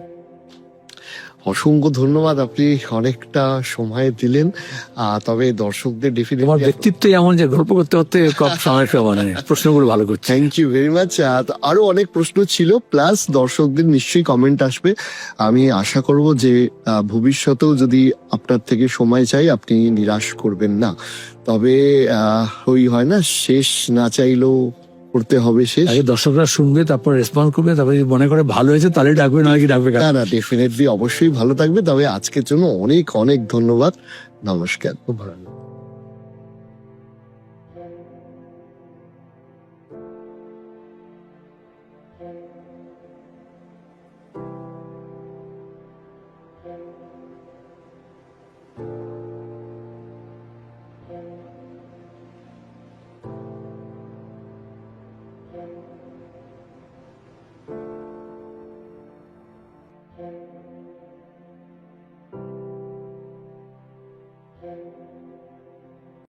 অসংখ্য ধন্যবাদ, আপনি অনেকটা সময় দিলেন। তবে দর্শকদের তোমার ব্যক্তিত্বই এমন যে গল্প করতে করতে সমস্যা, মানে প্রশ্নগুলো ভালো করছে। Thank you very much. আরো অনেক প্রশ্ন ছিল, প্লাস দর্শকদের নিশ্চয়ই কমেন্ট আসবে। আমি আশা করব যে ভবিষ্যতেও যদি আপনার থেকে সময় চাই, আপনি নিরাশ করবেন না। তবে ওই হয় না, শেষ না চাইলেও করতে হবে শেষ। আগে দর্শকরা শুনবে, তারপর রেসপন্স করবে, তারপরে যদি মনে করে ভালো হয়েছে তাহলে ডাকবে, নয় কি ডাকবে না, ডেফিনেটলি অবশ্যই ভালো থাকবে। তবে আজকের জন্য অনেক অনেক ধন্যবাদ, নমস্কার। খুব ভালো।